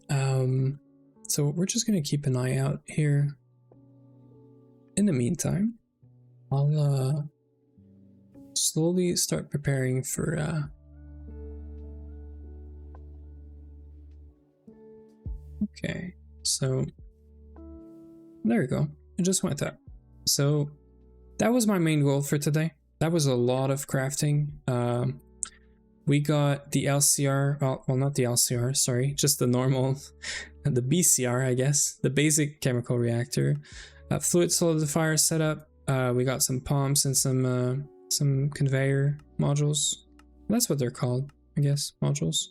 So we're just gonna keep an eye out here. In the meantime, I'll slowly start preparing for okay, so there we go. It just went up. So that was my main goal for today. That was a lot of crafting. We got the LCR, well not the LCR, sorry, just the normal, the BCR I guess, the basic chemical reactor. Fluid solidifier setup. We got some pumps and some conveyor modules. That's what they're called, I guess, modules.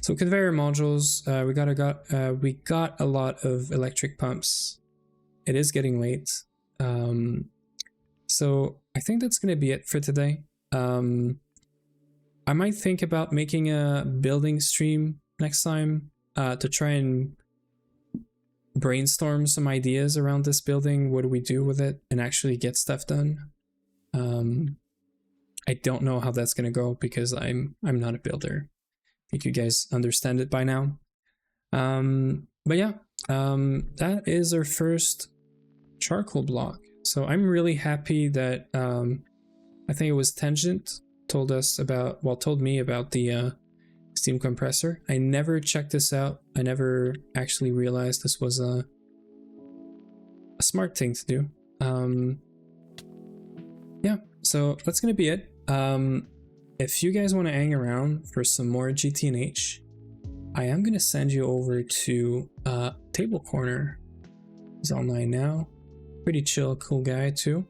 So conveyor modules. We got a lot of electric pumps. It is getting late. So I think that's gonna be it for today. I might think about making a building stream next time to try and brainstorm some ideas around this building. What do we do with it and actually get stuff done? I don't know how that's gonna go because I'm not a builder. I think you guys understand it by now. But yeah, that is our first charcoal block. So I'm really happy that I think it was Tangent told me about the steam compressor. I never checked this out. I never actually realized this was a smart thing to do. Yeah, so that's gonna be it. If you guys want to hang around for some more GTNH, I am gonna send you over to Table Corner. He's online now. Pretty chill, cool guy too.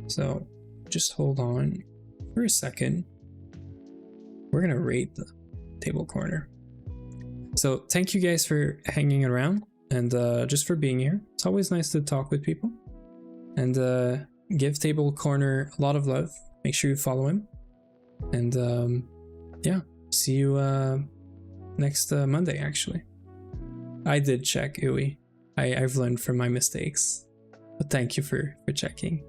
So just hold on for a second. We're gonna rate the Table Corner. So thank you guys for hanging around. and just for being here. It's always nice to talk with people. And give Table Corner a lot of love. Make sure you follow him. And yeah, see you next Monday, actually. I did check, Uwe. I've learned from my mistakes. But thank you for checking.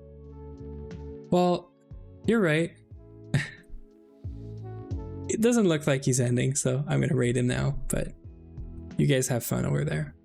Well, you're right. It doesn't look like he's ending, so I'm gonna raid him now, but you guys have fun over there.